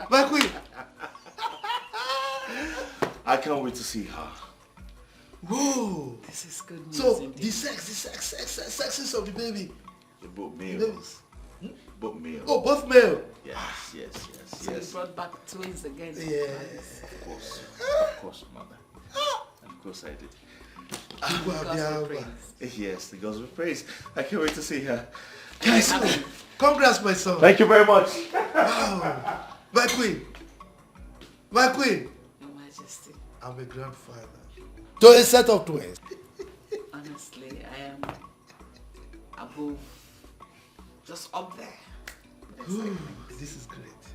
My queen. I can't wait to see her. Whoa! This is good news. So, indeed. the sexes of the baby. They're both males. Both male. Oh, both male. Yes. So you brought back twins again. Yes. Of course, mother. Of course I did. Yes, the gods will praise. I can't wait to see her. Guys, congrats, my son. Thank you very much. Wow. My queen. My queen. Your Majesty. I'm a grandfather. To a set of twins. Honestly, I am above, just up there. Ooh, this is great.